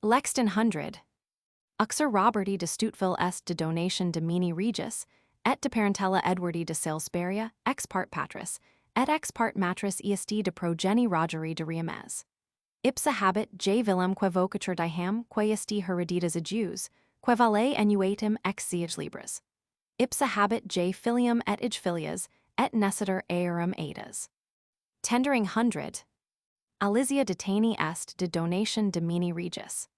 Lexden Hundred. Uxor Roberti de Stuteville est de donation domini regis, et de parentela Edwardi de Salesperia, ex part patris, et ex part matris est de progeni Rogeri de Riamez. Ipsa habet J. Willem que vocatur diham que est hereditas adjus, que vale enuatum ex siege libras. Ipsa habet J. filium et ij filias, et necessiter aerum aedas. Tendering Hundred. Alizia detani est de donation domini regis.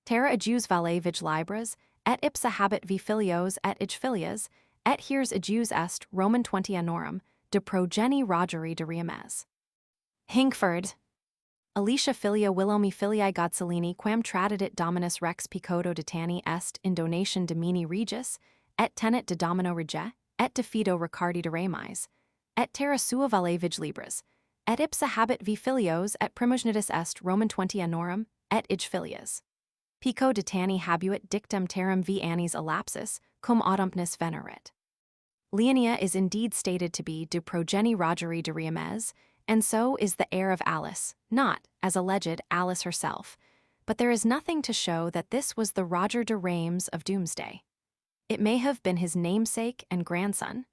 Terra adjus vale vig libras, et ipsa habet vi filios et ij filias, et heres adjus est Roman 20 annorum, de progeni Rogeri de Riamez. Hinkford. Alicia filia Wilhelmi filiae Godzolini quam tradidit dominus rex picoto detani est in donation domini regis, et tenet de domino rege, et de fido Ricardi de Remis, et terra sua vale vig libras, et ipsa habet vi filios et primogenitus est Roman 20 annorum, et ij filias. Pico detani habuit dictum terram vi annis elapsis, cum autumpnis venerit. Leonia is indeed stated to be de progeni Rogeri de Riamez, and so is the heir of Alice, not, as alleged, Alice herself, but there is nothing to show that this was the Roger de Reims of Doomsday. It may have been his namesake and grandson,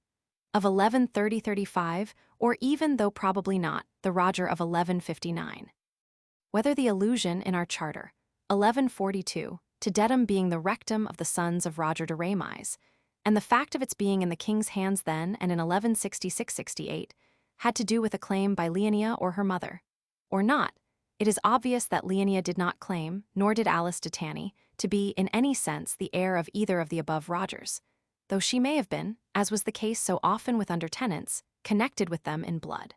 of 1130-35, or even, though probably not, the Roger of 1159. Whether the allusion in our charter, 1142, to Dedham being the rectum of the sons of Roger de Remis, and the fact of its being in the king's hands then and in 1166-68, had to do with a claim by Leonia or her mother, or not, it is obvious that Leonia did not claim, nor did Alice de Tanny, to be in any sense the heir of either of the above Rogers, though she may have been, as was the case so often with under-tenants, connected with them in blood.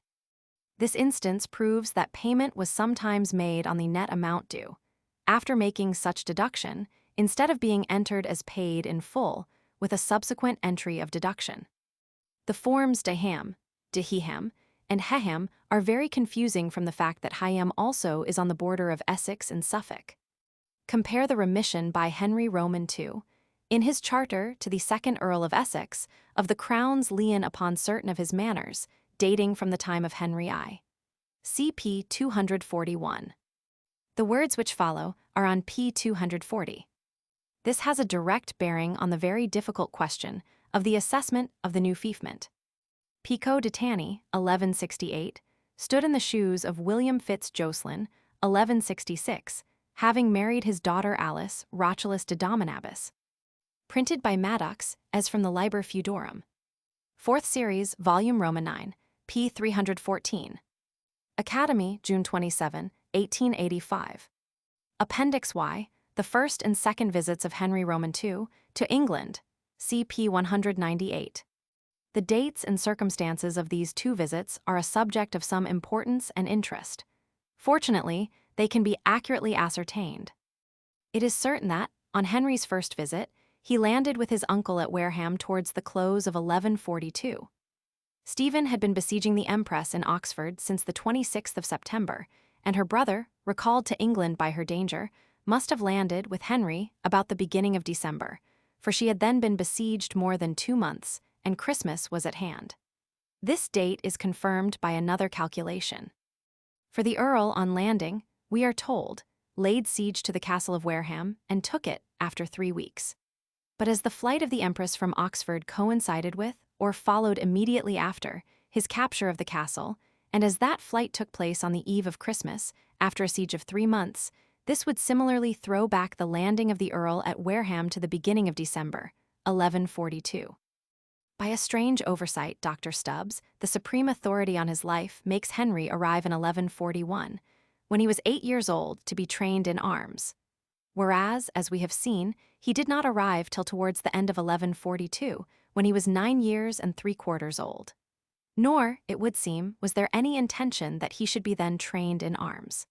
This instance proves that payment was sometimes made on the net amount due, after making such deduction, instead of being entered as paid in full, with a subsequent entry of deduction. The forms deham, deheham, and heham are very confusing from the fact that Higham also is on the border of Essex and Suffolk. Compare the remission by Henry Roman II, in his charter to the second Earl of Essex, of the crown's lien upon certain of his manors, dating from the time of Henry I. CP 241. The words which follow are on p. 240. This has a direct bearing on the very difficult question of the assessment of the new fiefment. Pico de Tanny, 1168, stood in the shoes of William Fitz Jocelyn, 1166, having married his daughter Alice, Rochulus de Dominabis. Printed by Maddox, as from the Liber Feudorum. 4th Series, Volume Roman 9, p. 314. Academy, June 27, 1885. Appendix Y, the first and second visits of Henry Roman II to England, CP 198. The dates and circumstances of these two visits are a subject of some importance and interest. Fortunately, they can be accurately ascertained. It is certain that, on Henry's first visit, he landed with his uncle at Wareham towards the close of 1142. Stephen had been besieging the Empress in Oxford since the 26th of September, and her brother, recalled to England by her danger, must have landed with Henry about the beginning of December, for she had then been besieged more than 2 months, and Christmas was at hand. This date is confirmed by another calculation. For the Earl, on landing, we are told, laid siege to the castle of Wareham and took it after 3 weeks. But as the flight of the Empress from Oxford coincided with, or followed immediately after, his capture of the castle, and as that flight took place on the eve of Christmas, after a siege of 3 months, this would similarly throw back the landing of the Earl at Wareham to the beginning of December, 1142. By a strange oversight, Dr. Stubbs, the supreme authority on his life, makes Henry arrive in 1141, when he was 8 years old, to be trained in arms. Whereas, as we have seen, he did not arrive till towards the end of 1142, when he was 9 years and 3/4 old. Nor, it would seem, was there any intention that he should be then trained in arms.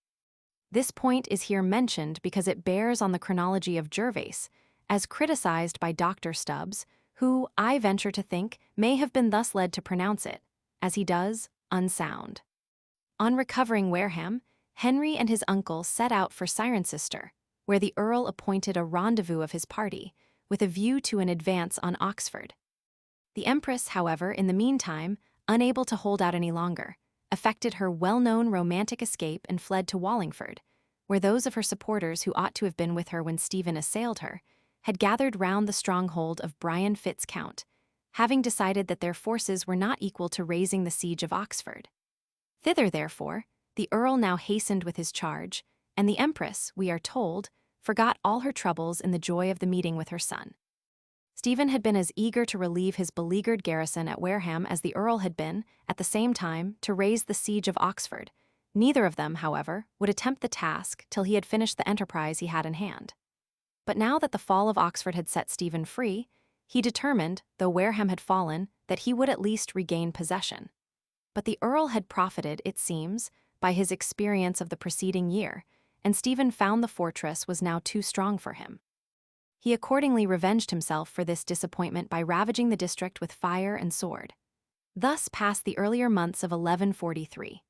This point is here mentioned because it bears on the chronology of Gervase, as criticized by Dr. Stubbs, who, I venture to think, may have been thus led to pronounce it, as he does, unsound. On recovering Wareham, Henry and his uncle set out for Cirencester, where the Earl appointed a rendezvous of his party, with a view to an advance on Oxford. The Empress, however, in the meantime, unable to hold out any longer, effected her well-known romantic escape and fled to Wallingford, where those of her supporters who ought to have been with her when Stephen assailed her had gathered round the stronghold of Brian Fitz-Count, having decided that their forces were not equal to raising the siege of Oxford. Thither, therefore, the Earl now hastened with his charge, and the Empress, we are told, forgot all her troubles in the joy of the meeting with her son. Stephen had been as eager to relieve his beleaguered garrison at Wareham as the Earl had been, at the same time, to raise the siege of Oxford. Neither of them, however, would attempt the task till he had finished the enterprise he had in hand. But now that the fall of Oxford had set Stephen free, he determined, though Wareham had fallen, that he would at least regain possession. But the Earl had profited, it seems, by his experience of the preceding year, and Stephen found the fortress was now too strong for him. He accordingly revenged himself for this disappointment by ravaging the district with fire and sword. Thus passed the earlier months of 1143.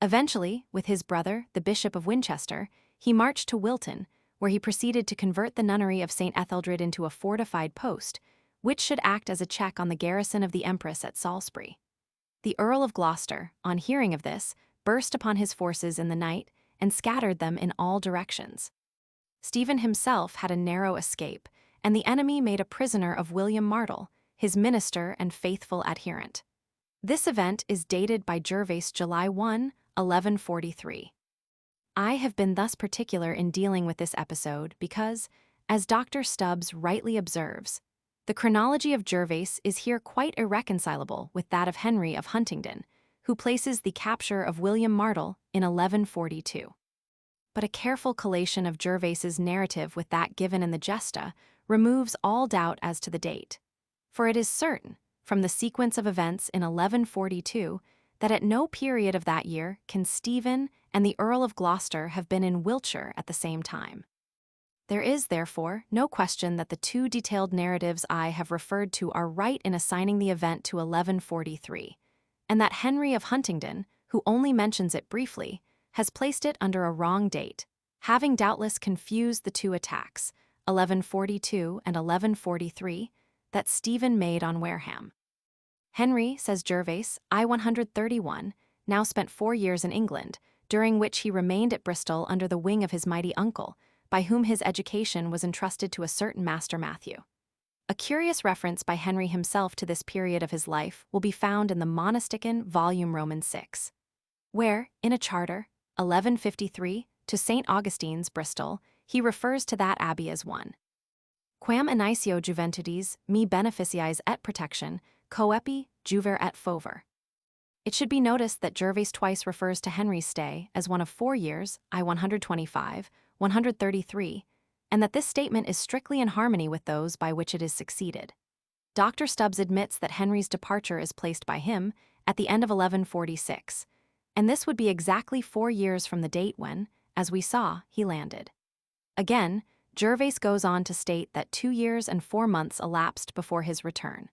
Eventually, with his brother, the Bishop of Winchester, he marched to Wilton, where he proceeded to convert the nunnery of St. Etheldred into a fortified post, which should act as a check on the garrison of the Empress at Salisbury. The Earl of Gloucester, on hearing of this, burst upon his forces in the night and scattered them in all directions. Stephen himself had a narrow escape, and the enemy made a prisoner of William Martel, his minister and faithful adherent. This event is dated by Gervase July 1, 1143. I have been thus particular in dealing with this episode because, as Dr. Stubbs rightly observes, the chronology of Gervase is here quite irreconcilable with that of Henry of Huntingdon, who places the capture of William Martel in 1142. But a careful collation of Gervase's narrative with that given in the Gesta removes all doubt as to the date. For it is certain, from the sequence of events in 1142, that at no period of that year can Stephen and the Earl of Gloucester have been in Wiltshire at the same time. There is, therefore, no question that the two detailed narratives I have referred to are right in assigning the event to 1143, and that Henry of Huntingdon, who only mentions it briefly, has placed it under a wrong date, having doubtless confused the two attacks, 1142 and 1143, that Stephen made on Wareham. Henry, says Gervase, I 131, now spent 4 years in England, during which he remained at Bristol under the wing of his mighty uncle, by whom his education was entrusted to a certain Master Matthew. A curious reference by Henry himself to this period of his life will be found in the Monastican volume Roman 6, where, in a charter, 1153, to St. Augustine's, Bristol, he refers to that abbey as one. Quam inicio juventudis me beneficiis et protection, coepi juver et fover. It should be noticed that Gervase twice refers to Henry's stay as one of 4 years, I 125, 133, and that this statement is strictly in harmony with those by which it is succeeded. Dr. Stubbs admits that Henry's departure is placed by him at the end of 1146, and this would be exactly 4 years from the date when, as we saw, he landed. Again, Gervase goes on to state that 2 years and 4 months elapsed before his return.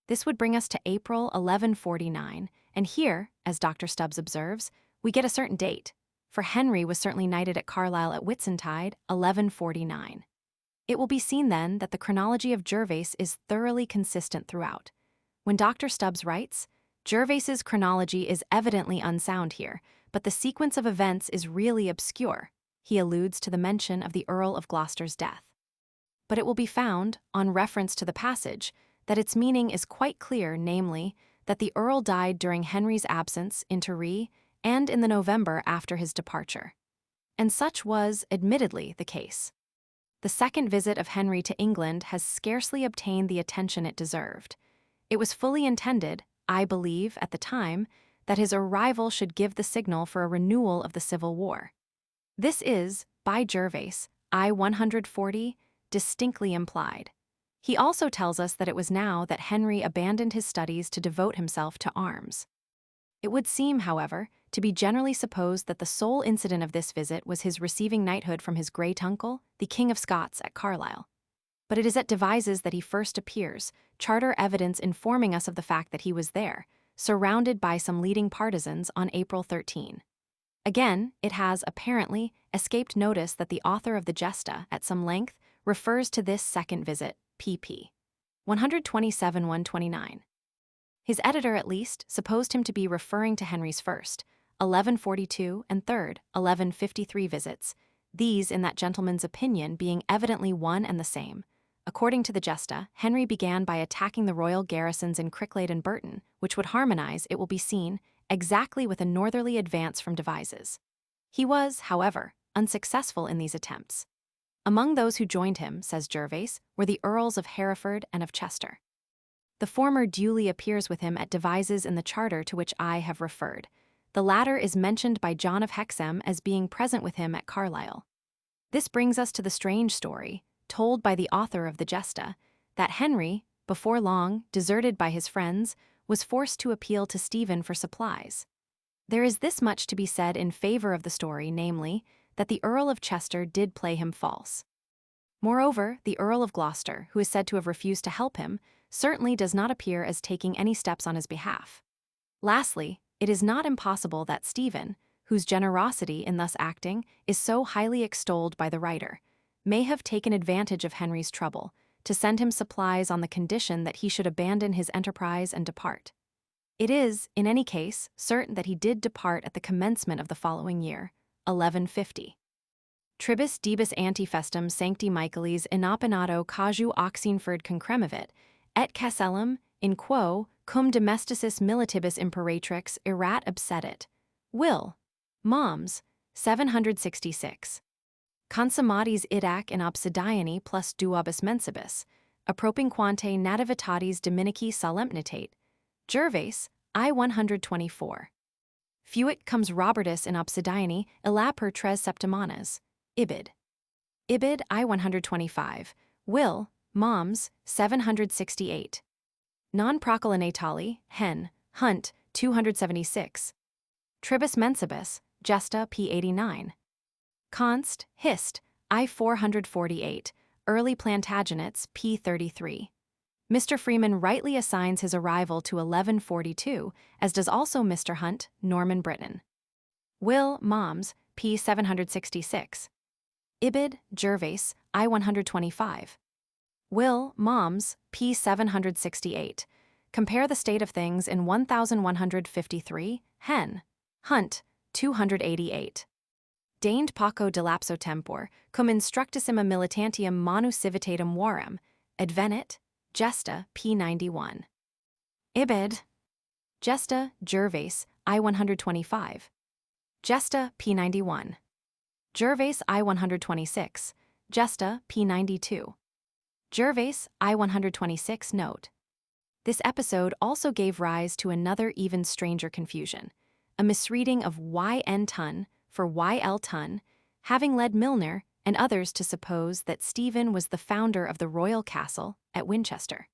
This would bring us to April 1149, and here, as Dr. Stubbs observes, we get a certain date, for Henry was certainly knighted at Carlisle at Whitsuntide, 1149. It will be seen then that the chronology of Gervase is thoroughly consistent throughout. When Dr. Stubbs writes, Gervase's chronology is evidently unsound here, but the sequence of events is really obscure. He alludes to the mention of the Earl of Gloucester's death. But it will be found, on reference to the passage, that its meaning is quite clear, namely, that the Earl died during Henry's absence inter re and in the November after his departure. And such was, admittedly, the case. The second visit of Henry to England has scarcely obtained the attention it deserved. It was fully intended, I believe, at the time, that his arrival should give the signal for a renewal of the Civil War. This is, by Gervase, I 140, distinctly implied. He also tells us that it was now that Henry abandoned his studies to devote himself to arms. It would seem, however, to be generally supposed that the sole incident of this visit was his receiving knighthood from his great-uncle, the King of Scots, at Carlisle. But it is at Devizes that he first appears, charter evidence informing us of the fact that he was there, surrounded by some leading partisans on April 13. Again, it has, apparently, escaped notice that the author of the Gesta, at some length, refers to this second visit, pp. 127-129. His editor, at least, supposed him to be referring to Henry's first, 1142, and third, 1153 visits, these, in that gentleman's opinion, being evidently one and the same. According to the Gesta, Henry began by attacking the royal garrisons in Cricklade and Burton, which would harmonize, it will be seen, exactly with a northerly advance from Devizes. He was, however, unsuccessful in these attempts. Among those who joined him, says Gervase, were the Earls of Hereford and of Chester. The former duly appears with him at Devizes in the charter to which I have referred. The latter is mentioned by John of Hexham as being present with him at Carlisle. This brings us to the strange story, told by the author of the Gesta, that Henry, before long, deserted by his friends, was forced to appeal to Stephen for supplies. There is this much to be said in favor of the story, namely, that the Earl of Chester did play him false. Moreover, the Earl of Gloucester, who is said to have refused to help him, certainly does not appear as taking any steps on his behalf. Lastly, it is not impossible that Stephen, whose generosity in thus acting is so highly extolled by the writer, may have taken advantage of Henry's trouble to send him supplies on the condition that he should abandon his enterprise and depart. It is, in any case, certain that he did depart at the commencement of the following year, 1150. Tribus debus antifestum sancti Michaelis inopinato caju oxenford concremavit, et Castellum, in quo, cum domesticis militibus imperatrix erat obsedit. Will. Moms, 766. Consummatis idac in obsidiani plus duobus mensibus, appropinquante nativitatis dominici solemnitate. Gervase, I-124. Fuit comes Robertus in obsidiani illa per tres septimanas. Ibid. Ibid I-125. Will, Moms, 768. Non proclinatali, Hen, Hunt, 276. Tribus mensibus, Gesta p. 89. Const, Hist, I-448, Early Plantagenets p. 33. Mr. Freeman rightly assigns his arrival to 1142, as does also Mr. Hunt, Norman Britain. Will, Moms, p. 766. Ibid, Gervase, I-125. Will, Moms, p. 768. Compare the state of things in 1153, Hen, Hunt, 288. Deigned Paco de lapso tempor, cum instructissima militantium manu civitatem warem, advenit, Gesta, p. 91. Ibid. Gesta, Gervase, I-125. Gesta, p. 91. Gervase, I-126. Gesta, p. 92. Gervase, I-126 note. This episode also gave rise to another even stranger confusion, a misreading of Y.N. Ton for Y.L. Ton, having led Milner and others to suppose that Stephen was the founder of the royal castle at Winchester.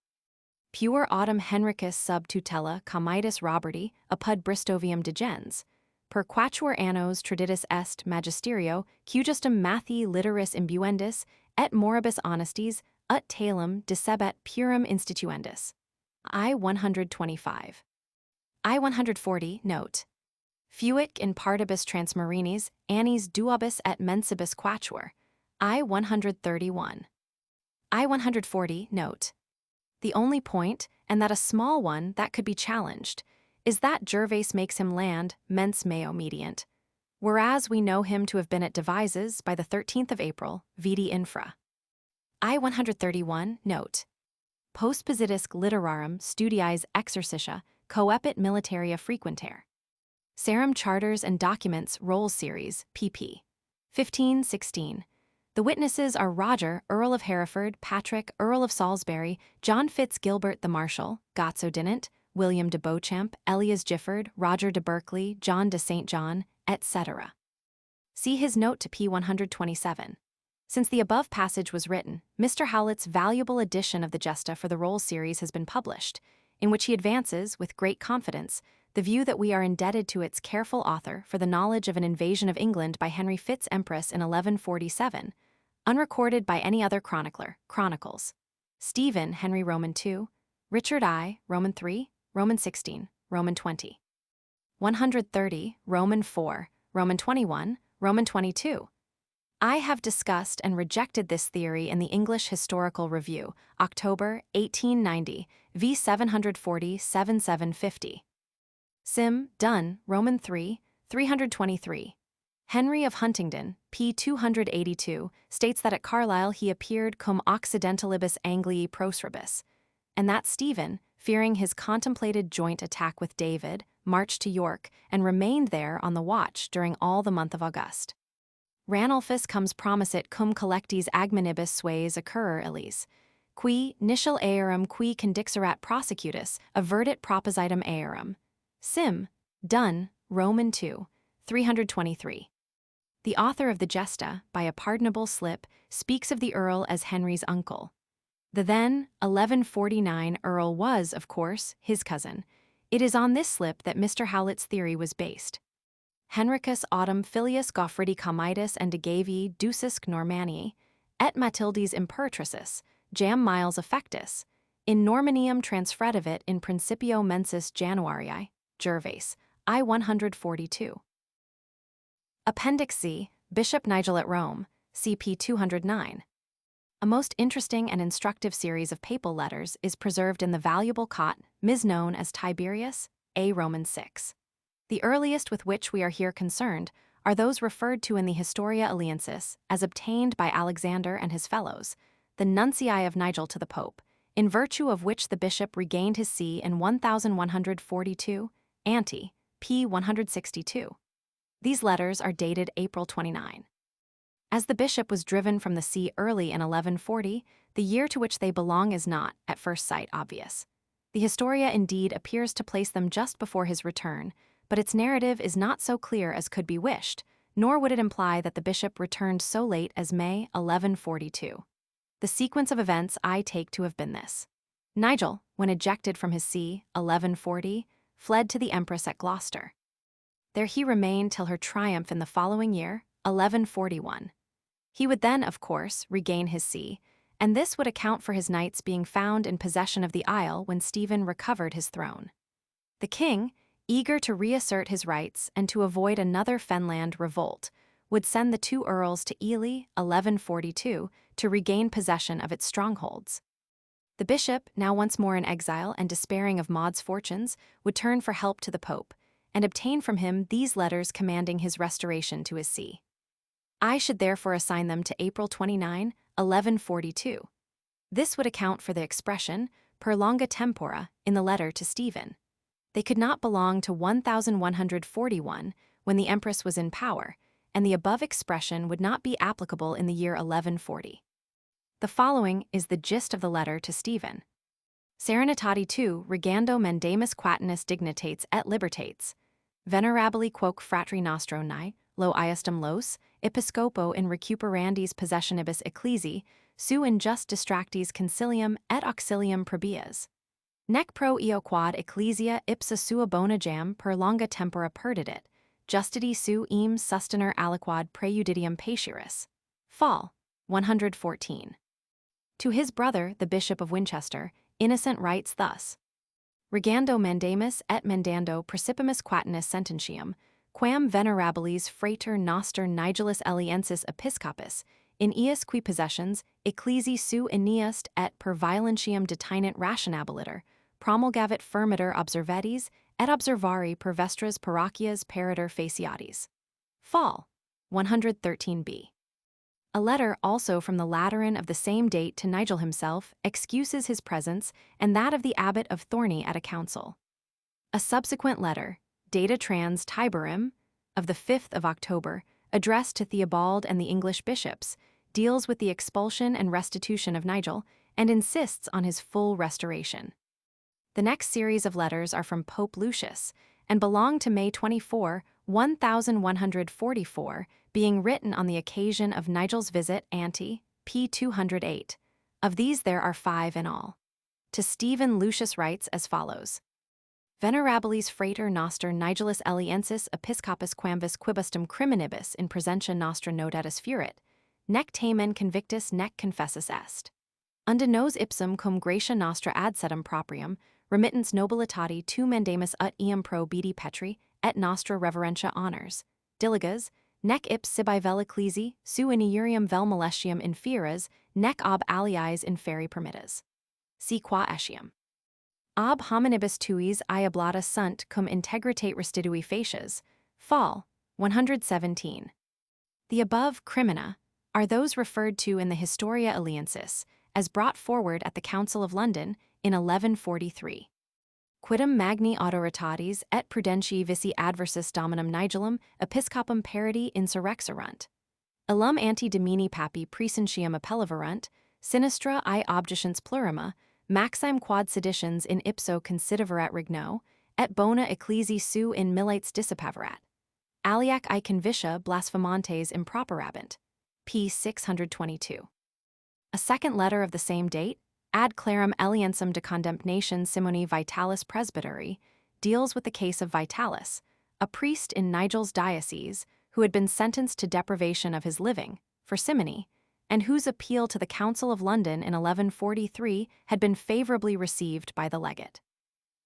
Pure autem Henricus sub tutela comitus Roberti apud Bristovium degens, per quatuor annos traditus est magisterio cujustum Matthei literis imbuendis et moribus honestis ut talem decebet purum instituendis. I-125. I-140 note. Fuit in partibus transmarinis annis duobus et mensibus quatuor. I-131. I-140 note. The only point, and that a small one that could be challenged, is that Gervase makes him land mens meo mediant, whereas we know him to have been at Devizes by the 13th of April, vidi infra. I-131 note. Postpositisque literarum studiis exercitia coepit militaria frequenter. Sarum Charters and Documents Rolls Series, pp. 15-16. The witnesses are Roger, Earl of Hereford, Patrick, Earl of Salisbury, John Fitz-Gilbert the Marshal, Gotso Dinant, William de Beauchamp, Elias Gifford, Roger de Berkeley, John de St. John, etc. See his note to p. 127. Since the above passage was written, Mr. Howlett's valuable edition of the Gesta for the Rolls series has been published, in which he advances, with great confidence, the view that we are indebted to its careful author for the knowledge of an invasion of England by Henry Fitz-Empress in 1147, unrecorded by any other chronicler, Chronicles. Stephen, Henry Roman II, Richard I, Roman III, Roman 16, Roman 20. 130, Roman 4, Roman 21, Roman 22. I have discussed and rejected this theory in the English Historical Review, October 1890, v. 740-7750. Sim. Dunn, Roman 3, 323. Henry of Huntingdon, p. 282, states that at Carlisle he appeared cum occidentalibus Anglii prosribus, and that Stephen, fearing his contemplated joint attack with David, marched to York and remained there on the watch during all the month of August. Ranulphus comes promisit cum collectis agmanibus sues occurrer illis, qui nihil aerum qui condixerat prosecutus avertit propositum aerum. Sim. Dunn, Roman 2, 323. The author of the Gesta, by a pardonable slip, speaks of the Earl as Henry's uncle. The then 1149 Earl was, of course, his cousin. It is on this slip that Mr. Howlett's theory was based. Henricus autem filius Goffridi Comitis and de Gavii Ducisque Normanii, et Matildis Imperatricis, jam miles affectus, in Normanium transfredivit in principio mensis Januarii, Gervase, I 142. Appendix C, Bishop Nigel at Rome, CP 209. A most interesting and instructive series of papal letters is preserved in the valuable cot, known as Tiberius, A. Roman 6. The earliest with which we are here concerned are those referred to in the Historia Aliensis as obtained by Alexander and his fellows, the Nuncii of Nigel to the Pope, in virtue of which the bishop regained his see in 1142, ante, p. 162. These letters are dated April 29. As the bishop was driven from the see early in 1140, the year to which they belong is not, at first sight, obvious. The Historia indeed appears to place them just before his return, but its narrative is not so clear as could be wished, nor would it imply that the bishop returned so late as May 1142. The sequence of events I take to have been this. Nigel, when ejected from his see, 1140, fled to the empress at Gloucester. There he remained till her triumph in the following year, 1141. He would then, of course, regain his see, and this would account for his knights being found in possession of the Isle when Stephen recovered his throne. The king, eager to reassert his rights and to avoid another Fenland revolt, would send the two earls to Ely, 1142, to regain possession of its strongholds. The bishop, now once more in exile and despairing of Maud's fortunes, would turn for help to the Pope, and obtain from him these letters commanding his restoration to his see. I should therefore assign them to April 29, 1142. This would account for the expression, per longa tempora, in the letter to Stephen. They could not belong to 1141, when the empress was in power, and the above expression would not be applicable in the year 1140. The following is the gist of the letter to Stephen. Serenitati tu regando mendamus quatinus dignitates et libertates, venerabili quoque fratri nostro ni, lo iustum los, episcopo in recuperandis possessionibus ecclesi, su in just distractis concilium et auxilium probias. Nec pro eo quad ecclesia ipsa sua bona jam per longa tempora perdidit, justiti su eam sustaner aliquad prejudicium patiris. Fall, 114. To his brother, the Bishop of Winchester, Innocent writes thus: Regando mandamus et mandando precipimus quatinus sententium, quam venerabilis frater noster Nigelis Eliensis episcopus, in ius qui possessions, ecclesi su iniust et per violentium detinent rationabiliter, promulgavit firmiter observetis, et observari per vestras parochias pariter faciatis. Fall, 113b. A letter also from the Lateran of the same date to Nigel himself excuses his presence and that of the abbot of Thorney at a council. A subsequent letter, Data Trans Tiberim, of the 5th of October, addressed to Theobald and the English bishops, deals with the expulsion and restitution of Nigel and insists on his full restoration. The next series of letters are from Pope Lucius and belong to May 24, 1144, being written on the occasion of Nigel's visit ante, p. 208. Of these there are 5 in all. To Stephen, Lucius writes as follows: Venerabilis frater noster Nigelis Eliensis episcopus quamvis quibustum criminibus in presentia nostra nodatus furit, nec tamen convictus nec confessus est. Unda nos ipsum cum gratia nostra adsetum proprium, remittance nobilitati tu mandamus ut eam pro bidi petri, et nostra reverentia honors, diligas, nec ip sibi vel ecclesi, su iniurium vel molestium inferas, nec ob aliis inferi permittas. Si qua etiam. Ob hominibus tuis iablata sunt cum integritate restitui facies, Fall, 117. The above crimina are those referred to in the Historia Alliancis as brought forward at the Council of London in 1143. Quidem magni autoritates et prudentii vici adversus dominum Nigellum episcopum parity insurrexerunt. Illum ante domini papi presentium appelleverunt, sinistra I objiciens plurima, maxime quad seditions in ipso consideverat regno, et bona ecclesi su in millates dissipaverat. Aliac I convitia blasphemantes improperabant. p. 622. A second letter of the same date, Ad clarem eliensum de condemnation Simoni Vitalis Presbyteri, deals with the case of Vitalis, a priest in Nigel's diocese who had been sentenced to deprivation of his living for simony, and whose appeal to the Council of London in 1143 had been favorably received by the legate.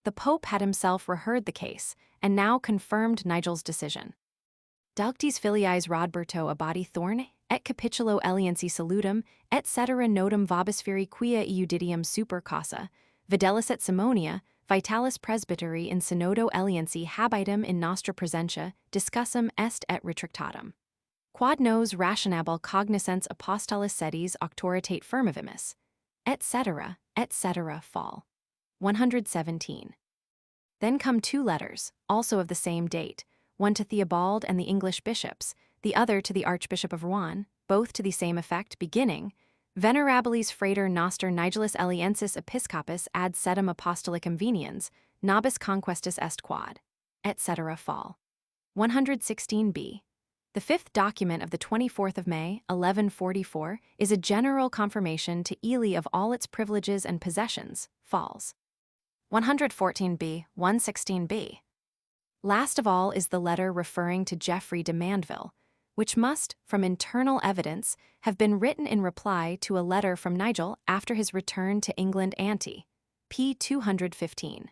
The Pope had himself reheard the case and now confirmed Nigel's decision. Dauctis filiis Rodberto Abbati Thorn, et capitulo Eliensi salutum, et cetera notum vobisferi quia iudidium super casa, videlis et simonia, Vitalis Presbyteri in synodo Eliensi habitum in nostra presentia, discussum est et retractatum. Quod nos rationabile cognoscens apostolis sedis auctoritate firmivimus, et cetera, fall. 117. Then come two letters, also of the same date, one to Theobald and the English bishops, the other to the Archbishop of Rouen, both to the same effect, beginning, Venerabilis Frater Noster Nigelis Eliensis Episcopus ad sedem apostolicum veniens, nobis conquestus est quod, etc. fall. 116b. The fifth document of the 24th of May, 1144, is a general confirmation to Ely of all its privileges and possessions, falls. 114b, 116b. Last of all is the letter referring to Geoffrey de Mandeville, which must, from internal evidence, have been written in reply to a letter from Nigel after his return to England ante. p. 215.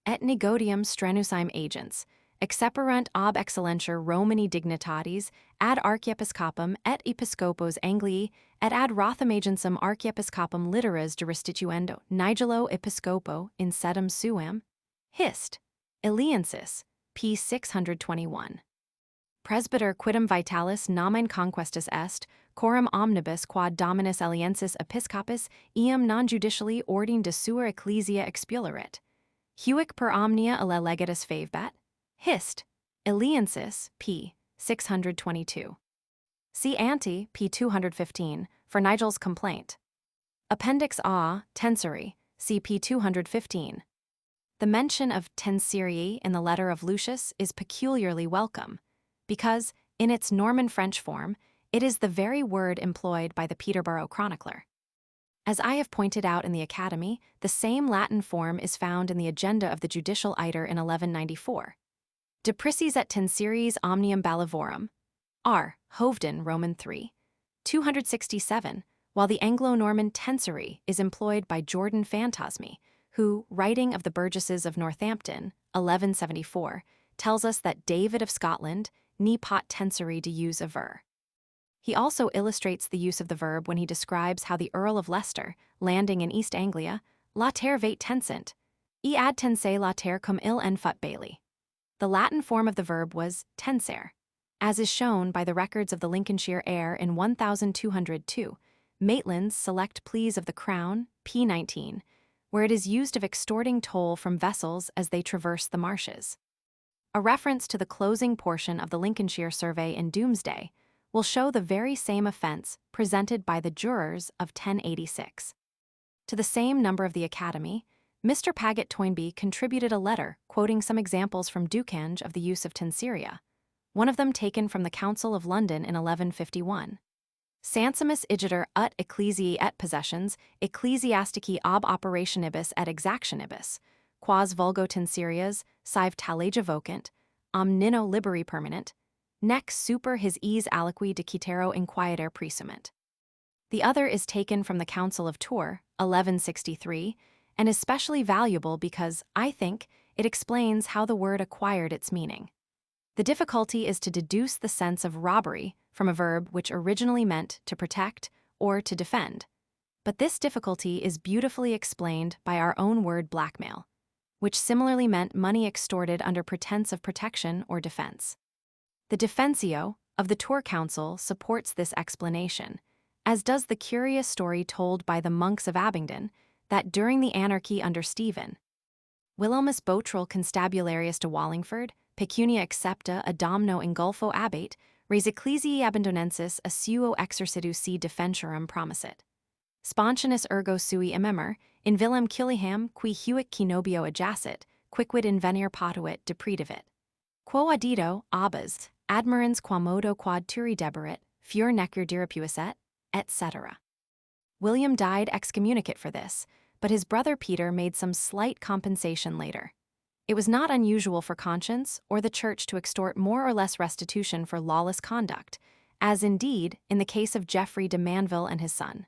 Et negodium strenusim agents, exceperunt ob excellentur Romani dignitatis, ad archiepiscopum et episcopos Anglii, et ad Rotham agentsum archiepiscopum literas de restituendo Nigelo episcopo in sedem suam. Hist. Eliensis, p. 621. Presbyter quidem Vitalis nomen conquestus est, coram omnibus quad dominus Eliensis episcopus iam non-judicially ordine de sua ecclesia expulerit. Huic per omnia alle legatus favebat. Hist. Eliensis, p. 622. See ante, p. 215, for Nigel's complaint. Appendix A, Tensory, see p. 215. The mention of tensirii in the letter of Lucius is peculiarly welcome, because, in its Norman French form, it is the very word employed by the Peterborough chronicler. As I have pointed out in the Academy, the same Latin form is found in the agenda of the judicial iter in 1194. De pricis et tensiris omnium ballivorum. R. Hoveden, Roman 3. 267, while the Anglo-Norman tensory is employed by Jordan Phantasmi, who, writing of the burgesses of Northampton, 1174, tells us that David of Scotland ni pot tensory de use a ver. He also illustrates the use of the verb when he describes how the Earl of Leicester, landing in East Anglia, la terre vate tensent, e ad tense la terre cum il en fut bailey. The Latin form of the verb was tensere, as is shown by the records of the Lincolnshire heir in 1202, Maitland's Select Pleas of the Crown, p. 19, where it is used of extorting toll from vessels as they traverse the marshes. A reference to the closing portion of the Lincolnshire survey in Doomsday will show the very same offence presented by the jurors of 1086. To the same number of the Academy, Mr. Paget Toynbee contributed a letter quoting some examples from Ducange of the use of tensiria, one of them taken from the Council of London in 1151. Sansimus igiter ut ecclesiae et possessions, ecclesiastici ob operationibus et exactionibus, quas vulgo tensirias, sive talagia vocant, omnino liberi permanent, nec super his ease aliqui de citero inquieter presument. The other is taken from the Council of Tours, 1163, and is specially valuable because, I think, it explains how the word acquired its meaning. The difficulty is to deduce the sense of robbery from a verb which originally meant to protect or to defend. But this difficulty is beautifully explained by our own word blackmail. which similarly meant money extorted under pretense of protection or defense. The Defensio of the Tour Council supports this explanation, as does the curious story told by the monks of Abingdon that during the anarchy under Stephen, Wilhelmus Botrel constabularius de Wallingford, pecunia accepta adamno ingulfo abate, res ecclesiae abandonensis a suo exercitu si defensurum promisit. Spontaneous ergo sui imemor, in Willem Cullingham qui huic cenobio adjacit, quicquid invenir potuit depredavit. Quo addito, abbas, admirans quamodo quad turi deberit, fur necker dirapuiset, etc. William died excommunicate for this, but his brother Peter made some slight compensation later. It was not unusual for conscience or the church to extort more or less restitution for lawless conduct, as indeed in the case of Geoffrey de Mandeville and his son.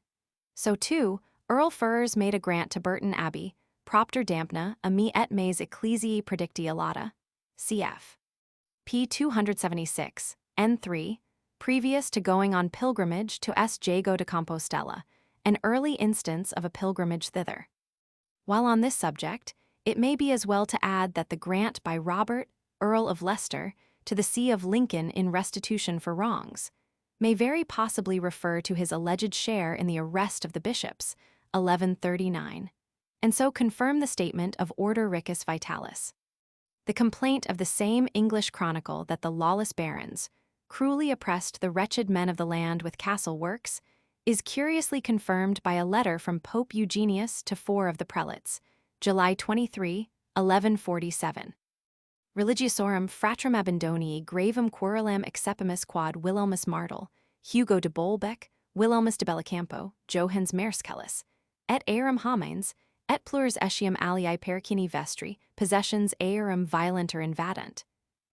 So too, Earl Ferrers made a grant to Burton Abbey, propter dampna, a me et mes ecclesiae predicti allata, cf. p. 276, n3, previous to going on pilgrimage to S. Jago de Compostela, an early instance of a pilgrimage thither. While on this subject, it may be as well to add that the grant by Robert, Earl of Leicester, to the See of Lincoln in restitution for wrongs may very possibly refer to his alleged share in the arrest of the bishops, 1139, and so confirm the statement of Order Ricus Vitalis. The complaint of the same English chronicle that the lawless barons cruelly oppressed the wretched men of the land with castle works is curiously confirmed by a letter from Pope Eugenius to 4 of the prelates, July 23, 1147. Religiosorum fratrum Abandonii gravum querulam excepimus quad Wilhelmus Martel, Hugo de Bolbec, Wilhelmus de Bellicampo, Johannes Merskellis, et eram homines, et plures etiam aliae percini vestri, possessions earum violenter invadant,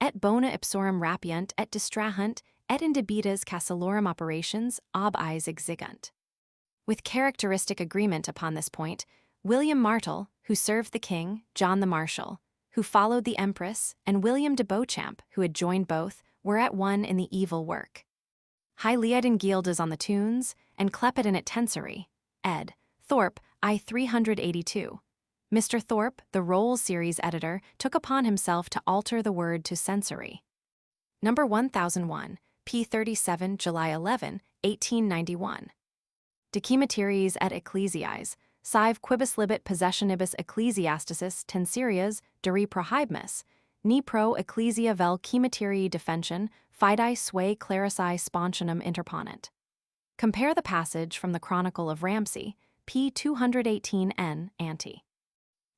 et bona ipsorum rapiunt et distrahunt, et in debitas casalorum operations ob eis exigunt. With characteristic agreement upon this point, William Martel, who served the king, John the Marshal, who followed the empress, and William de Beauchamp, who had joined both, were at one in the evil work. Hi Lieden Gildas on the tunes, and Clepidon at Tensory, ed. Thorpe, I 382. Mr. Thorpe, the Rolls series editor, took upon himself to alter the word to sensory. Number 1001, p. 37, July 11, 1891. Decimateries et ecclesiaes, sive quibus libet possessionibus ecclesiasticis tenserias duri prohibmus, ni pro ecclesia vel cimaterii defension, fidae sui clarisae spontanum interponent. Compare the passage from the Chronicle of Ramsey, p. 218n, ante.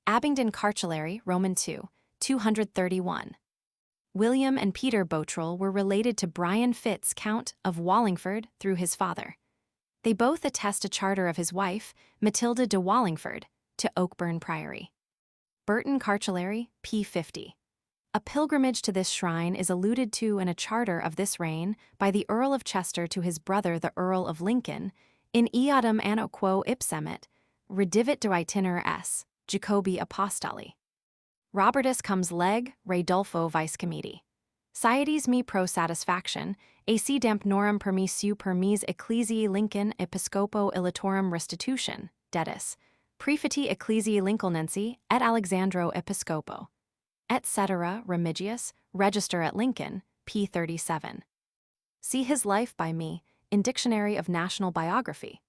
Abingdon Cartulary, Roman II, 231. William and Peter Botrel were related to Brian Fitz, Count of Wallingford, through his father. They both attest a charter of his wife, Matilda de Wallingford, to Oakburn Priory. Burton Cartulary, p. 50. A pilgrimage to this shrine is alluded to in a charter of this reign by the Earl of Chester to his brother the Earl of Lincoln, in eadem anno quo ipsemit, redivit de itinerar s, Jacobi Apostoli. Robertus comes leg, Radolfo vice comedi. Siedes me pro satisfaction, ac dampnorum permissu permis ecclesiae Lincoln episcopo illitorum restitution, dedis, prefati ecclesiae Lincolnensi et Alexandro episcopo. Etc. Remigius, Register at Lincoln, p. 37. See his life by me, in Dictionary of National Biography.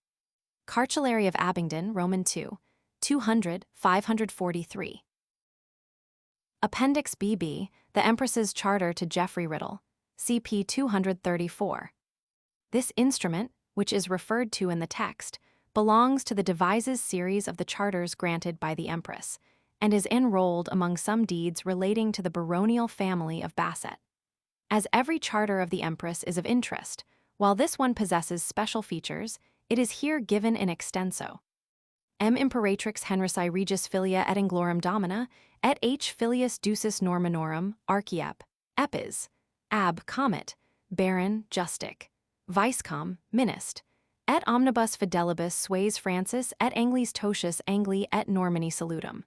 Cartulary of Abingdon, Roman II, 200, 543. Appendix BB, the Empress's Charter to Geoffrey Riddle, CP 234. This instrument, which is referred to in the text, belongs to the devises series of the charters granted by the Empress, and is enrolled among some deeds relating to the baronial family of Basset. As every charter of the Empress is of interest, while this one possesses special features, it is here given in extenso. M. Imperatrix Henrici Regis Filia et Anglorum Domina, et H. Filius Ducis Normanorum, Archiep, Epis, Ab. Comet, Baron, Justic, Vicecom, Minist, et omnibus fidelibus sues Francis et Anglis Totius Angli et Normani salutum.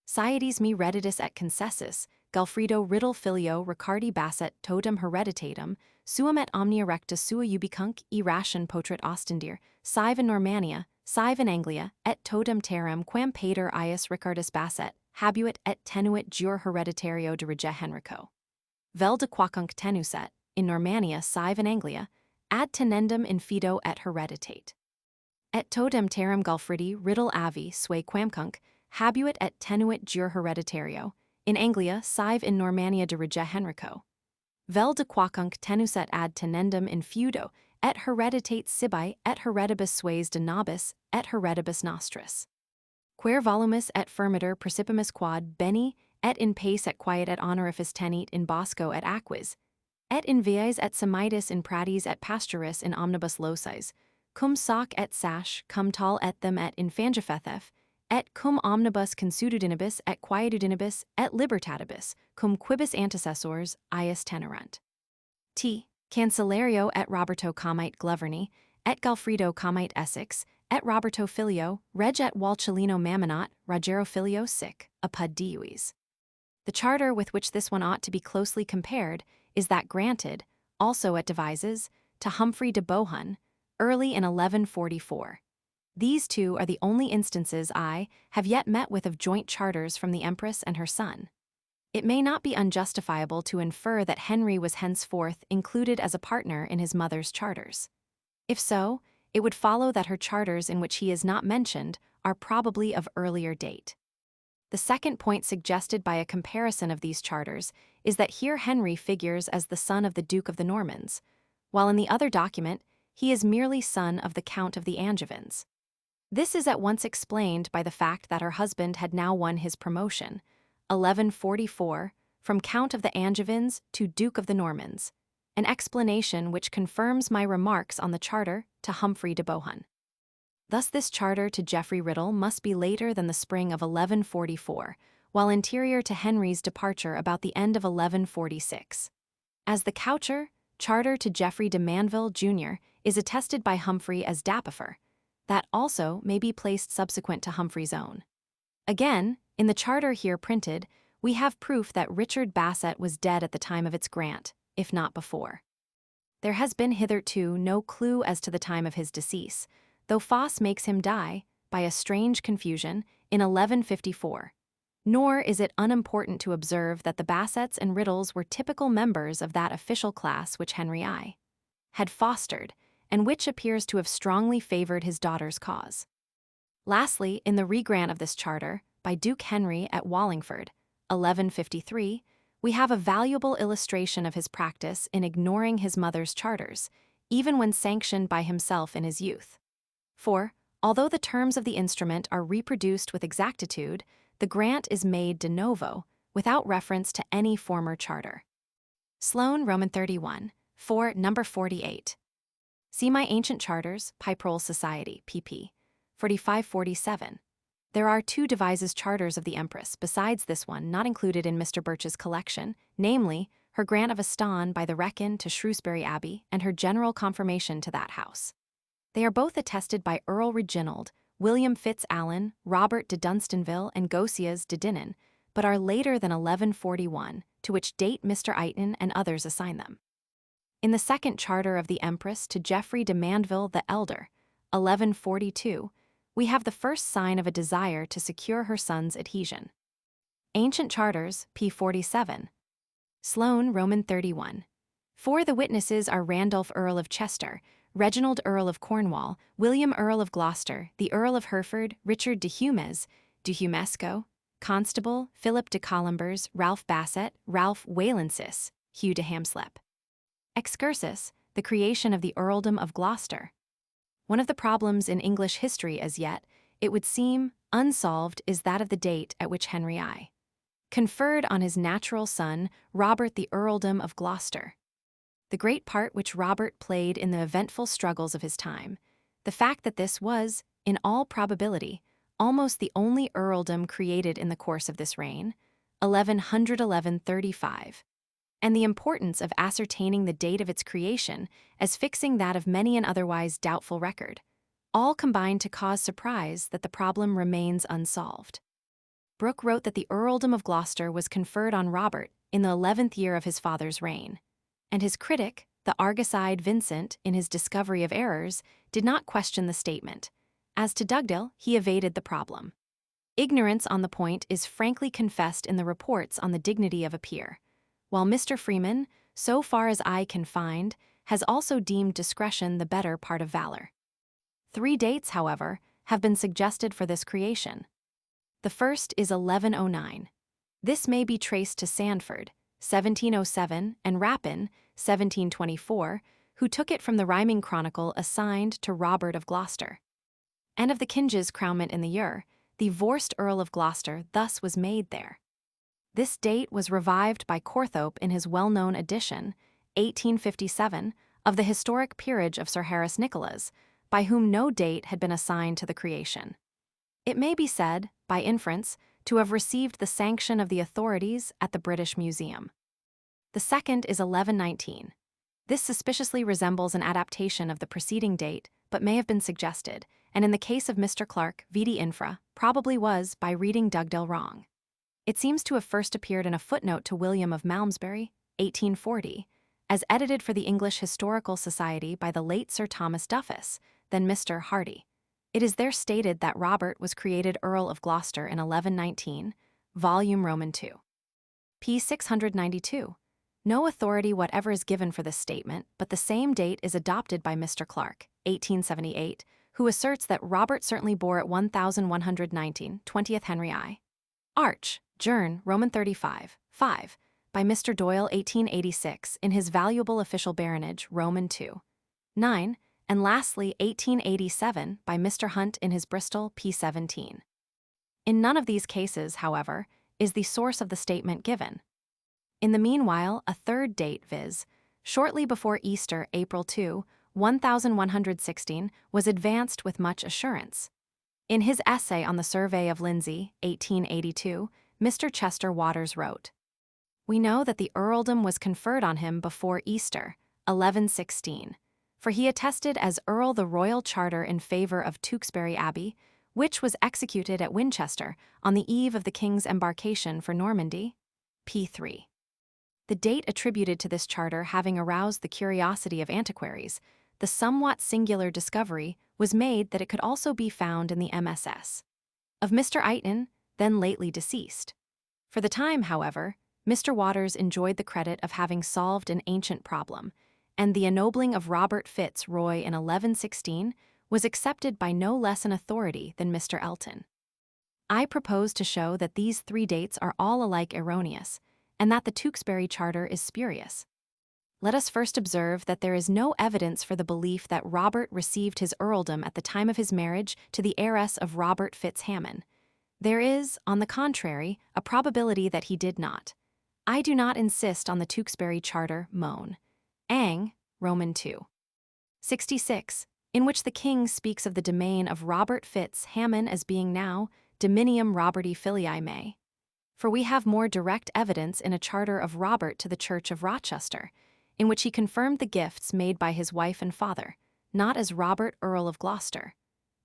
Siedes me redditus et concessus, Galfredo Riddle Filio Ricardi Basset totem hereditatum, suum et omnia recta sua ubicunc irration potrit ostendir, sive in Normania, sive in Anglia, et totem terram quam pater Ius Ricardus Basset, habuit et tenuit jure hereditario de rege Henrico. Vel de quacunc tenuset, in Normania sive in Anglia, ad tenendum in fido et hereditate. Et todem terram Galfridi riddle avi sue quamcunc, habuit et tenuit jure hereditario, in Anglia sive in Normania de rege Henrico. Vel de quacunc tenuset ad tenendum in feudo, et hereditate sibi et heredibus sues de nobis et heredibus nostris. Quer volumus et firmiter precipimus quad beni, et in pace et quiet et honorifice tenit in bosco et aquis, et in vias et semitis in pratis et pasturis in omnibus locis, cum soc et sash, cum tal et them et infangifethef, et cum omnibus consududinibus et quietudinibus et libertatibus, cum quibus antecessors ius tenerunt. T. Cancellario et Roberto comite Gloverni, et Galfrido comite Essex, et Roberto filio, reg et Walcellino mammonat, Rogero filio sic, apud diuis. The charter with which this one ought to be closely compared is that granted, also at Devizes, to Humphrey de Bohun, early in 1144. These two are the only instances I have yet met with of joint charters from the Empress and her son. It may not be unjustifiable to infer that Henry was henceforth included as a partner in his mother's charters. If so, it would follow that her charters in which he is not mentioned are probably of earlier date. The second point suggested by a comparison of these charters is that here Henry figures as the son of the Duke of the Normans, while in the other document he is merely son of the Count of the Angevins. This is at once explained by the fact that her husband had now won his promotion, 1144, from Count of the Angevins to Duke of the Normans, an explanation which confirms my remarks on the charter to Humphrey de Bohun. Thus this charter to Geoffrey Riddle must be later than the spring of 1144, while anterior to Henry's departure about the end of 1146. As the Coucher, charter to Geoffrey de Mandeville, Jr., is attested by Humphrey as Dapifer, that also may be placed subsequent to Humphrey's own. Again, in the charter here printed, we have proof that Richard Basset was dead at the time of its grant, if not before. There has been hitherto no clue as to the time of his decease, though Foss makes him die, by a strange confusion, in 1154. Nor is it unimportant to observe that the Bassets and Riddles were typical members of that official class which Henry I had fostered, and which appears to have strongly favored his daughter's cause. Lastly, in the regrant of this charter, by Duke Henry at Wallingford, 1153, we have a valuable illustration of his practice in ignoring his mother's charters, even when sanctioned by himself in his youth. For, although the terms of the instrument are reproduced with exactitude, the grant is made de novo, without reference to any former charter. Sloane, Roman 31, 4, number 48. See my Ancient Charters, Piprole Society, pp. 45-47. There are two Devizes charters of the Empress besides this one not included in Mr. Birch's collection, namely, her grant of Aston by the Wrekin to Shrewsbury Abbey and her general confirmation to that house. They are both attested by Earl Reginald, William Fitz-Allen, Robert de Dunstanville, and Gosias de Dinan, but are later than 1141, to which date Mr. Eighton and others assign them. In the second charter of the Empress to Geoffrey de Mandeville the Elder, 1142, we have the first sign of a desire to secure her son's adhesion. Ancient Charters, p. 47. Sloane, Roman 31. 4. The witnesses are Randolph Earl of Chester, Reginald Earl of Cornwall, William Earl of Gloucester, the Earl of Hereford, Richard de Humes, de Humesco, Constable, Philip de Columbers, Ralph Basset, Ralph Waylensis, Hugh de Hamslep. Excursus, the creation of the Earldom of Gloucester. One of the problems in English history as yet, it would seem, unsolved is that of the date at which Henry I conferred on his natural son, Robert the Earldom of Gloucester. The great part which Robert played in the eventful struggles of his time, the fact that this was, in all probability, almost the only earldom created in the course of this reign, 1135, and the importance of ascertaining the date of its creation as fixing that of many an otherwise doubtful record, all combine to cause surprise that the problem remains unsolved. Brooke wrote that the Earldom of Gloucester was conferred on Robert in the 11th year of his father's reign, and his critic, the Argoside Vincent, in his Discovery of Errors, did not question the statement. As to Dugdale, he evaded the problem. Ignorance on the point is frankly confessed in the reports on the dignity of a peer, while Mr. Freeman, so far as I can find, has also deemed discretion the better part of valor. 3 dates, however, have been suggested for this creation. The first is 1109. This may be traced to Sandford, 1707, and Rapin, 1724, who took it from the rhyming chronicle assigned to Robert of Gloucester. And of the Kinges crowment in the year, the Vorst Earl of Gloucester thus was made there. This date was revived by Corthorpe in his well-known edition, 1857, of the historic peerage of Sir Harris Nicolas, by whom no date had been assigned to the creation. It may be said, by inference, to have received the sanction of the authorities at the British Museum. The second is 1119. This suspiciously resembles an adaptation of the preceding date, but may have been suggested, and in the case of Mr. Clark, vidi infra, probably was by reading Dugdale wrong. It seems to have first appeared in a footnote to William of Malmesbury, 1840, as edited for the English Historical Society by the late Sir Thomas Duffus, then Mr. Hardy. It is there stated that Robert was created Earl of Gloucester in 1119, volume Roman II. p. 692. No authority whatever is given for this statement, but the same date is adopted by Mr. Clark, 1878, who asserts that Robert certainly bore at 1119, 20th Henry I. Arch, Journ, Roman 35, 5, by Mr. Doyle, 1886, in his valuable official baronage, Roman II. 9, and lastly 1887 by Mr. Hunt in his Bristol, p. 17. In none of these cases, however, is the source of the statement given. In the meanwhile, a third date, viz., shortly before Easter, April 2, 1116, was advanced with much assurance. In his essay on the Survey of Lindsay, 1882, Mr. Chester Waters wrote, "We know that the earldom was conferred on him before Easter, 1116, for he attested as Earl the royal charter in favor of Tewkesbury Abbey, which was executed at Winchester on the eve of the king's embarkation for Normandy." p. 3. The date attributed to this charter having aroused the curiosity of antiquaries, the somewhat singular discovery was made that it could also be found in the MSS. of Mr. Eighton, then lately deceased. For the time, however, Mr. Waters enjoyed the credit of having solved an ancient problem, and the ennobling of Robert Fitz Roy in 1116 was accepted by no less an authority than Mr. Elton. I propose to show that these 3 dates are all alike erroneous, and that the Tewkesbury Charter is spurious. Let us first observe that there is no evidence for the belief that Robert received his earldom at the time of his marriage to the heiress of Robert Fitzhamon. There is, on the contrary, a probability that he did not. I do not insist on the Tewkesbury Charter, Mone. Ang, Roman II. 66, in which the king speaks of the domain of Robert Fitzhamon as being now Dominium Roberti Filii Mei. For we have more direct evidence in a charter of Robert to the Church of Rochester, in which he confirmed the gifts made by his wife and father, not as Robert Earl of Gloucester,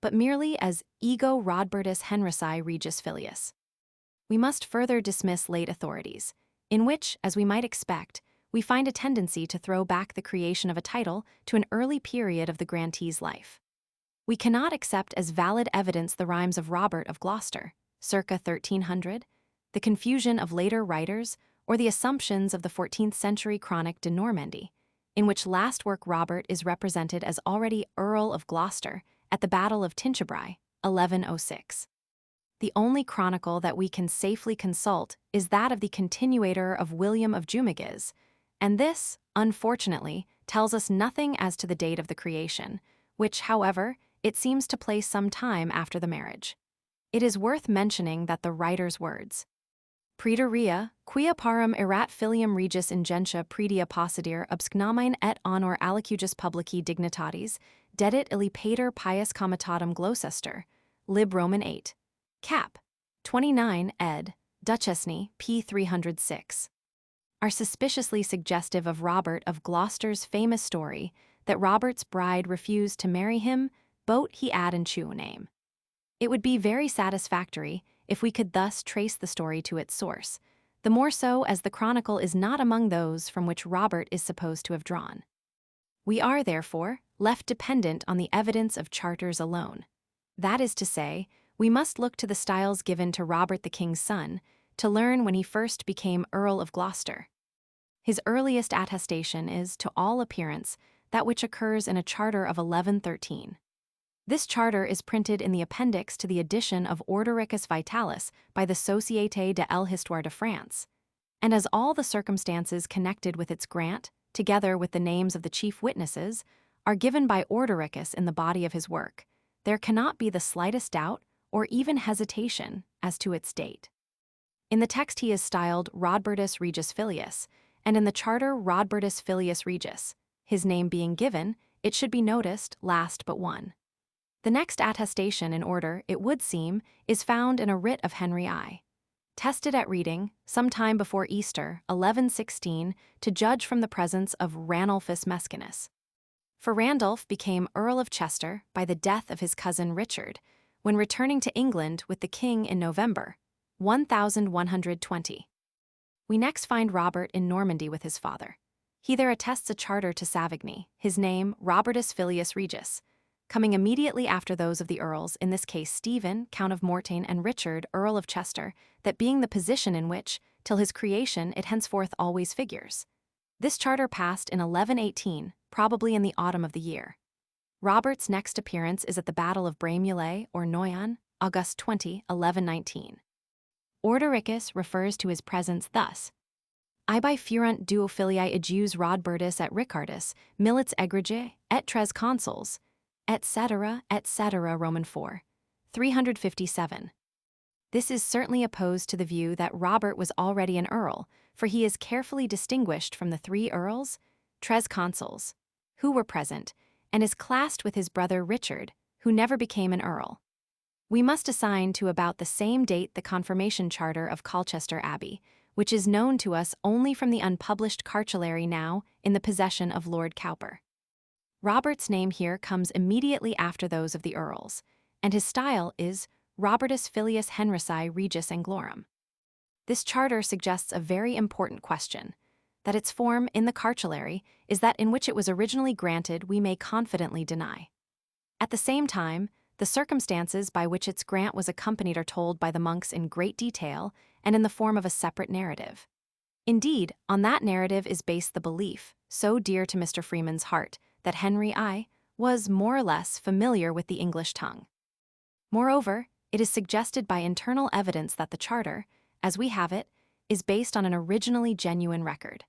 but merely as ego Rodbertus Henrici Regis Filius. We must further dismiss late authorities, in which, as we might expect, we find a tendency to throw back the creation of a title to an early period of the grantee's life. We cannot accept as valid evidence the rhymes of Robert of Gloucester, circa 1300, the confusion of later writers, or the assumptions of the 14th century Chronique de Normandie, in which last work Robert is represented as already Earl of Gloucester at the Battle of Tinchebrai, 1106. The only chronicle that we can safely consult is that of the continuator of William of Jumiges, and this, unfortunately, tells us nothing as to the date of the creation, which, however, it seems to place some time after the marriage. It is worth mentioning that the writer's words, Praederia, quia parum erat filium regis ingentia predia possidir obscnamine et honor alicugus publici dignitatis, dedit illi pater pius comitatum Gloucester, lib Roman 8. Cap. 29 ed. Duchesne, p. 306. Are suspiciously suggestive of Robert of Gloucester's famous story that Robert's bride refused to marry him, bote he ad and chew name. It would be very satisfactory if we could thus trace the story to its source, the more so as the chronicle is not among those from which Robert is supposed to have drawn. We are, therefore, left dependent on the evidence of charters alone. That is to say, we must look to the styles given to Robert the King's son to learn when he first became Earl of Gloucester. His earliest attestation is, to all appearance, that which occurs in a charter of 1113. This charter is printed in the appendix to the edition of Ordericus Vitalis by the Société de l'Histoire de France, and as all the circumstances connected with its grant, together with the names of the chief witnesses, are given by Ordericus in the body of his work, there cannot be the slightest doubt or even hesitation as to its date. In the text he is styled Rodbertus Regus Filius, and in the charter Rodbertus Filius Regus. His name being given, it should be noticed last but one. The next attestation in order, it would seem, is found in a writ of Henry I. Tested at Reading, some time before Easter, 1116, to judge from the presence of Ranulphus Mescinus. For Randulph became Earl of Chester by the death of his cousin Richard, when returning to England with the king in November, 1120. We next find Robert in Normandy with his father. He there attests a charter to Savigny, his name Robertus Filius Regus, coming immediately after those of the earls, in this case Stephen, Count of Mortain, and Richard, Earl of Chester, that being the position in which, till his creation, it henceforth always figures. This charter passed in 1118, probably in the autumn of the year. Robert's next appearance is at the Battle of Bray-Mullet, or Noyon, August 20, 1119. Ordericus refers to his presence thus: Ibi furunt duo filii ejus Rodbertus et Ricardus, milits egregie, et tres consuls, etc., etc. Roman 4. 357. This is certainly opposed to the view that Robert was already an earl, for he is carefully distinguished from the 3 earls, tres consuls, who were present, and is classed with his brother Richard, who never became an earl. We must assign to about the same date the confirmation charter of Colchester Abbey, which is known to us only from the unpublished cartulary now in the possession of Lord Cowper. Robert's name here comes immediately after those of the earls, and his style is Robertus Filius Henrici Regis Anglorum. This charter suggests a very important question, that its form in the cartulary is that in which it was originally granted we may confidently deny. At the same time, the circumstances by which its grant was accompanied are told by the monks in great detail and in the form of a separate narrative. Indeed, on that narrative is based the belief, so dear to Mr. Freeman's heart, that Henry I was more or less familiar with the English tongue. Moreover, it is suggested by internal evidence that the charter, as we have it, is based on an originally genuine record.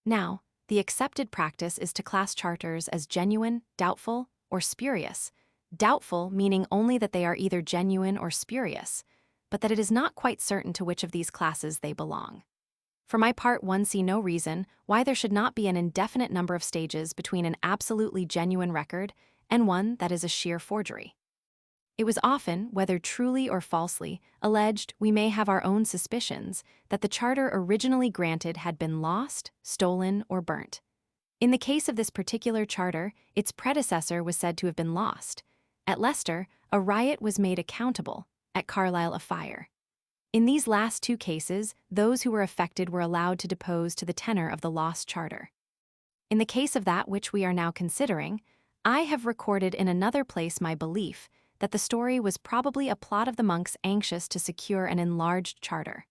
Now, the accepted practice is to class charters as genuine, doubtful, or spurious, doubtful meaning only that they are either genuine or spurious, but that it is not quite certain to which of these classes they belong. For my part, one see no reason why there should not be an indefinite number of stages between an absolutely genuine record and one that is a sheer forgery. It was often, whether truly or falsely, alleged, we may have our own suspicions, that the charter originally granted had been lost, stolen, or burnt. In the case of this particular charter, its predecessor was said to have been lost. At Leicester, a riot was made accountable, at Carlisle a fire. In these last 2 cases, those who were affected were allowed to depose to the tenor of the lost charter. In the case of that which we are now considering, I have recorded in another place my belief that the story was probably a plot of the monks anxious to secure an enlarged charter.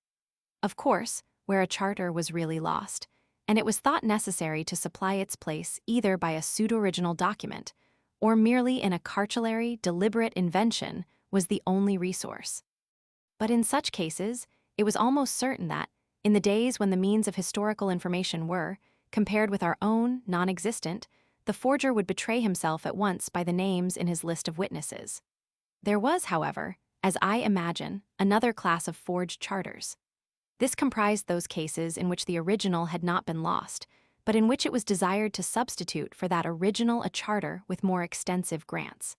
Of course, where a charter was really lost, and it was thought necessary to supply its place either by a pseudo-original document or merely in a cartulary, deliberate invention, was the only resource. But in such cases, it was almost certain that, in the days when the means of historical information were, compared with our own, non-existent, the forger would betray himself at once by the names in his list of witnesses. There was, however, as I imagine, another class of forged charters. This comprised those cases in which the original had not been lost, but in which it was desired to substitute for that original a charter with more extensive grants.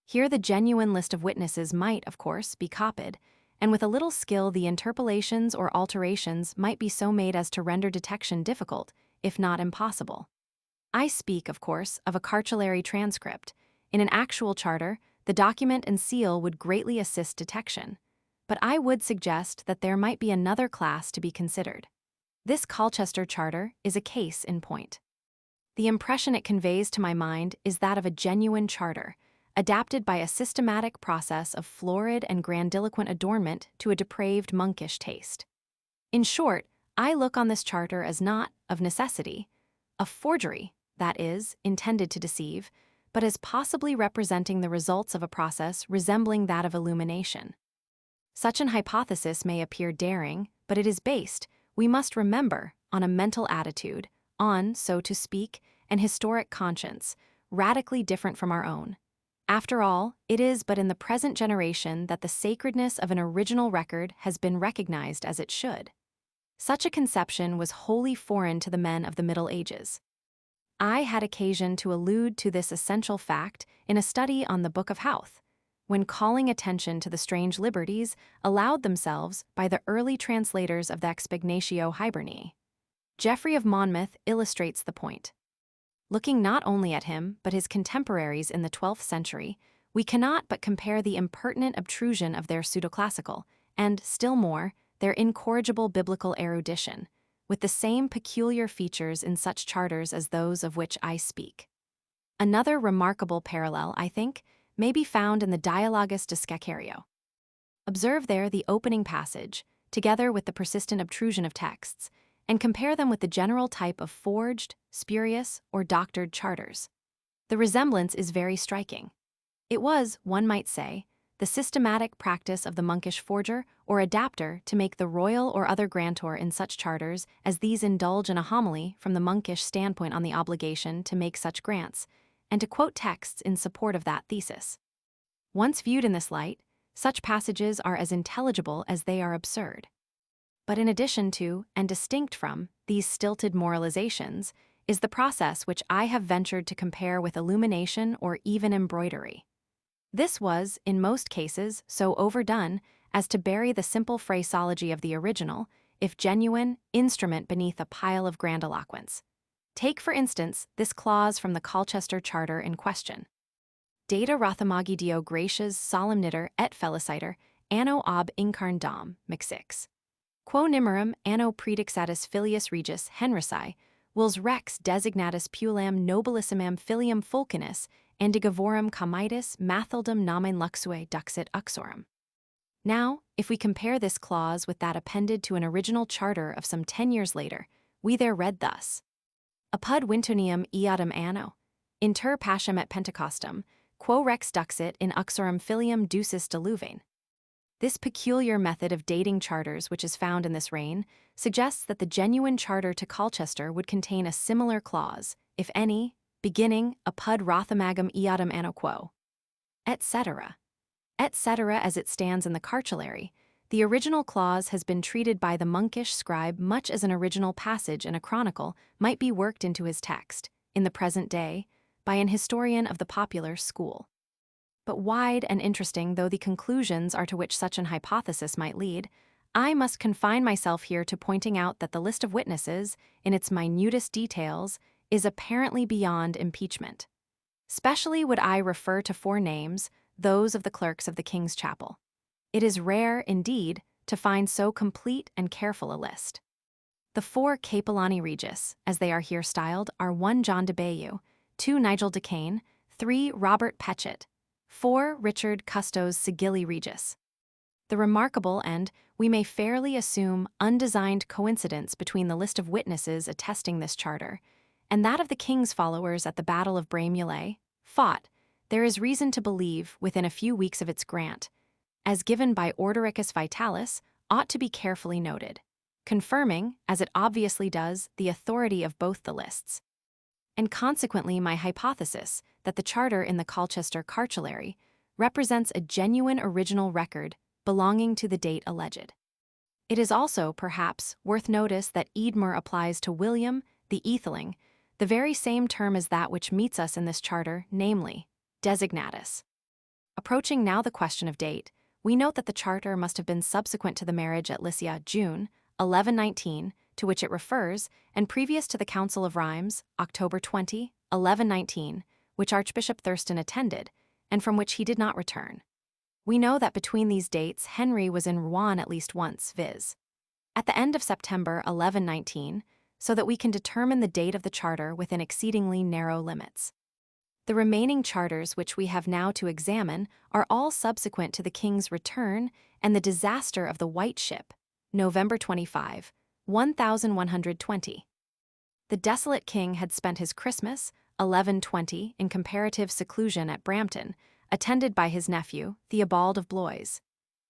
Here the genuine list of witnesses might, of course, be copied, and with a little skill the interpolations or alterations might be so made as to render detection difficult, if not impossible. I speak, of course, of a cartulary transcript. In an actual charter, the document and seal would greatly assist detection, but I would suggest that there might be another class to be considered. This Colchester charter is a case in point. The impression it conveys to my mind is that of a genuine charter, adapted by a systematic process of florid and grandiloquent adornment to a depraved monkish taste. In short, I look on this charter as not, of necessity, a forgery, that is, intended to deceive, but as possibly representing the results of a process resembling that of illumination. Such an hypothesis may appear daring, but it is based, we must remember, on a mental attitude, on, so to speak, an historic conscience, radically different from our own. After all, it is but in the present generation that the sacredness of an original record has been recognized as it should. Such a conception was wholly foreign to the men of the Middle Ages. I had occasion to allude to this essential fact in a study on the Book of Howth, when calling attention to the strange liberties allowed themselves by the early translators of the Expugnatio Hiberniae. Geoffrey of Monmouth illustrates the point. Looking not only at him, but his contemporaries in the 12th century, we cannot but compare the impertinent obtrusion of their pseudoclassical, and, still more, their incorrigible biblical erudition, with the same peculiar features in such charters as those of which I speak. Another remarkable parallel, I think, may be found in the Dialogus de Scacario. Observe there the opening passage, together with the persistent obtrusion of texts, and compare them with the general type of forged, spurious, or doctored charters. The resemblance is very striking. It was, one might say, the systematic practice of the monkish forger or adapter to make the royal or other grantor in such charters as these indulge in a homily from the monkish standpoint on the obligation to make such grants, and to quote texts in support of that thesis. Once viewed in this light, such passages are as intelligible as they are absurd. But in addition to, and distinct from, these stilted moralizations, is the process which I have ventured to compare with illumination or even embroidery. This was, in most cases, so overdone as to bury the simple phraseology of the original, if genuine, instrument beneath a pile of grandiloquence. Take, for instance, this clause from the Colchester Charter in question. Data Rothamagi Dio Gratias Solemniter et Feliciter, anno ob incarndam, mixix. Quo nimerum anno predixatus filius regis Henrici, Wills Rex designatus puellam nobilissimam filium Fulcinus, andigavorum comitis Mathildum nomen luxue duxit uxorum. Now, if we compare this clause with that appended to an original charter of some 10 years later, we there read thus: Apud Wintonium eadem anno, inter Pascham et Pentecostum, quo rex duxit in uxorum filium ducis deluvane. This peculiar method of dating charters which is found in this reign suggests that the genuine charter to Colchester would contain a similar clause, if any, beginning apud Rothamagam eadem anno quo, etc. Etc. as it stands in the cartulary. The original clause has been treated by the monkish scribe much as an original passage in a chronicle might be worked into his text, in the present day, by an historian of the popular school. But wide and interesting though the conclusions are to which such an hypothesis might lead, I must confine myself here to pointing out that the list of witnesses, in its minutest details, is apparently beyond impeachment. Specially would I refer to 4 names, those of the clerks of the King's Chapel. It is rare, indeed, to find so complete and careful a list. The 4 Capellani Regis, as they are here styled, are 1 John de Bayeux, 2 Nigel de Cane, 3 Robert Petchet, 4 Richard Custos Sigilli Regis. The remarkable and, we may fairly assume, undesigned coincidence between the list of witnesses attesting this charter and that of the king's followers at the Battle of Braine-l'Alleud, fought, there is reason to believe, within a few weeks of its grant, as given by Ordericus Vitalis, ought to be carefully noted, confirming, as it obviously does, the authority of both the lists, and consequently my hypothesis that the charter in the Colchester cartulary represents a genuine original record belonging to the date alleged. It is also, perhaps, worth notice that Eadmer applies to William, the Aetheling, the very same term as that which meets us in this charter, namely, designatus. Approaching now the question of date, we note that the charter must have been subsequent to the marriage at Lycia, June, 1119, to which it refers, and previous to the Council of Rheims, October 20, 1119, which Archbishop Thurston attended, and from which he did not return. We know that between these dates Henry was in Rouen at least once, viz. at the end of September 1119, so that we can determine the date of the charter within exceedingly narrow limits. The remaining charters which we have now to examine are all subsequent to the king's return and the disaster of the White Ship, November 25, 1120. The desolate king had spent his Christmas, 1120, in comparative seclusion at Brampton, attended by his nephew, Theobald of Blois.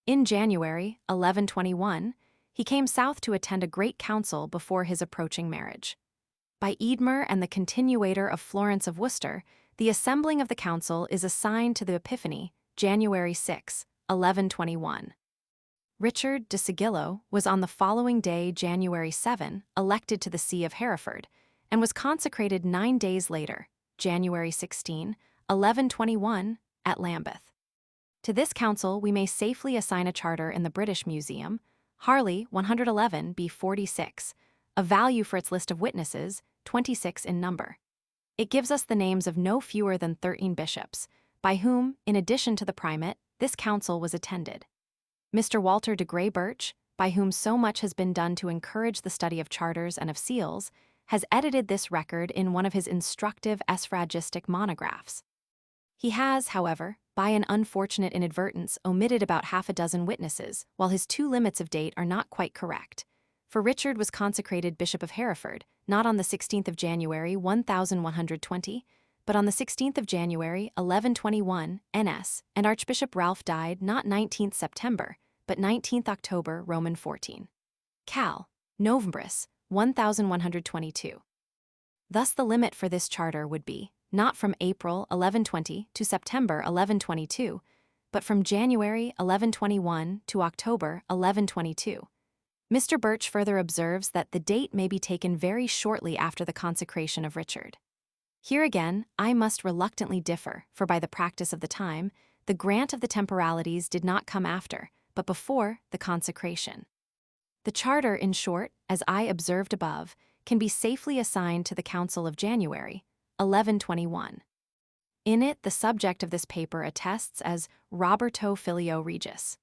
In January, 1121, he came south to attend a great council before his approaching marriage. By Eadmer and the continuator of Florence of Worcester, the assembling of the council is assigned to the Epiphany, January 6, 1121. Richard de Sigillo was on the following day, January 7, elected to the see of Hereford, and was consecrated 9 days later, January 16, 1121, at Lambeth. To this council we may safely assign a charter in the British Museum, Harley 111 b 46, of value for its list of witnesses, 26 in number. It gives us the names of no fewer than 13 bishops, by whom, in addition to the primate, this council was attended. Mr. Walter de Grey Birch, by whom so much has been done to encourage the study of charters and of seals, has edited this record in one of his instructive suffragistic monographs. He has, however, by an unfortunate inadvertence, omitted about half a dozen witnesses, while his 2 limits of date are not quite correct. For Richard was consecrated Bishop of Hereford, not on the 16th of January 1120, but on the 16th of January 1121 NS, and Archbishop Ralf died not 19th September, but 19th October Roman 14. Cal. Novembris 1122. Thus the limit for this charter would be, not from April 1120 to September 1122, but from January 1121 to October 1122. Mr. Birch further observes that the date may be taken very shortly after the consecration of Richard. Here again, I must reluctantly differ, for by the practice of the time, the grant of the temporalities did not come after, but before, the consecration. The charter, in short, as I observed above, can be safely assigned to the Council of January, 1121. In it, the subject of this paper attests as Roberto Filio Regis.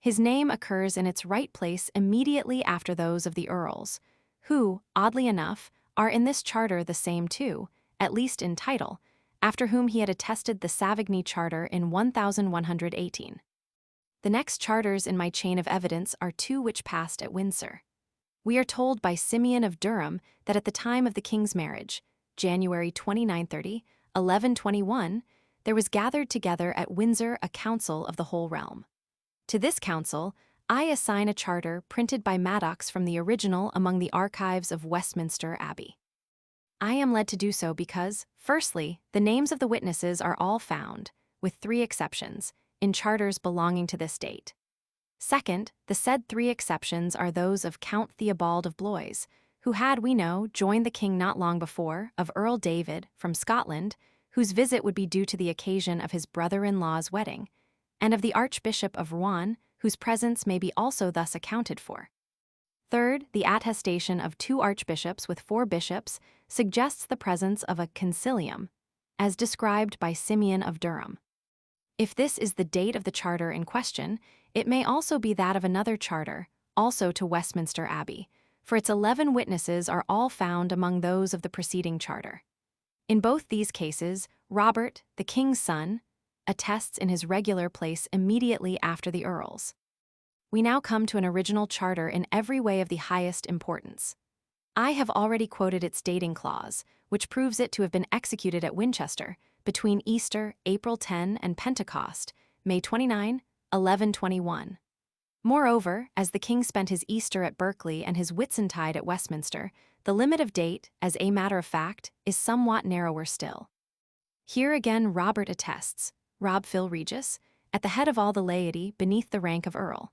His name occurs in its right place immediately after those of the earls, who, oddly enough, are in this charter the same too, at least in title, after whom he had attested the Savigny Charter in 1118. The next charters in my chain of evidence are 2 which passed at Windsor. We are told by Simeon of Durham that at the time of the king's marriage, January 2930, 1121, there was gathered together at Windsor a council of the whole realm. To this council, I assign a charter printed by Maddox from the original among the archives of Westminster Abbey. I am led to do so because, firstly, the names of the witnesses are all found, with 3 exceptions, in charters belonging to this date. Second, the said 3 exceptions are those of Count Theobald of Blois, who had, we know, joined the king not long before, of Earl David, from Scotland, whose visit would be due to the occasion of his brother-in-law's wedding, and of the Archbishop of Rouen, whose presence may be also thus accounted for. Third, the attestation of 2 archbishops with 4 bishops suggests the presence of a concilium, as described by Simeon of Durham. If this is the date of the charter in question, it may also be that of another charter, also to Westminster Abbey, for its 11 witnesses are all found among those of the preceding charter. In both these cases, Robert, the king's son, attests in his regular place immediately after the earls. We now come to an original charter in every way of the highest importance. I have already quoted its dating clause, which proves it to have been executed at Winchester between Easter, April 10, and Pentecost, May 29, 1121. Moreover, as the king spent his Easter at Berkeley and his Whitsuntide at Westminster, the limit of date, as a matter of fact, is somewhat narrower still. Here again Robert attests, Rob Phil Regis, at the head of all the laity beneath the rank of earl.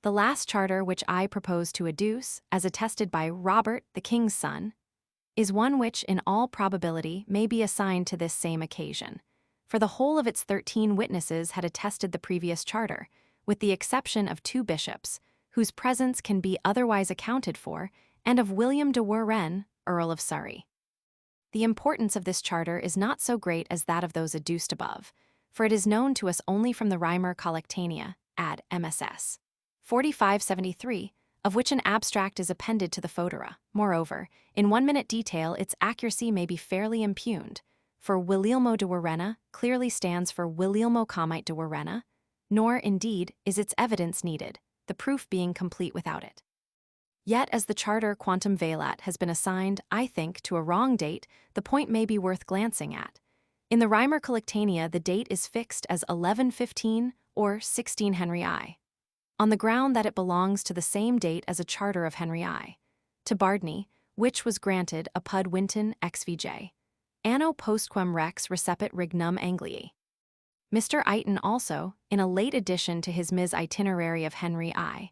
The last charter which I propose to adduce, as attested by Robert, the king's son, is one which in all probability may be assigned to this same occasion, for the whole of its 13 witnesses had attested the previous charter, with the exception of 2 bishops, whose presence can be otherwise accounted for, and of William de Warenne, Earl of Surrey. The importance of this charter is not so great as that of those adduced above, for it is known to us only from the Reimer Collectanea, ad MSS. 4573, of which an abstract is appended to the Foedera. Moreover, in 1-minute detail its accuracy may be fairly impugned, for Guglielmo de Warenne clearly stands for Guglielmo Comite de Warenne, nor, indeed, is its evidence needed, the proof being complete without it. Yet, as the charter quantum velat has been assigned, I think, to a wrong date, the point may be worth glancing at. In the Reimer Collectanea, the date is fixed as 1115 or 16 Henry I, on the ground that it belongs to the same date as a charter of Henry I, to Bardney, which was granted apud Winton XVJ, anno postquem rex recepit regnum Angliae. Mr. Eighton also, in a late addition to his Ms. Itinerary of Henry I,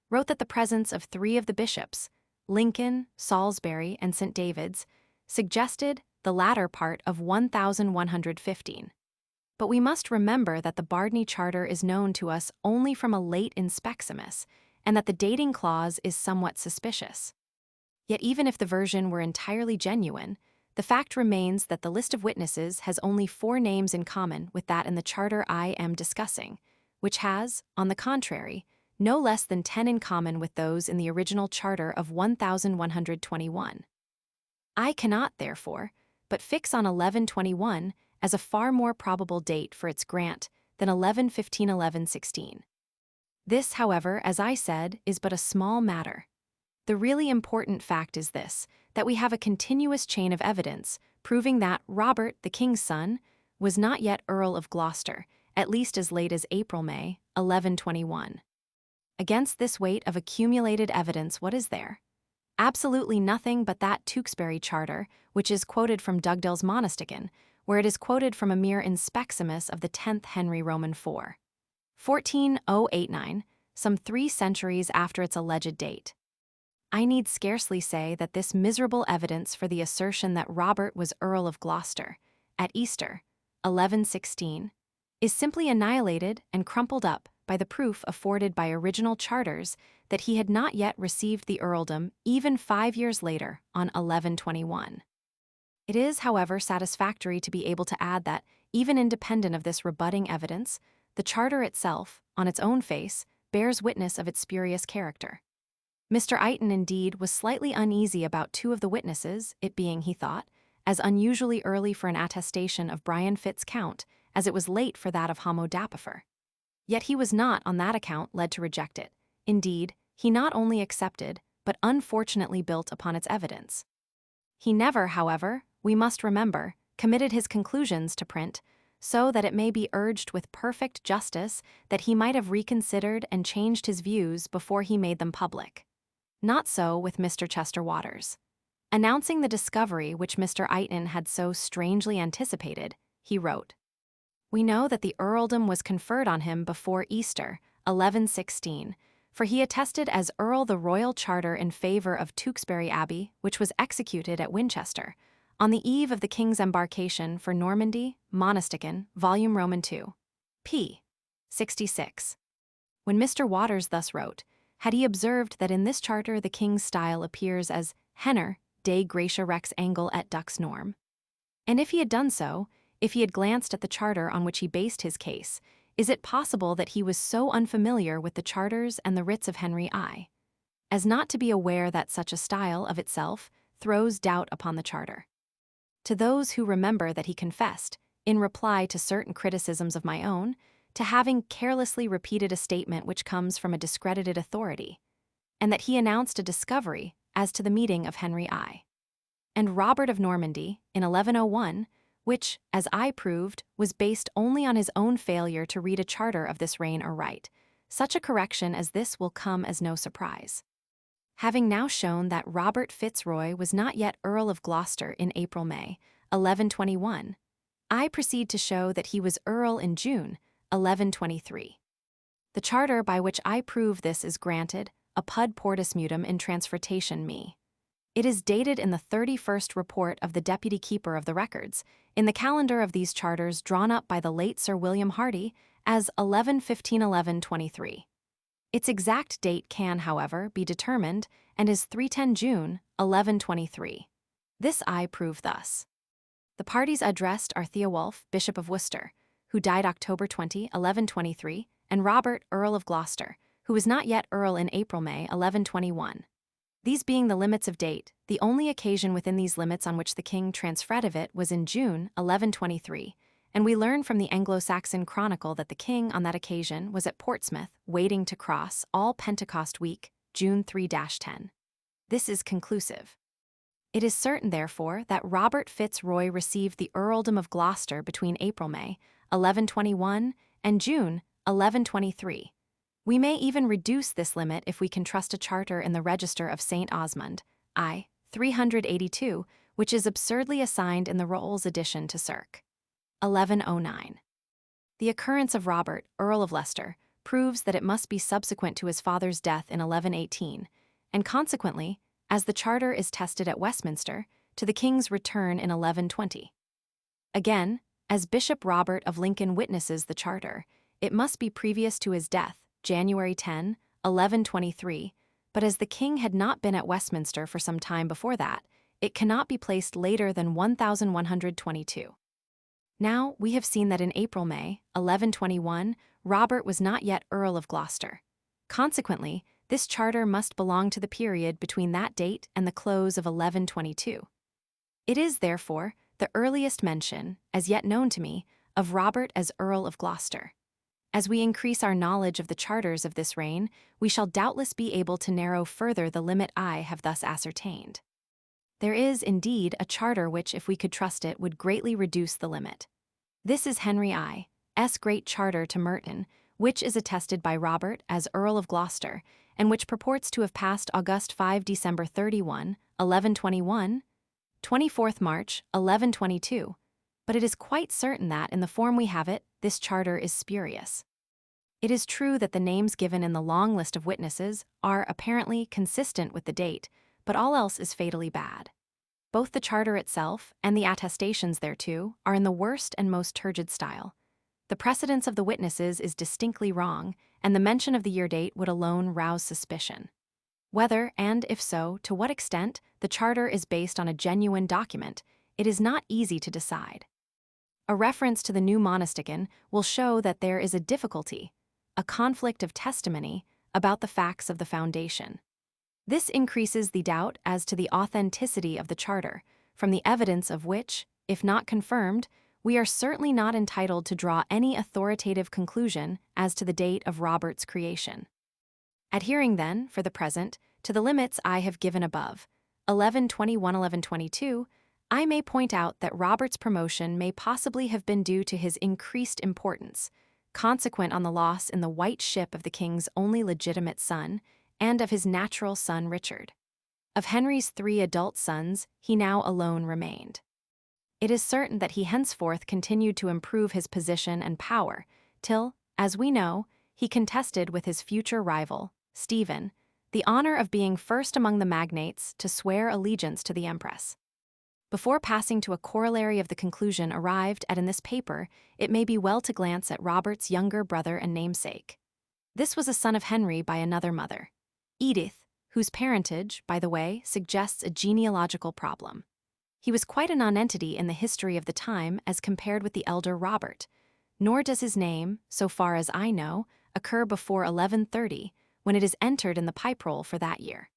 wrote that the presence of 3 of the bishops, Lincoln, Salisbury, and St. David's, suggested the latter part of 1115. But we must remember that the Bardney Charter is known to us only from a late Inspeximus, and that the dating clause is somewhat suspicious. Yet even if the version were entirely genuine, the fact remains that the list of witnesses has only 4 names in common with that in the charter I am discussing, which has, on the contrary, no less than 10 in common with those in the original charter of 1121. I cannot, therefore, but fix on 1121 as a far more probable date for its grant than 1115-1116. This, however, as I said, is but a small matter. The really important fact is this, that we have a continuous chain of evidence proving that Robert, the king's son, was not yet Earl of Gloucester, at least as late as April-May 1121. Against this weight of accumulated evidence, what is there? Absolutely nothing but that Tewkesbury Charter, which is quoted from Dugdale's Monastican, where it is quoted from a mere Inspeximus of the 10th Henry Roman IV. 14089, some 3 centuries after its alleged date. I need scarcely say that this miserable evidence for the assertion that Robert was Earl of Gloucester, at Easter, 1116, is simply annihilated and crumpled up by the proof afforded by original charters that he had not yet received the earldom even 5 years later on 1121. It is, however, satisfactory to be able to add that, even independent of this rebutting evidence, the charter itself, on its own face, bears witness of its spurious character. Mr. Eighton, indeed, was slightly uneasy about 2 of the witnesses, it being, he thought, as unusually early for an attestation of Brian Fitz Count as it was late for that of Homo Dapifer. Yet he was not, on that account, led to reject it. Indeed, he not only accepted, but unfortunately built upon its evidence. He never, however, we must remember, committed his conclusions to print, so that it may be urged with perfect justice that he might have reconsidered and changed his views before he made them public. Not so with Mr. Chester Waters. Announcing the discovery which Mr. Eighton had so strangely anticipated, he wrote, "We know that the earldom was conferred on him before Easter, 1116, for he attested as Earl the royal charter in favor of Tewkesbury Abbey, which was executed at Winchester, on the eve of the king's embarkation for Normandy, Monastican, Volume Roman II, p. 66. When Mr. Waters thus wrote, had he observed that in this charter the king's style appears as Henner, de Gratia Rex Angel et Dux Norm? And if he had done so, if he had glanced at the charter on which he based his case, is it possible that he was so unfamiliar with the charters and the writs of Henry I, as not to be aware that such a style of itself throws doubt upon the charter? To those who remember that he confessed, in reply to certain criticisms of my own, to having carelessly repeated a statement which comes from a discredited authority, and that he announced a discovery as to the meeting of Henry I and Robert of Normandy in 1101, which, as I proved, was based only on his own failure to read a charter of this reign aright, such a correction as this will come as no surprise. Having now shown that Robert Fitzroy was not yet Earl of Gloucester in April-May 1121, I proceed to show that he was Earl in June 1123. The charter by which I prove this is granted apud portus mutum in transfertation me. It is dated in the 31st report of the Deputy Keeper of the Records, in the calendar of these charters drawn up by the late Sir William Hardy as 11-15-1123. Its exact date can, however, be determined, and is 310 June 1123. This I prove thus. The parties addressed are Theowulf, Bishop of Worcester, who died October 20, 1123, and Robert, Earl of Gloucester, who was not yet Earl in April-May 1121. These being the limits of date, the only occasion within these limits on which the king transfretted it was in June 1123, and we learn from the Anglo-Saxon Chronicle that the king on that occasion was at Portsmouth, waiting to cross all Pentecost week, June 3-10. This is conclusive. It is certain, therefore, that Robert Fitzroy received the Earldom of Gloucester between April-May 1121 and June 1123. We may even reduce this limit if we can trust a charter in the Register of St. Osmond, I. 382, which is absurdly assigned in the Rolls edition to circ. 1109. The occurrence of Robert, Earl of Leicester, proves that it must be subsequent to his father's death in 1118, and consequently, as the charter is tested at Westminster, to the king's return in 1120. Again, as Bishop Robert of Lincoln witnesses the charter, it must be previous to his death, January 10, 1123, but as the king had not been at Westminster for some time before that, it cannot be placed later than 1122. Now, we have seen that in April-May 1121, Robert was not yet Earl of Gloucester. Consequently, this charter must belong to the period between that date and the close of 1122. It is, therefore, the earliest mention, as yet known to me, of Robert as Earl of Gloucester. As we increase our knowledge of the charters of this reign, we shall doubtless be able to narrow further the limit I have thus ascertained. There is, indeed, a charter which, if we could trust it, would greatly reduce the limit. This is Henry I.'s Great Charter to Merton, which is attested by Robert as Earl of Gloucester, and which purports to have passed August 5 December 31, 1121, 24th March 1122, but it is quite certain that, in the form we have it, this charter is spurious. It is true that the names given in the long list of witnesses are apparently consistent with the date, but all else is fatally bad. Both the charter itself and the attestations thereto are in the worst and most turgid style. The precedence of the witnesses is distinctly wrong, and the mention of the year date would alone rouse suspicion. Whether, and if so, to what extent, the charter is based on a genuine document, it is not easy to decide. A reference to the new monastican will show that there is a difficulty, a conflict of testimony, about the facts of the foundation. This increases the doubt as to the authenticity of the charter, from the evidence of which, if not confirmed, we are certainly not entitled to draw any authoritative conclusion as to the date of Robert's creation. Adhering, then, for the present, to the limits I have given above, 1121-1122, I may point out that Robert's promotion may possibly have been due to his increased importance, consequent on the loss in the white ship of the king's only legitimate son, and of his natural son Richard. Of Henry's 3 adult sons, he now alone remained. It is certain that he henceforth continued to improve his position and power, till, as we know, he contested with his future rival, Stephen, the honor of being first among the magnates to swear allegiance to the Empress. Before passing to a corollary of the conclusion arrived at in this paper, it may be well to glance at Robert's younger brother and namesake. This was a son of Henry by another mother, Edith, whose parentage, by the way, suggests a genealogical problem. He was quite a nonentity in the history of the time as compared with the elder Robert, nor does his name, so far as I know, occur before 1130, when it is entered in the pipe roll for that year.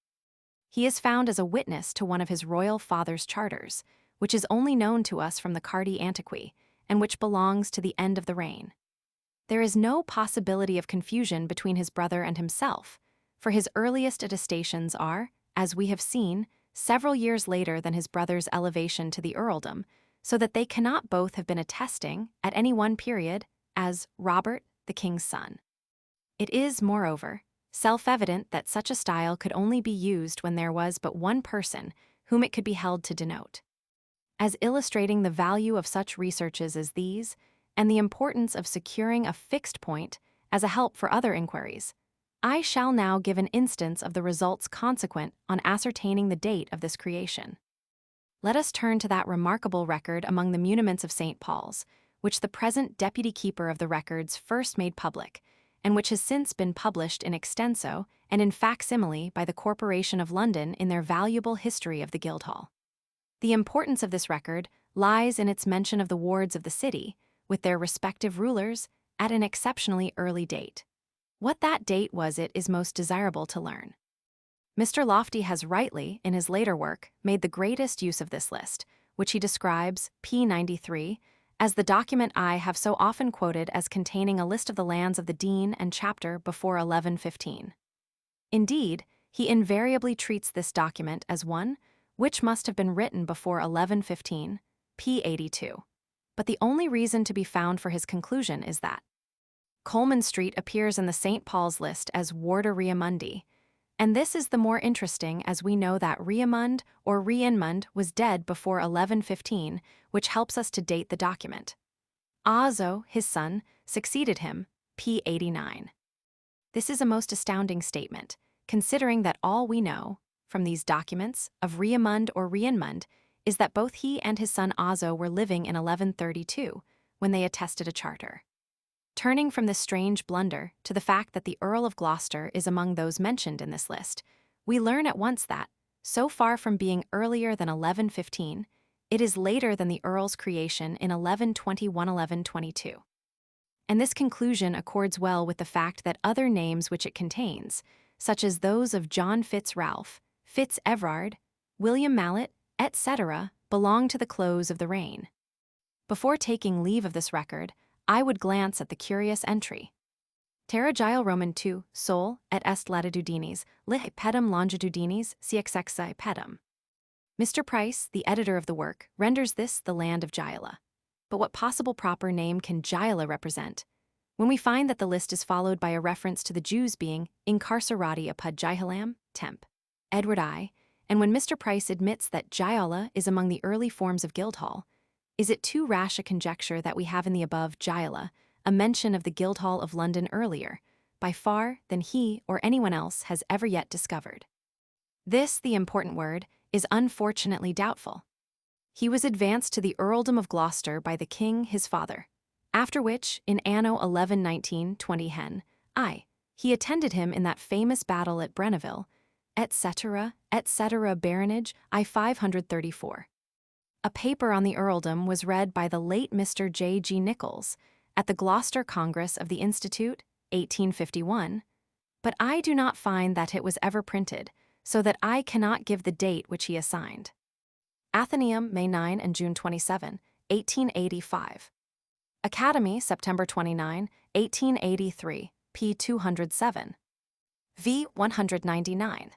He is found as a witness to one of his royal father's charters, which is only known to us from the Cardi Antiqui, and which belongs to the end of the reign. There is no possibility of confusion between his brother and himself, for his earliest attestations are, as we have seen, several years later than his brother's elevation to the earldom, so that they cannot both have been attesting, at any one period, as Robert, the king's son. It is, moreover, self-evident that such a style could only be used when there was but one person whom it could be held to denote. As illustrating the value of such researches as these, and the importance of securing a fixed point as a help for other inquiries, I shall now give an instance of the results consequent on ascertaining the date of this creation. Let us turn to that remarkable record among the muniments of St. Paul's, which the present deputy keeper of the records first made public, and which has since been published in extenso and in facsimile by the Corporation of London in their valuable History of the Guildhall. The importance of this record lies in its mention of the wards of the city, with their respective rulers, at an exceptionally early date. What that date was it is most desirable to learn. Mr. Lofty has rightly, in his later work, made the greatest use of this list, which he describes, p. 93, as the document I have so often quoted as containing a list of the lands of the dean and chapter before 1115. Indeed, he invariably treats this document as one which must have been written before 1115, p. 82. But the only reason to be found for his conclusion is that Coleman Street appears in the St. Paul's list as Warda Riamundi, and this is the more interesting as we know that Riamund or Rienmund was dead before 1115, which helps us to date the document. Azo, his son, succeeded him, p. 89. This is a most astounding statement, considering that all we know, from these documents, of Riamund or Rienmund, is that both he and his son Azo were living in 1132, when they attested a charter. Turning from this strange blunder to the fact that the Earl of Gloucester is among those mentioned in this list, we learn at once that, so far from being earlier than 1115, it is later than the Earl's creation in 1121-1122. And this conclusion accords well with the fact that other names which it contains, such as those of John Ralph, Everard, William Mallet, etc., belong to the close of the reign. Before taking leave of this record, I would glance at the curious entry. Terra Gile Roman 2, Sol, et est latitudinis, lih pedum longitudinis, cxxi pedum. Mr. Price, the editor of the work, renders this the land of Gila. But what possible proper name can Gila represent? When we find that the list is followed by a reference to the Jews being incarcerati apud Gihalam, temp. Edward I, and when Mr. Price admits that Gila is among the early forms of Guildhall, is it too rash a conjecture that we have in the above Gila a mention of the Guildhall of London earlier, by far, than he or anyone else has ever yet discovered? This, the important word, is unfortunately doubtful. He was advanced to the Earldom of Gloucester by the king his father, after which, in anno 1119-20 hen, he attended him in that famous battle at Brenneville, etc., baronage, 534. A paper on the earldom was read by the late Mr. J. G. Nichols at the Gloucester Congress of the Institute, 1851, but I do not find that it was ever printed, so that I cannot give the date which he assigned. Athenaeum, May 9 and June 27, 1885. Academy, September 29, 1883, p. 207. v. 199.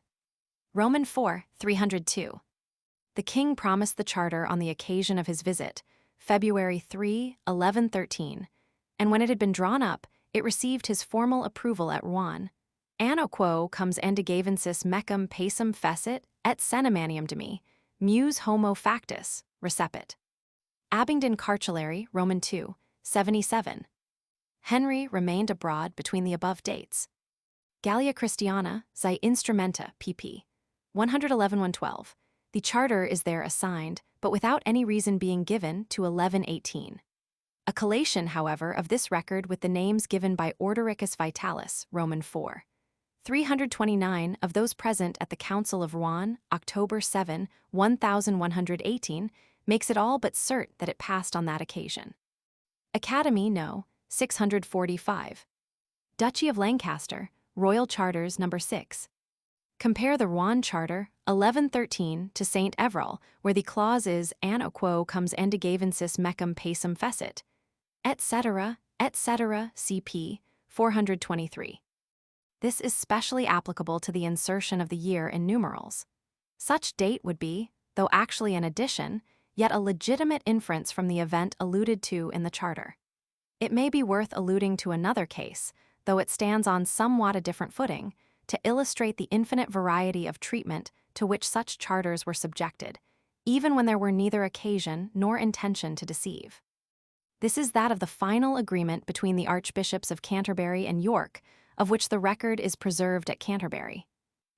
Roman 4, 302. The king promised the charter on the occasion of his visit, February 3, 1113, and when it had been drawn up, it received his formal approval at Rouen. Anno quo comes endigavensis mecum pacem fecit et senemanium de me, mus homo factus, recepit. Abingdon Cartulary, Roman 2, 77. Henry remained abroad between the above dates. Gallia Christiana, Zi Instrumenta, pp. 111-112. The charter is there assigned, but without any reason being given, to 1118. A collation, however, of this record with the names given by Ordericus Vitalis, Roman 4. 329 of those present at the Council of Rouen, October 7, 1118, makes it all but cert that it passed on that occasion. Academy No. 645. Duchy of Lancaster, Royal Charters No. 6. Compare the Rouen Charter, 1113, to St. Everall, where the clause is anno quo comes endigavensis mecum pacem fecit, etc., cp. 423. This is specially applicable to the insertion of the year in numerals. Such date would be, though actually an addition, yet a legitimate inference from the event alluded to in the charter. It may be worth alluding to another case, though it stands on somewhat a different footing, to illustrate the infinite variety of treatment to which such charters were subjected, even when there were neither occasion nor intention to deceive. This is that of the final agreement between the Archbishops of Canterbury and York, of which the record is preserved at Canterbury.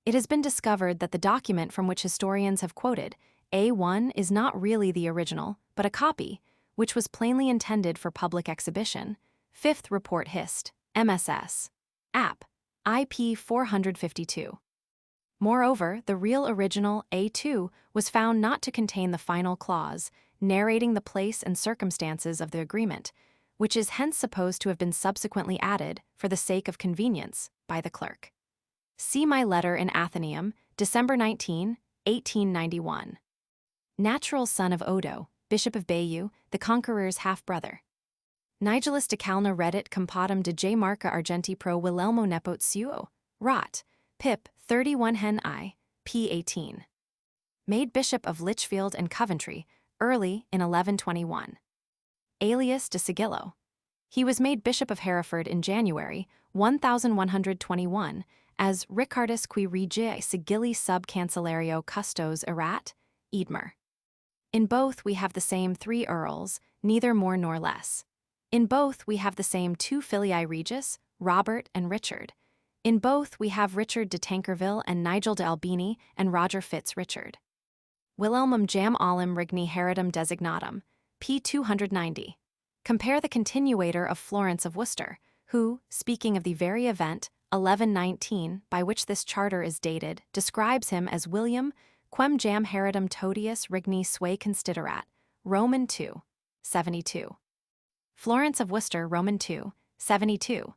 It has been discovered that the document from which historians have quoted, A1, is not really the original, but a copy, which was plainly intended for public exhibition. 5th Report Hist. MSS. App. IP 452. Moreover, the real original A2 was found not to contain the final clause, narrating the place and circumstances of the agreement, which is hence supposed to have been subsequently added, for the sake of convenience, by the clerk. See my letter in Athenaeum, December 19, 1891. Natural son of Odo, Bishop of Bayeux, the Conqueror's half-brother. Nigelis de Calna redit compotum de J. Marca Argenti pro Wilhelmo nepot suo. Rot. Pip. 31 Hen I. p. 18. Made Bishop of Lichfield and Coventry, early in 1121. Alias de Sigillo. He was made Bishop of Hereford in January 1121 as Ricardus qui regie sigilli sub cancellario custos erat, Eadmer. In both we have the same 3 earls, neither more nor less. In both we have the same 2 filii regis, Robert and Richard. In both we have Richard de Tankerville and Nigel de Albini and Roger Fitz Richard. Wilhelmum jam olim rigni heredum designatum, p. 290. Compare the continuator of Florence of Worcester, who, speaking of the very event, 1119, by which this charter is dated, describes him as William, quem jam heredum todius rigni sui considerat, Roman 2, 72. Florence of Worcester, Roman 2, 72.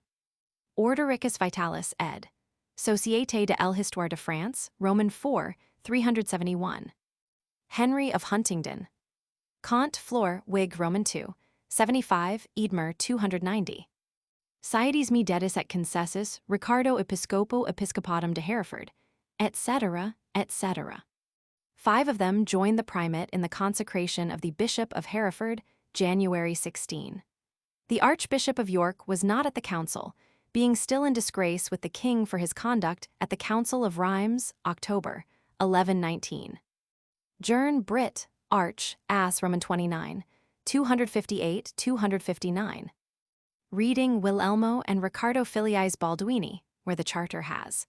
Ordericus Vitalis ed. Société de l'Histoire de France, Roman 4, 371. Henry of Huntingdon. Comte Fleur, Whig, Roman 2, 75, Eadmer 290. Ciedes me dedis et concessus, Ricardo Episcopo Episcopatum de Hereford, etc., etc. 5 of them joined the primate in the consecration of the Bishop of Hereford, January 16. The Archbishop of York was not at the council, being still in disgrace with the king for his conduct at the Council of Rheims, October, 1119. Jern Brit, Arch, As, Roman 29, 258-259. Reading Wilhelmo and Ricardo Filiis Balduini, where the charter has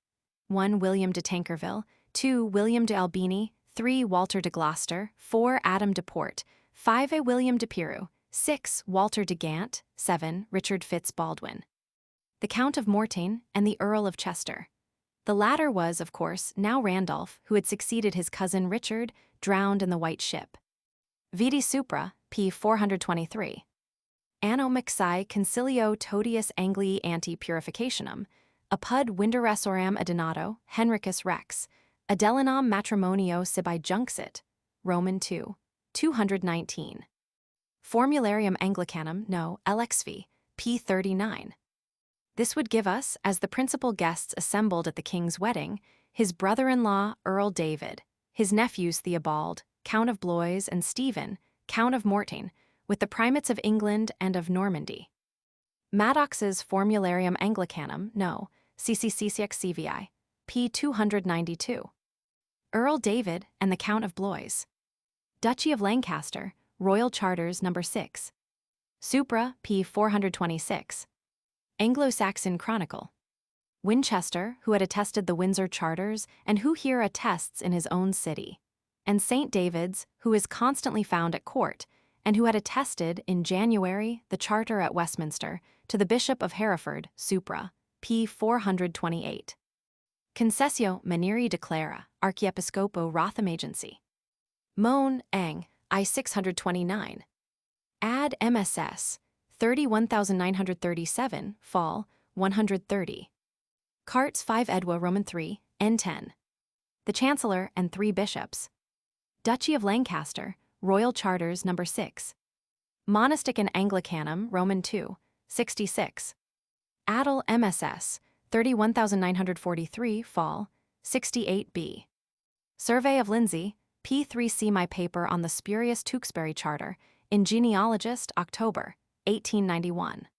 1. William de Tankerville, 2. William de Albini, 3. Walter de Gloucester, 4. Adam de Port, 5. A. William de Peru, 6. Walter de Gant, 7. Richard Fitz Baldwin. The Count of Mortain and the Earl of Chester. The latter was, of course, now Randolph, who had succeeded his cousin Richard, drowned in the White Ship. Vidi supra, p. 423. Anno Maxi Concilio Todius Anglii Anti-Purificationum, apud Winderesoram Adenato, Henricus Rex, Adelinam Matrimonio Sibi Junxit, Roman 2, 219. Formularium Anglicanum no LXV, p. 39. This would give us, as the principal guests assembled at the king's wedding, his brother-in-law Earl David, his nephews Theobald, Count of Blois, and Stephen, Count of Mortain, with the primates of England and of Normandy. Maddox's Formularium Anglicanum no CCCCXCVI, p. 292. Earl David and the Count of Blois. Duchy of Lancaster, Royal Charters No. 6. Supra, p. 426. Anglo-Saxon Chronicle. Winchester, who had attested the Windsor Charters and who here attests in his own city. And St. David's, who is constantly found at court, and who had attested in January the charter at Westminster to the Bishop of Hereford, Supra, p. 428. Concessio Maniri Declara, Archiepiscopo Rotham Agency. Mon, Ang, I 629. Ad MSS, 31,937, Fall, 130. Carts 5 Edwa Roman 3, N10. The Chancellor and 3 Bishops. Duchy of Lancaster, Royal Charters No. 6. Monastic and Anglicanum, Roman 2, 66. Adel MSS, 31,943, Fall, 68b. Survey of Lindsay, P3C my paper on the spurious Tewkesbury Charter, in Genealogist, October, 1891.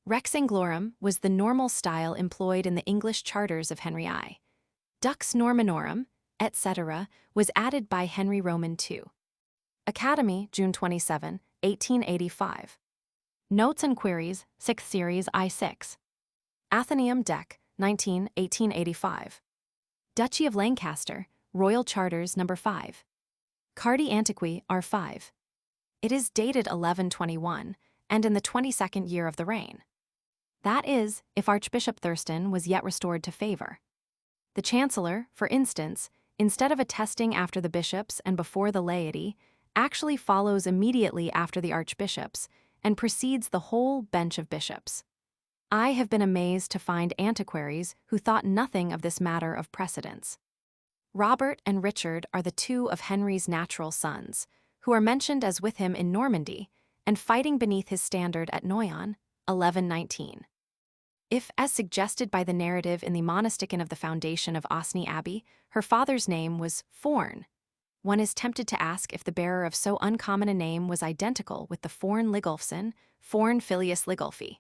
Rex Anglorum was the normal style employed in the English charters of Henry I. Dux Normanorum, etc., was added by Henry Roman II. Academy, June 27, 1885. Notes and Queries, 6th Series I6. Athenaeum Dec, 19, 1885. Duchy of Lancaster, Royal Charters No. 5. Cardi Antiqui, R5. It is dated 1121, and in the 22nd year of the reign. That is, if Archbishop Thurston was yet restored to favor. The Chancellor, for instance, instead of attesting after the bishops and before the laity, actually follows immediately after the archbishops and precedes the whole bench of bishops. I have been amazed to find antiquaries who thought nothing of this matter of precedence. Robert and Richard are the two of Henry's natural sons, who are mentioned as with him in Normandy and fighting beneath his standard at Noyon, 1119. If, as suggested by the narrative in the Monasticon of the foundation of Osney Abbey, her father's name was Forn, one is tempted to ask if the bearer of so uncommon a name was identical with the Forn Ligulfson, Forn Filius Ligulfi,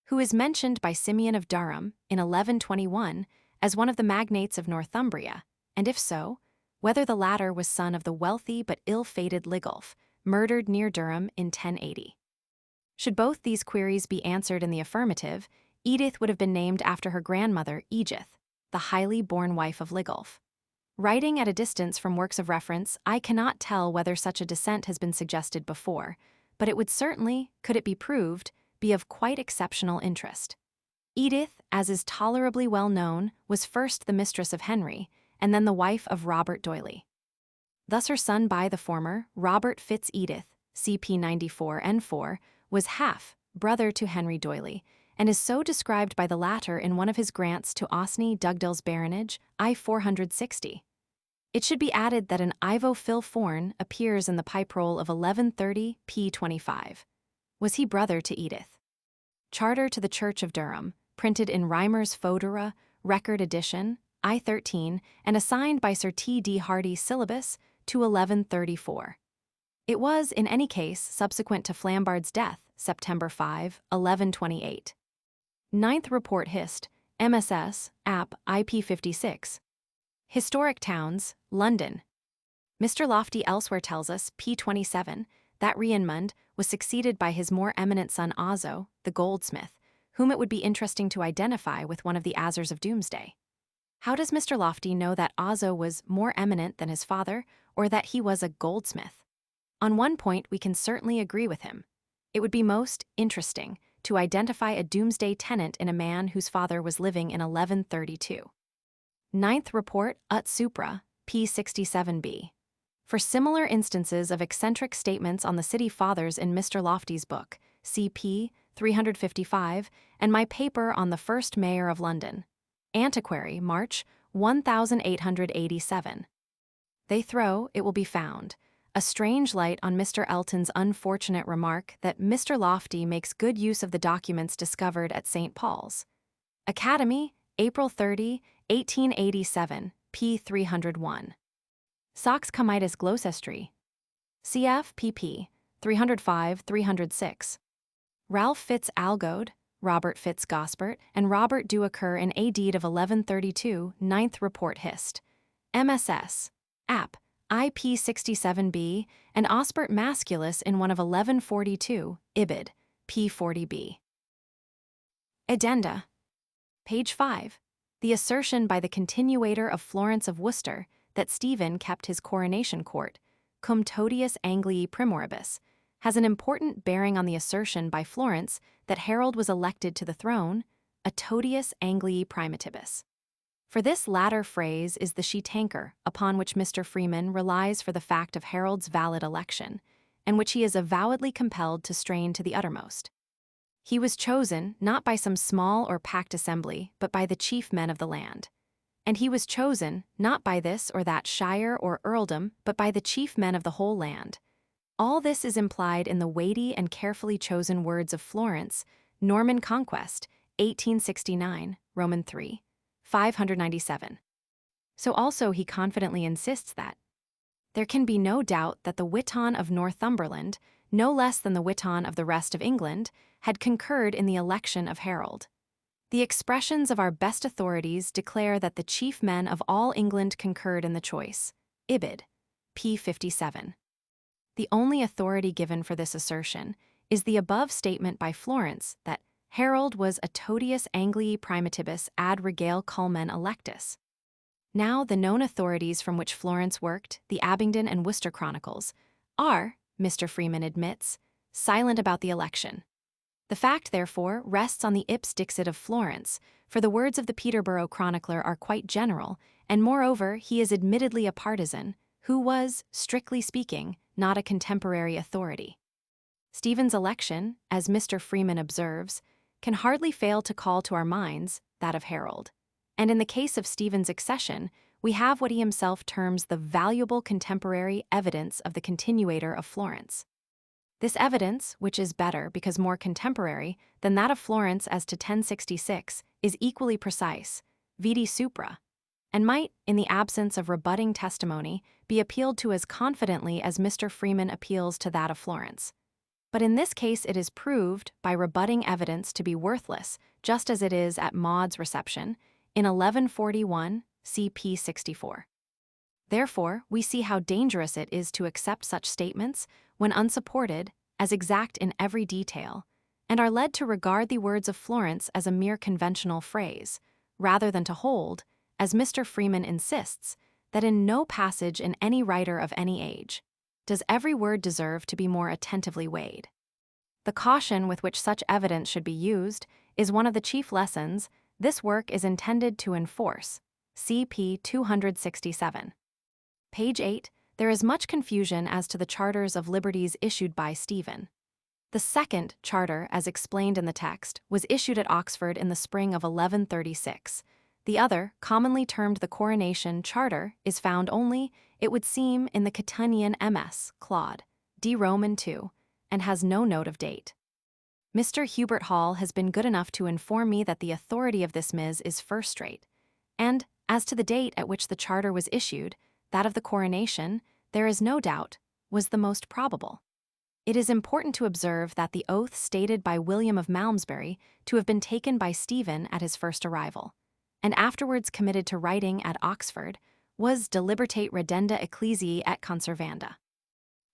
who is mentioned by Simeon of Durham in 1121 as one of the magnates of Northumbria, and if so, whether the latter was son of the wealthy but ill-fated Ligulf, murdered near Durham in 1080. Should both these queries be answered in the affirmative, Edith would have been named after her grandmother, Egith, the highly born wife of Ligulf. Writing at a distance from works of reference, I cannot tell whether such a descent has been suggested before, but it would certainly, could it be proved, be of quite exceptional interest. Edith, as is tolerably well known, was first the mistress of Henry, and then the wife of Robert D'Oyley. Thus her son by the former, Robert Fitz Edith, CP 94 N4, was half brother to Henry D'Oyley, and is so described by the latter in one of his grants to Osney Dugdale's baronage, I 460. It should be added that an Ivo Phil Forn appears in the pipe roll of 1130 p. 25. Was he brother to Edith? Charter to the Church of Durham, printed in Reimer's Fodera, Record Edition, I 13, and assigned by Sir T. D. Hardy Syllabus to 1134. It was, in any case, subsequent to Flambard's death, September 5, 1128. Ninth Report Hist. MSS. App. IP 56. Historic Towns, London. Mr. Lofty elsewhere tells us, p. 27, that Rienmund was succeeded by his more eminent son Ozzo, the goldsmith, whom it would be interesting to identify with one of the Azars of Doomsday. How does Mr. Lofty know that Ozzo was more eminent than his father, or that he was a goldsmith? On one point we can certainly agree with him. It would be most interesting to identify a doomsday tenant in a man whose father was living in 1132. Ninth Report Ut Supra, p. 67b. For similar instances of eccentric statements on the city fathers in Mr. Lofty's book, cp. 355, and my paper on the first mayor of London. Antiquary, March, 1887. They throw, it will be found, a strange light on Mr. Elton's unfortunate remark that Mr. Lofty makes good use of the documents discovered at St. Paul's. Academy, April 30, 1887, p. 301. Sox Comitus Gloucestri. Cf. pp. 305-306. Ralph Fitz Algode, Robert Fitz Gospert, and Robert do occur in a deed of 1132, Ninth Report Hist. MSS. App. IP 67b, and Osbert Masculus in one of 1142, Ibid. p. 40b. Addenda. Page 5. The assertion by the continuator of Florence of Worcester that Stephen kept his coronation court, cum totius Anglii primoribus, has an important bearing on the assertion by Florence that Harold was elected to the throne, a totius Anglii primitibus. For this latter phrase is the sheet anchor upon which Mr. Freeman relies for the fact of Harold's valid election, and which he is avowedly compelled to strain to the uttermost. He was chosen not by some small or packed assembly, but by the chief men of the land. And he was chosen not by this or that shire or earldom, but by the chief men of the whole land. All this is implied in the weighty and carefully chosen words of Florence, Norman Conquest, 1869, Roman 3, 597. So also he confidently insists that there can be no doubt that the Witan of Northumberland, no less than the Witan of the rest of England, had concurred in the election of Harold. The expressions of our best authorities declare that the chief men of all England concurred in the choice. Ibid. p. 57. The only authority given for this assertion is the above statement by Florence that Harold was a totius Anglii primitibus ad regale culmen electus. Now the known authorities from which Florence worked, the Abingdon and Worcester Chronicles, are, Mr. Freeman admits, silent about the election. The fact, therefore, rests on the ips dixit of Florence, for the words of the Peterborough chronicler are quite general, and moreover he is admittedly a partisan, who was, strictly speaking, not a contemporary authority. Stephen's election, as Mr. Freeman observes, can hardly fail to call to our minds that of Harold. And in the case of Stephen's accession, we have what he himself terms the valuable contemporary evidence of the continuator of Florence. This evidence, which is better because more contemporary than that of Florence as to 1066, is equally precise, vidi supra, and might, in the absence of rebutting testimony, be appealed to as confidently as Mr. Freeman appeals to that of Florence. But in this case it is proved by rebutting evidence to be worthless, just as it is at Maud's reception, in 1141, CP 64. Therefore, we see how dangerous it is to accept such statements when unsupported, as exact in every detail, and are led to regard the words of Florence as a mere conventional phrase, rather than to hold, as Mr. Freeman insists, that in no passage in any writer of any age does every word deserve to be more attentively weighed. The caution with which such evidence should be used is one of the chief lessons this work is intended to enforce. CP 267. Page 8, there is much confusion as to the charters of liberties issued by Stephen. The second charter, as explained in the text, was issued at Oxford in the spring of 1136. The other, commonly termed the Coronation Charter, is found only, it would seem, in the Catonian MS, Claude, D. Roman II, and has no note of date. Mr. Hubert Hall has been good enough to inform me that the authority of this Ms. is first-rate, and, as to the date at which the charter was issued, that of the coronation, there is no doubt, was the most probable. It is important to observe that the oath stated by William of Malmesbury to have been taken by Stephen at his first arrival, and afterwards committed to writing at Oxford, was de libertate redenda ecclesiae et conservanda.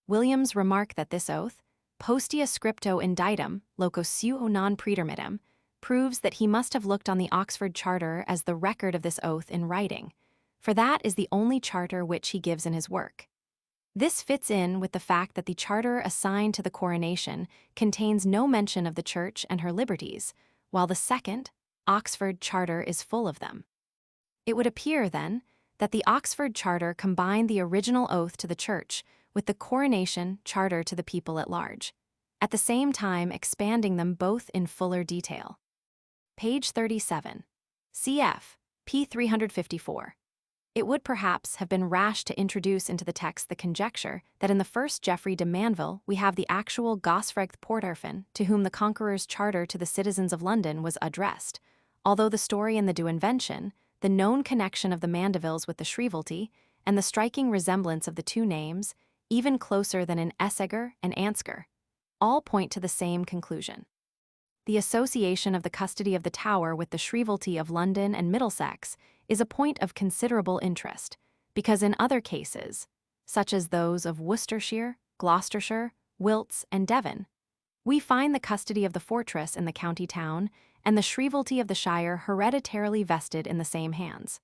William's remark that this oath, postea scripto inditum, loco suo non pretermittem, proves that he must have looked on the Oxford Charter as the record of this oath in writing, for that is the only charter which he gives in his work. This fits in with the fact that the charter assigned to the coronation contains no mention of the Church and her liberties, while the second, Oxford Charter, is full of them. It would appear, then, that the Oxford Charter combined the original oath to the Church with the Coronation Charter to the people at large, at the same time expanding them both in fuller detail. Page 37. Cf. p. 354. It would perhaps have been rash to introduce into the text the conjecture that in the first Geoffrey de Mandeville we have the actual Gosfrecht Poorterfen to whom the Conqueror's charter to the citizens of London was addressed, although the story in the Do Invention, the known connection of the Mandevilles with the Shrievalty, and the striking resemblance of the two names, even closer than in Esseger and Ansker, all point to the same conclusion. The association of the custody of the Tower with the Shrievalty of London and Middlesex is a point of considerable interest, because in other cases, such as those of Worcestershire, Gloucestershire, Wilts, and Devon, we find the custody of the fortress in the county town and the Shrievalty of the shire hereditarily vested in the same hands.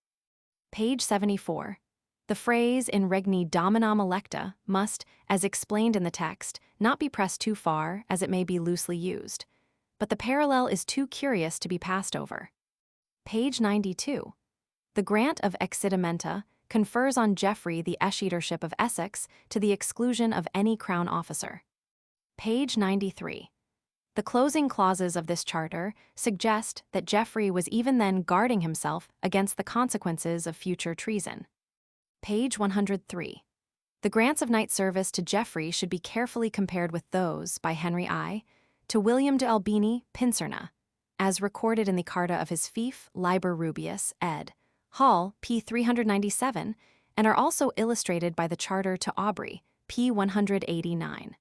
Page 74. The phrase in regni dominam electa must, as explained in the text, not be pressed too far, as it may be loosely used, but the parallel is too curious to be passed over. Page 92. The grant of exitimenta confers on Geoffrey the escheatorship of Essex to the exclusion of any crown officer. Page 93. The closing clauses of this charter suggest that Geoffrey was even then guarding himself against the consequences of future treason. Page 103. The grants of knight service to Geoffrey should be carefully compared with those, by Henry I, to William de Albini, Pincerna, as recorded in the Carta of his fief, Liber Rubius, ed. Hall, p. 397, and are also illustrated by the charter to Aubrey, p. 189.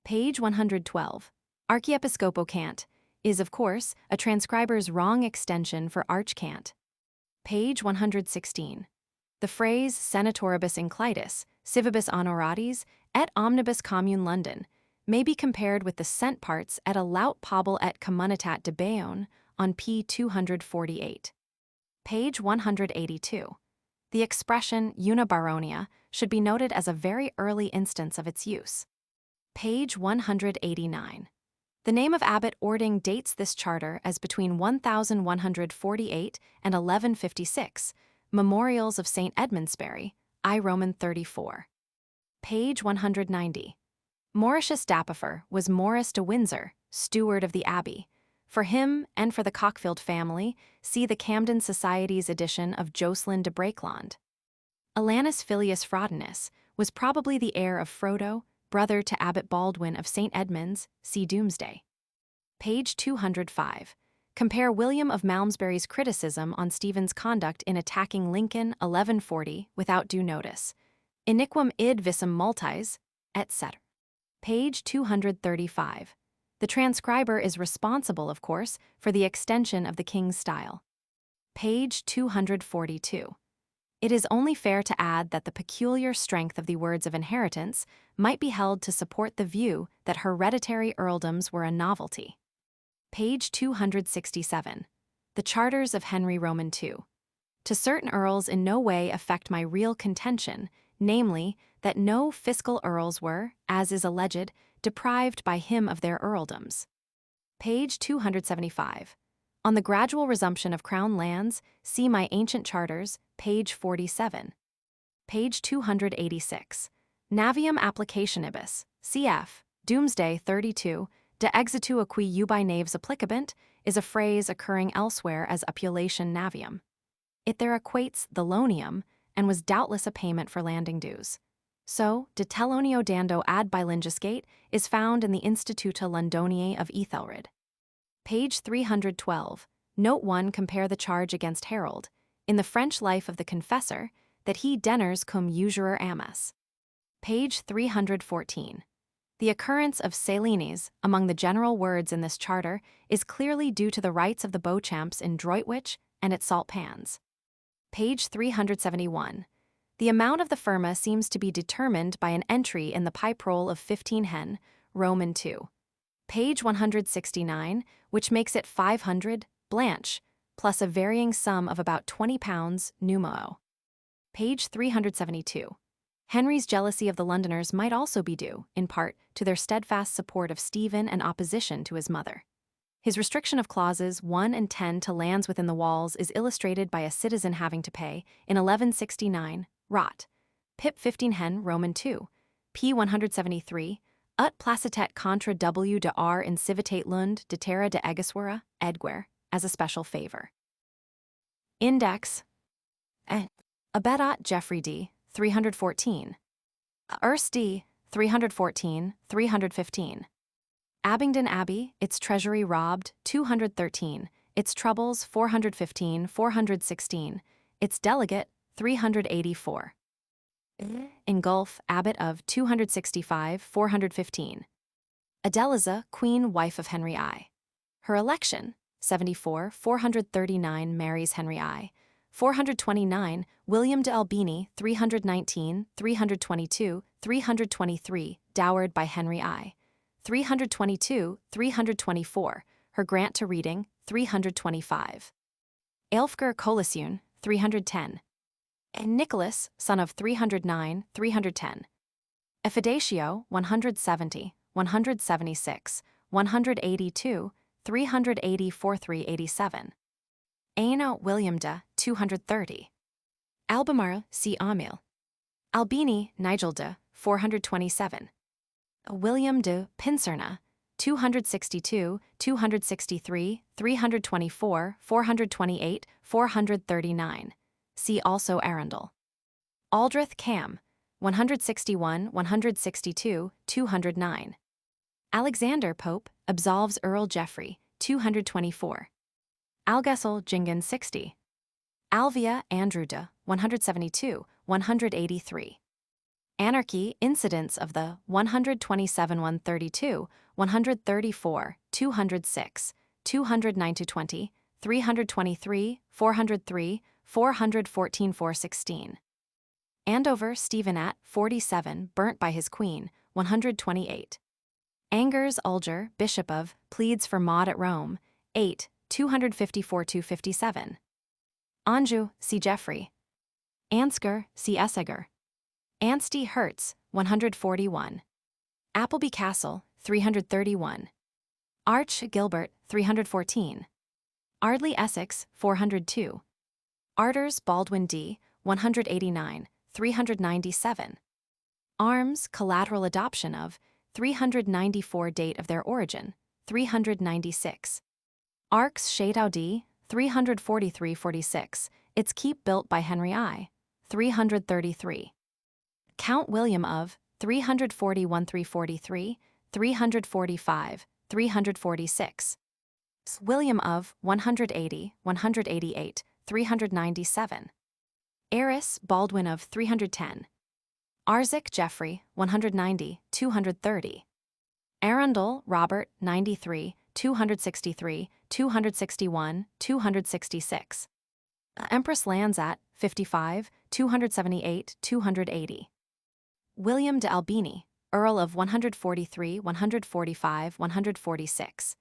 Page 112. Archiepiscopocant is, of course, a transcriber's wrong extension for archcant. Page 116. The phrase senatoribus inclitus, civibus honoratis, et omnibus commune London may be compared with the cent parts et a laut pobel et communitat de Bayonne on p. 248. Page 182. The expression una baronia should be noted as a very early instance of its use. Page 189. The name of Abbot Ording dates this charter as between 1148 and 1156, Memorials of St. Edmundsbury, I Roman 34. Page 190. Mauritius Dapifer was Maurice de Windsor, steward of the abbey. For him and for the Cockfield family, see the Camden Society's edition of Jocelyn de Brakeland. Alanus Filius Fraudinus was probably the heir of Frodo, brother to Abbot Baldwin of St. Edmunds, see Doomsday. Page 205. Compare William of Malmesbury's criticism on Stephen's conduct in attacking Lincoln 1140 without due notice. Iniquam id visum multis, etc. Page 235. The transcriber is responsible, of course, for the extension of the king's style. Page 242. It is only fair to add that the peculiar strength of the words of inheritance might be held to support the view that hereditary earldoms were a novelty. Page 267. The Charters of Henry Roman II. To certain earls in no way affect my real contention, namely, that no fiscal earls were, as is alleged, deprived by him of their earldoms. Page 275. On the gradual resumption of crown lands, see my ancient charters, page 47. Page 286. Navium applicationibus, cf. Doomsday 32, de exitu qui ubi naves applicabant, is a phrase occurring elsewhere as appellation navium. It there equates the lonium, and was doubtless a payment for landing dues. So, de telonio dando ad bilingiscate is found in the Instituta Londoniae of Ethelred. Page 312. Note 1. Compare the charge against Harold, in the French Life of the Confessor, that he deners cum usurer amas. Page 314. The occurrence of Salines among the general words in this charter is clearly due to the rights of the Beauchamps in Droitwich and at Salt Pans. Page 371. The amount of the firma seems to be determined by an entry in the pipe roll of 15 hen, Roman II. Page 169, which makes it 500, Blanche, plus a varying sum of about 20 pounds, numero. Page 372. Henry's jealousy of the Londoners might also be due, in part, to their steadfast support of Stephen and opposition to his mother. His restriction of clauses 1 and 10 to lands within the walls is illustrated by a citizen having to pay, in 1169, rot. Pip 15 hen, Roman II, p. 173, ut placitet contra w de r in civitate lund de terra de egeswera, Edgware, as a special favor. Index. Abedat Geoffrey d. 314. Urs d. 314, 315. Abingdon Abbey, its treasury robbed, 213, its troubles 415, 416, its delegate 384. Ingulf, abbot of 265, 415. Adeliza, queen, wife of Henry I. Her election, 74, 439, marries Henry I. 429, William de Albini, 319, 322, 323, dowered by Henry I. 322, 324, her grant to reading, 325. Aelfgar Coliseun, 310. And Nicholas, son of 309, 310. Effidatio, 170, 176, 182, 384, 387. Aino William de, 230. Albemarle, C. Amil. Albini, Nigel de, 427. William de Pincerna, 262, 263, 324, 428, 439. See also Arundel. Aldrich Cam, 161, 162, 209. Alexander Pope absolves Earl Geoffrey, 224. Algesel Jingen 60. Alvia Andrew de, 172, 183. Anarchy incidents of the 127, 132, 134, 206, 209 to 20, 323, 403, 414, 416. Andover Stephen at 47, burnt by his queen, 128. Angers Ulger, bishop of, pleads for Maud at Rome, 8, 254 to 57. Anjou, see Geoffrey. Ansgar, see Esseger. Anstey Hertz, 141. Appleby Castle, 331. Arch Gilbert, 314. Ardley Essex, 402. Arders Baldwin D, 189, 397. Arms collateral adoption of, 394 date of their origin, 396. Arcs Shadau D, 343-46, its keep built by Henry I, 333. Count William of 341-343, 345, 346. William of 180, 188, 397. Heiress Baldwin of 310. Arzik Geoffrey 190, 230. Arundel Robert 93, 263, 261, 266. Empress Landsat 55, 278, 280. William de Albini, Earl of 143, 145, 146.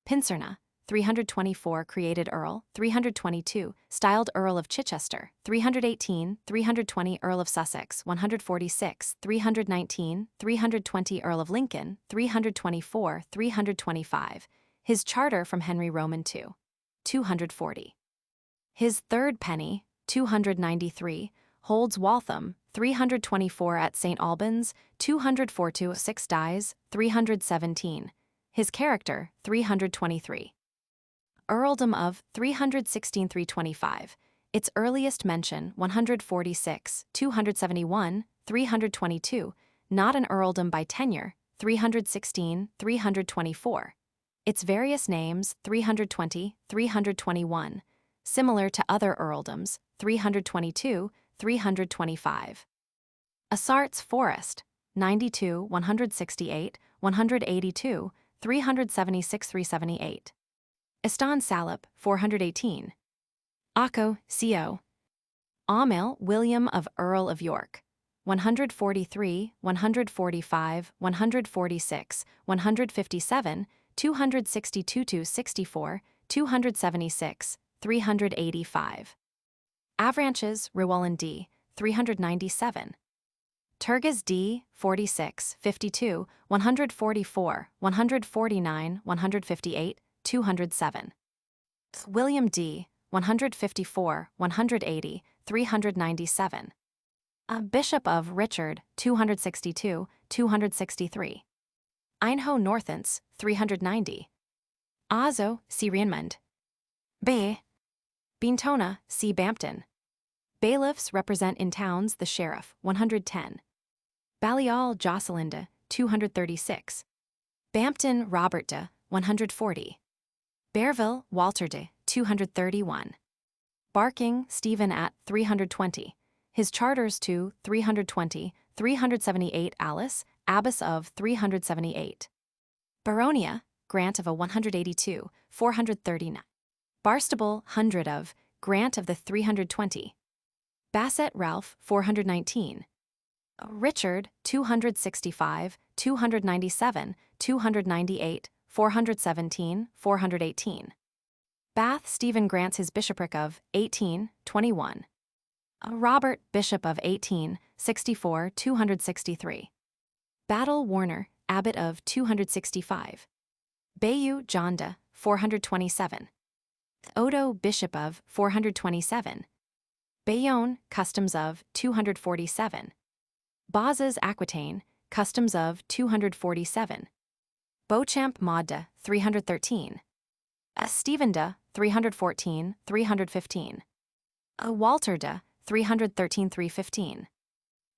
Pincerna 324, created Earl, 322, styled Earl of Chichester, 318, 320 Earl of Sussex, 146, 319, 320 Earl of Lincoln, 324, 325, his charter from Henry Roman II, 240. His third penny, 293, holds Waltham, 324 at St. Albans, 242 6 dies, 317, his character, 323. Earldom of 316-325, its earliest mention 146, 271, 322, not an earldom by tenure, 316, 324. Its various names 320, 321, similar to other earldoms 322, 325. Assart's Forest 92, 168, 182, 376-378. Estan Salop 418. Acco, Co. Aumil William of Earl of York 143, 145, 146, 157, 262-64, 276, 385. Avranches Rewallen D 397. Turgis D 46, 52, 144, 149, 158, 207. William D 154, 180, 397. Bishop of Richard 262, 263. Einho Northants 390. Azo C. Rienmund. B. Beantona C. Bampton. Bailiffs represent in towns the sheriff 110. Balliol Jocelynda 236. Bampton Roberta 140. Bearville Walter de 231. Barking Stephen at 320. His charters to 320, 378 Alice, Abbess of 378. Baronia, grant of a 182, 439. Barstable, 100 of, grant of the 320. Basset Ralph, 419. Richard, 265, 297, 298, 417, 418. Bath Stephen grants his bishopric of 18, 21. Robert, Bishop of 18, 64, 263. Battle Warner, Abbot of 265. Bayou Jonda, 427. Odo, Bishop of 427. Bayonne, Customs of 247. Bazes Aquitaine, Customs of 247. Beauchamp Magda, 313. Stevenda, 314, 315. Walterda, 313-315.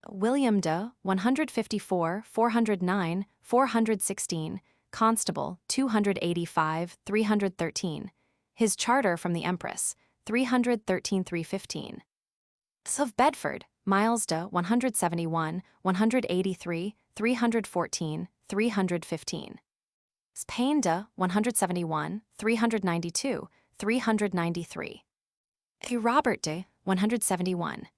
William de, 154, 409, 416, Constable, 285, 313. His charter from the Empress, 313-315. Of Bedford, Miles de, 171, 183, 314, 315. Spain de, 171, 392, 393. Robert de, 171.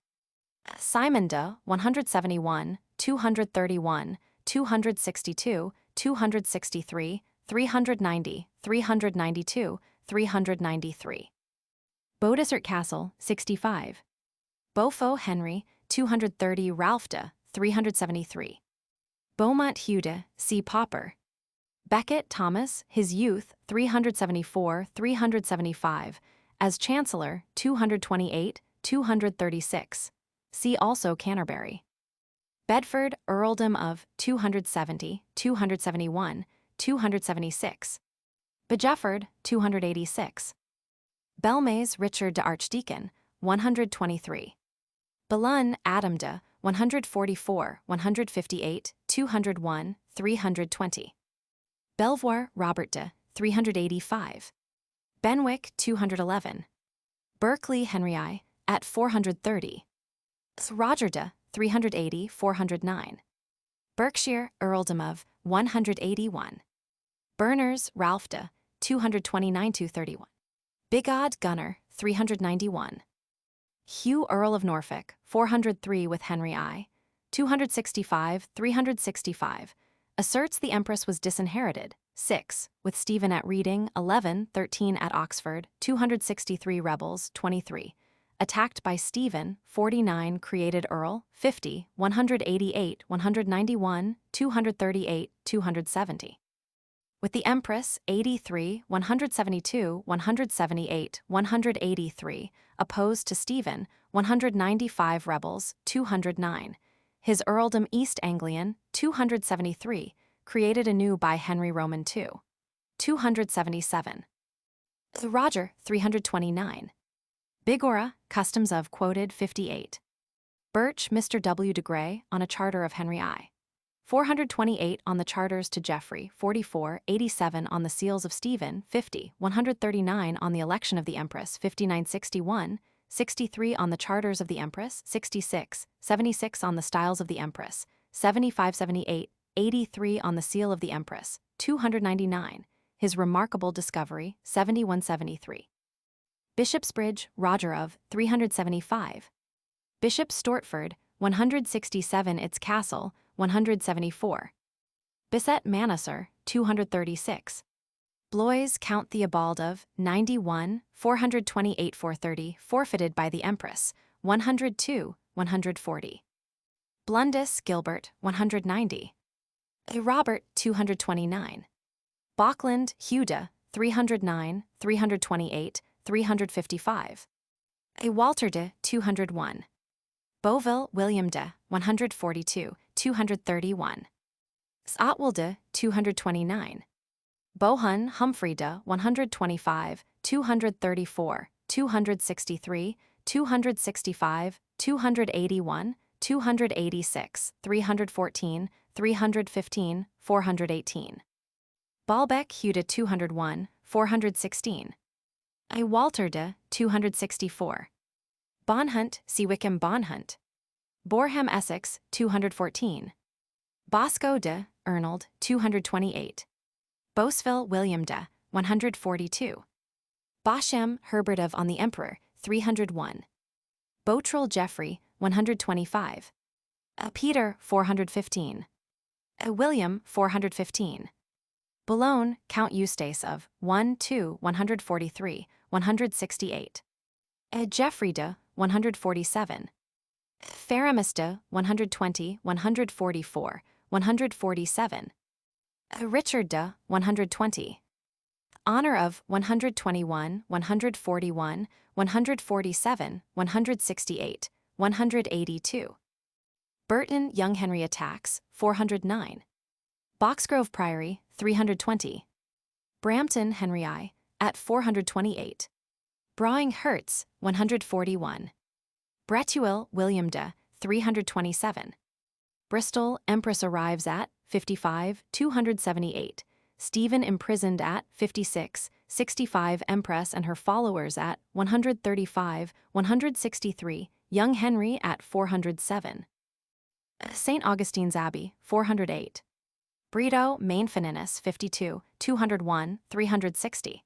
Simon de, 171, 231, 262, 263, 390, 392, 393. Beaudesert Castle, 65. Beaufort Henry, 230 Ralph de, 373. Beaumont Hude, C. Popper. Becket Thomas, his youth, 374, 375, as Chancellor, 228, 236. See also Canterbury. Bedford, Earldom of 270, 271, 276. Begefford, 286. Belmeis Richard de Archdeacon, 123. Boulogne, ADDENDA, 144, 158, 201, 320. Belvoir, Robert de, 385. Benwick, 211. Berkeley, Henry I, at 430. Roger de, 380, 409. Berkshire, Earldom of, 181. Berners, Ralf de, 229 231. Bigod, Gunner, 391. Hugh, Earl of Norfolk, 403 with Henry I, 265, 365, asserts the Empress was disinherited, 6, with Stephen at Reading, 11, 13 at Oxford, 263 rebels, 23, attacked by Stephen, 49 created Earl, 50, 188, 191, 238, 270. With the Empress, 83, 172, 178, 183, opposed to Stephen, 195 rebels, 209. His earldom East Anglian, 273, created anew by Henry Roman II. 277. Roger, 329. Bigorra, customs of quoted 58. Birch, Mr. W. de Grey, on a charter of Henry I. 428 on the charters to Geoffrey, 44, 87 on the seals of Stephen, 50, 139 on the election of the Empress, 5961, 63 on the charters of the Empress, 66, 76 on the styles of the Empress, 7578, 83 on the seal of the Empress, 299, his remarkable discovery, 7173. Bishopsbridge, Roger of, 375. Bishop Stortford, 167 its castle, 174. Bisset Manassar, 236. Blois, Count Theobald of, 91, 428 430, forfeited by the Empress, 102, 140. Blundus, Gilbert, 190. Robert, 229. Bauckland, Huda, 309, 328, 355. Walter de, 201. Beauville, William de, 142, 231. Otwelde, 229. Bohun, Humphrey de, 125, 234, 263, 265, 281, 286, 314, 315, 418. Baalbec, Huda, 201, 416. Walter de, 264. Bonhunt, Seawickham Bonhunt. Boreham, Essex, 214. Bosco de, Ernald, 228. Bosville, William de, 142. Bosham, Herbert of on the Emperor, 301. Boutrel, Geoffrey, 125. Peter, 415. William, 415. Boulogne, Count Eustace of, 1, 2, 143, 168. Geoffrey de, 147. Faramis de, 120, 144, 147. Richard de, 120. Honor of, 121, 141, 147, 168, 182. Burton, Young Henry attacks, 409. Boxgrove Priory, 320. Brampton, Henry I, at 428. Brawing Herts, 141. Bretuil, William de, 327. Bristol, Empress arrives at, 55, 278. Stephen imprisoned at, 56, 65. Empress and her followers at, 135, 163. Young Henry at 407. St. Augustine's Abbey, 408. Brito, Mainfinius, 52, 201, 360.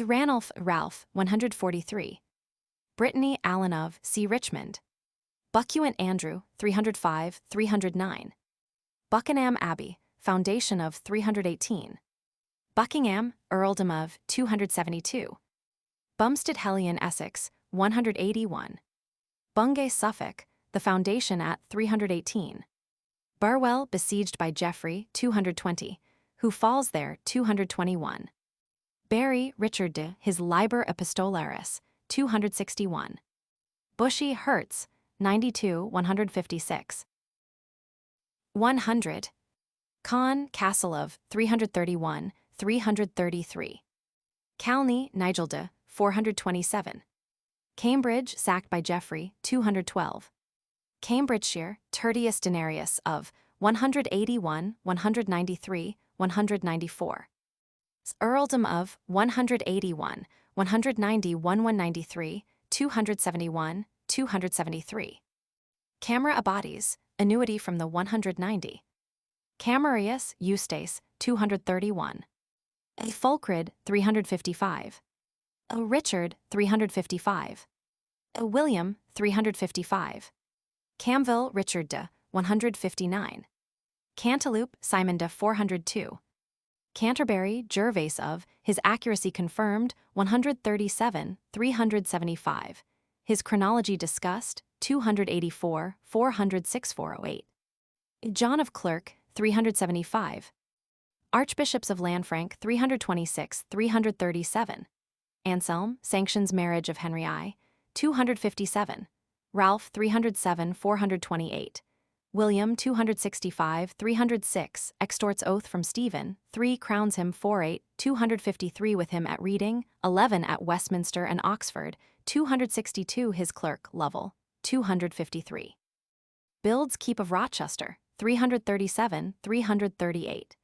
Ranulph, Ralph, 143. Brittany, Allen of, C. Richmond. Buckwheat Andrew, 305, 309. Buckingham Abbey, foundation of 318. Buckingham, Earldom of, 272. Bumstead Hellion, Essex, 181. Bungay, Suffolk, the foundation at 318. Burwell, besieged by Geoffrey, 220, who falls there, 221. Barry, Richard de, his Liber Epistolaris, 261. Bushy, Hertz, 92, 156. 100. Caen, Castle of, 331, 333. Calney, Nigel de, 427. Cambridge, sacked by Geoffrey, 212. Cambridgeshire, Tertius Denarius of 181, 193, 194. Earldom of 181, 190, 193, 271, 273. Camera Abades, annuity from the 190. Camerarius Eustace, 231. A Fulcrid, 355. A Richard, 355. A William, 355. Camville Richard de, 159. Cantilupe Simon de, 402. Canterbury Gervase of, his accuracy confirmed, 137, 375. His chronology discussed, 284, 406, 408. John of Clerk, 375. Archbishops of Lanfranc, 326, 337. Anselm sanctions marriage of Henry I, 257. Ralph, 307, 428. William, 265, 306, extorts oath from Stephen, 3 crowns him 48, 253 with him at Reading, 11 at Westminster and Oxford, 262 his clerk, Lovell, 253. Builds Keep of Rochester, 337, 338.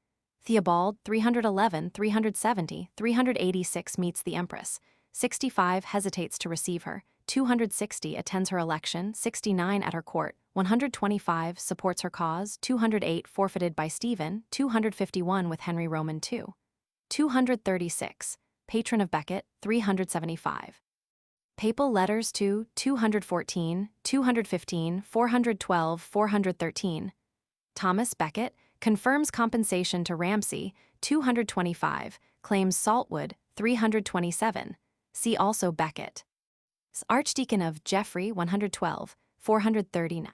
Theobald, 311, 370, 386 meets the Empress, 65 hesitates to receive her, 260 attends her election, 69 at her court, 125 supports her cause, 208 forfeited by Stephen, 251 with Henry Roman II. 236, patron of Becket, 375. Papal letters to 214, 215, 412, 413. Thomas Becket confirms compensation to Ramsay, 225, claims Saltwood, 327. See also Becket. Archdeacon of Geoffrey, 112, 439.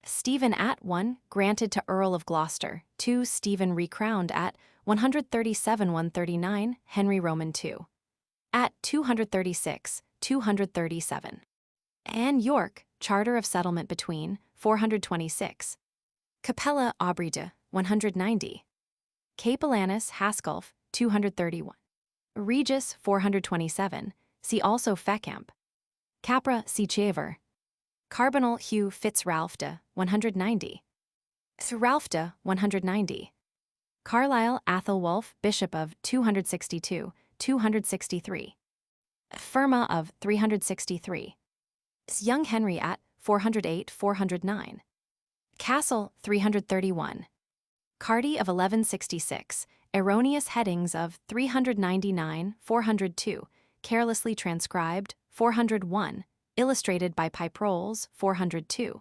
Stephen at 1, granted to Earl of Gloucester, 2 Stephen recrowned at 137, 139, Henry Roman II. At 236, 237. Anne York, Charter of Settlement between, 426. Capella Aubrey de, 190. Capellanus Hasculf, 231. Regis, 427, see also Fecamp. Capra C. Chever. Carbonel Hugh Fitzralph de, 190. Ralph de, 190. Carlisle Athelwulf, Bishop of 262, 263. Firma of 363. Young Henry at 408, 409. Castle 331. Carty of 1166, erroneous headings of 399, 402, carelessly transcribed, 401, illustrated by Pipe-Rolls, 402.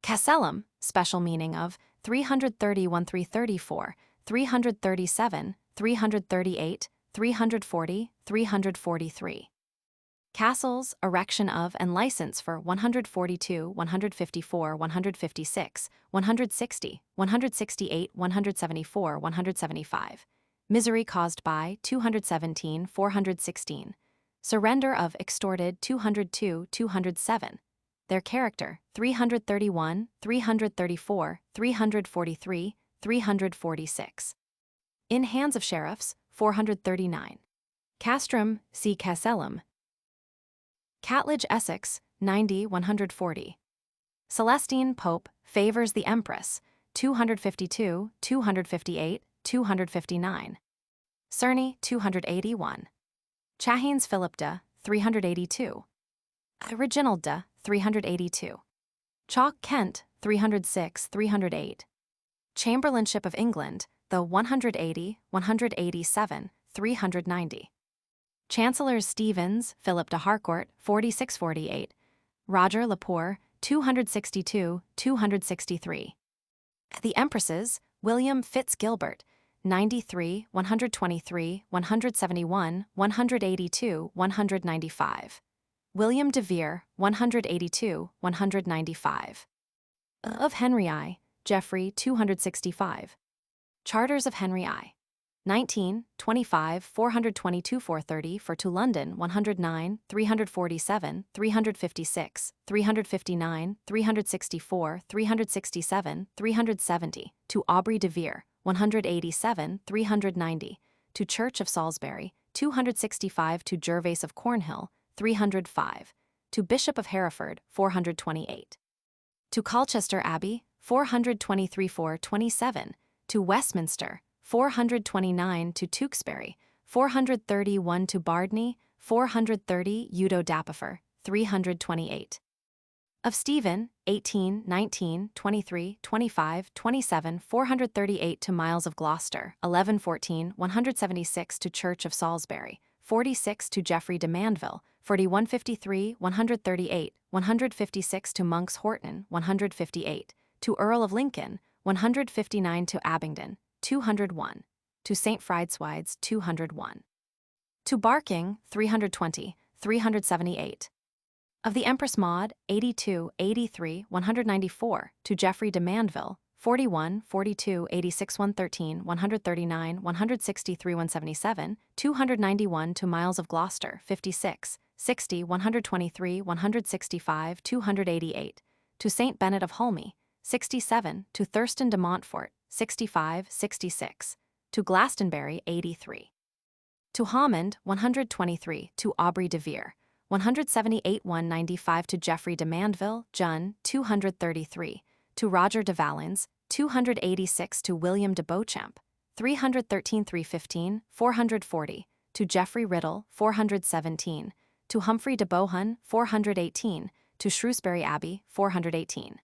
Castellum, special meaning of 331, 334, 337, 338, 340, 343. Castles, erection of and license for 142, 154, 156, 160, 168, 174, 175. Misery caused by 217, 416. Surrender of extorted 202, 207. Their character 331, 334, 343, 346. In hands of sheriffs 439. Castrum, see Castellum. Catlidge Essex, 90, 140. Celestine Pope favors the Empress, 252, 258, 259. Cerny, 281. Chahines Philip de, 382. Reginald de, 382. Chalk Kent, 306, 308. Chamberlainship of England, the 180, 187, 390. Chancellors Stevens, Philip de Harcourt, 4648. Roger Lepore, 262, 263. The Empresses, William Fitzgilbert, 93, 123, 171, 182, 195. William de Vere, 182, 195. Of Henry I, Geoffrey, 265. Charters of Henry I. 19, 25, 422, 430 for to London, 109, 347, 356, 359, 364, 367, 370, to Aubrey de Vere, 187, 390, to Church of Salisbury, 265 to Gervase of Cornhill, 305, to Bishop of Hereford, 428. To Colchester Abbey, 423–427, to Westminster, 429 to Tewkesbury, 431 to Bardney, 430 Udo Dapifer, 328. Of Stephen, 18, 19, 23, 25, 27, 438 to Miles of Gloucester, 1114, 176 to Church of Salisbury, 46 to Geoffrey de Mandeville, 4153, 138, 156 to Monk's Horton, 158, to Earl of Lincoln, 159 to Abingdon, 201, to St. Fridswides, 201. To Barking, 320, 378. Of the Empress Maud, 82, 83, 194, to Geoffrey de Mandeville, 41, 42, 86, 113, 139, 163, 177, 291 to Miles of Gloucester, 56, 60, 123, 165, 288, to St. Bennet of Holme, 67, to Thurston de Montfort, 65, 66, to Glastonbury, 83. To Hammond, 123, to Aubrey de Vere, 178, 195 to Geoffrey de Mandeville, Jun, 233, to Roger de Valens, 286 to William de Beauchamp, 313, 315, 440, to Geoffrey Riddle, 417, to Humphrey de Bohun, 418, to Shrewsbury Abbey, 418.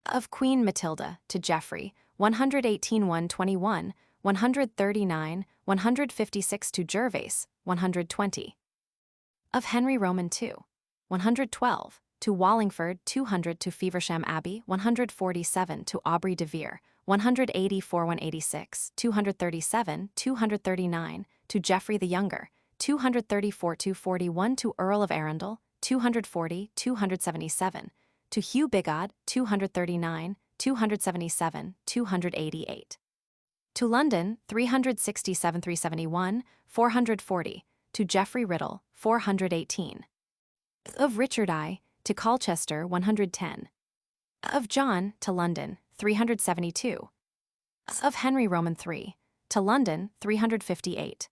Of Queen Matilda, to Geoffrey, 118, 121, 139, 156 to Gervase, 120. Of Henry Roman II, 112, to Wallingford, 200 to Feversham Abbey, 147 to Aubrey de Vere, 184, 186, 237, 239, to Geoffrey the Younger, 234 to 41 to Earl of Arundel, 240, 277, to Hugh Bigod, 239, 277, 288. To London, 367, 371, 440, to Geoffrey Riddle, 418. Of Richard I, to Colchester, 110. Of John, to London, 372. Of Henry Roman III, to London, 358.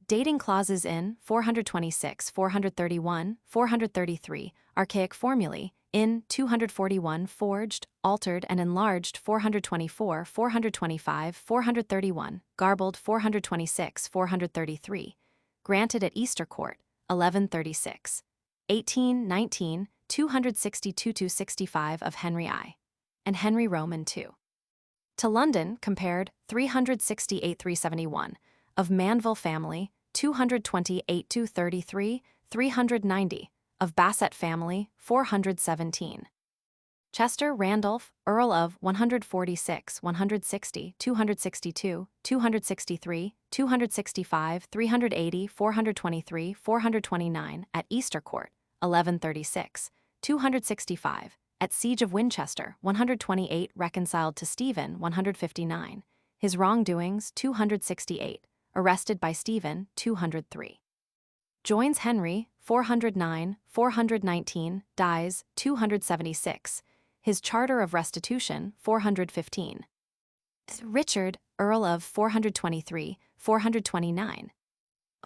Dating clauses in 426, 431, 433, archaic formulae, in 241 forged, altered and enlarged 424, 425, 431, garbled 426, 433, granted at Easter Court, 1136. 18, 19, 262–265 of Henry I. and Henry Roman II. To London, compared 368–371, of Manville family, 228–33, 390, of Bassett family, 417. Chester Randolph, Earl of 146, 160, 262, 263, 265, 380, 423, 429, at Easter Court, 1136, 265, at Siege of Winchester, 128, reconciled to Stephen, 159, his wrongdoings, 268, arrested by Stephen, 203. Joins Henry, 409, 419, dies, 276, his Charter of Restitution, 415. Richard, Earl of 423, 429.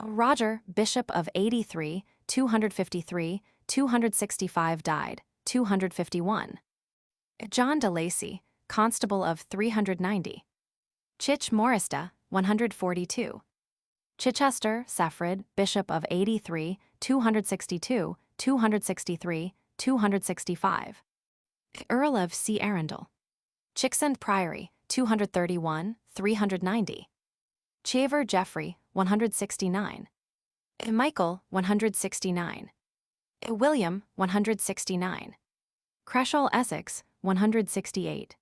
Roger, Bishop of 83, 253, 265 died, 251. John de Lacy, Constable of 390. Chich Morista, 142. Chichester, Seffred, Bishop of 83, 262, 263, 265. Earl of C. Arundel. Chicksend Priory, 231, 390. Cheever Geoffrey, 169. Michael, 169. William, 169. Creshaw Essex, 168.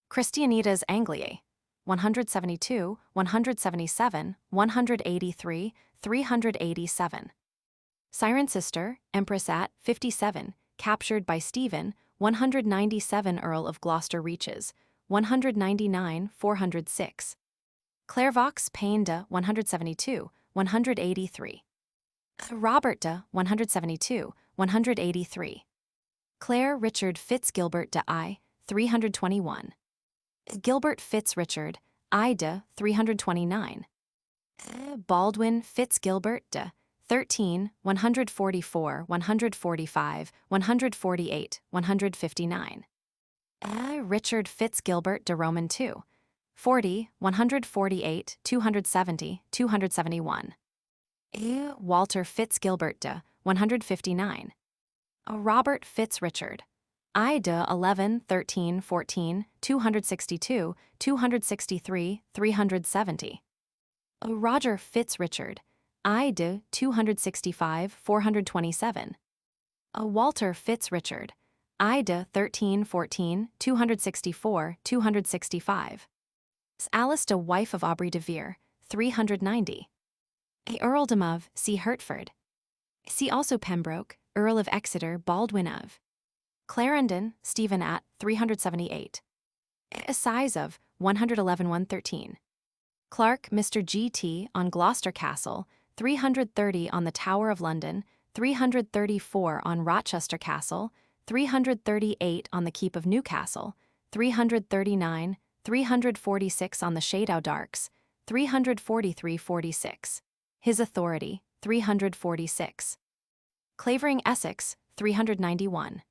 Christianitas Angliae, 172, 177, 183, 387. Cirencester, Empress at 57, captured by Stephen, 197 Earl of Gloucester Reaches, 199, 406. Clairvaux Pain de 172, 183. Robert de 172, 183. Clare Richard Fitzgilbert de I, 321. Gilbert Fitzrichard, I de 329. Baldwin Fitzgilbert de 13, 144, 145, 148, 159. Richard Fitzgilbert de Roman II, 40, 148, 270, 271. Walter Fitzgilbert de, 159. Robert Fitz Richard, I de 11, 13, 14, 262, 263, 370. Roger Fitz Richard, I de 265, 427. Walter Fitz Richard, I de 13, 14, 264, 265. Alice de wife of Aubrey de Vere, 390. Earldom of, see Hertford. See also Pembroke, Earl of Exeter, Baldwin of. Clarendon, Stephen at, 378. Size of, 111, 113. Clark, Mr. G.T. on Gloucester Castle, 330 on the Tower of London, 334 on Rochester Castle, 338 on the Keep of Newcastle, 339, 346 on the Shadow Darks, 343-46. His authority, 346. Clavering Essex, 391.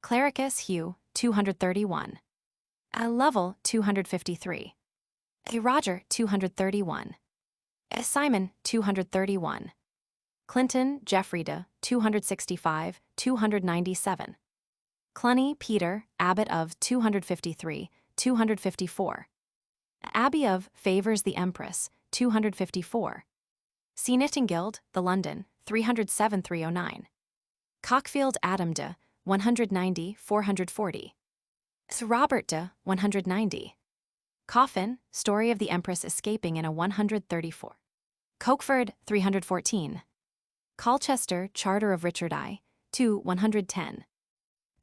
Clericus Hugh, 231. Lovell, 253. Roger, 231. Simon, 231. Clinton, Geoffrey de, 265, 297. Cluny, Peter, Abbot of, 253, 254. Abbey of, Favours the Empress, 254. C. Nittingild, the London, 307, 309. Cockfield Adam de, 190, 440. Robert de, 190. Coffin, Story of the Empress escaping in a 134. Cockford, 314. Colchester, Charter of Richard I, 2, 110.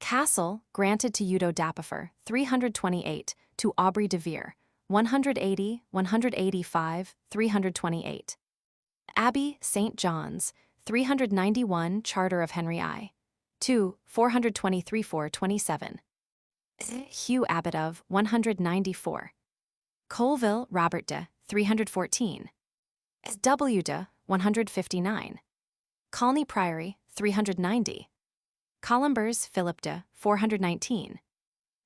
Castle, granted to Udo Dapifer, 328, to Aubrey de Vere, 180, 185, 328. Abbey, St. John's, 391, Charter of Henry I, 2, 423, 427. Hugh Abbot of, 194. Colville, Robert de, 314. W de, 159. Colney Priory, 390. Columbers, Philip de, 419.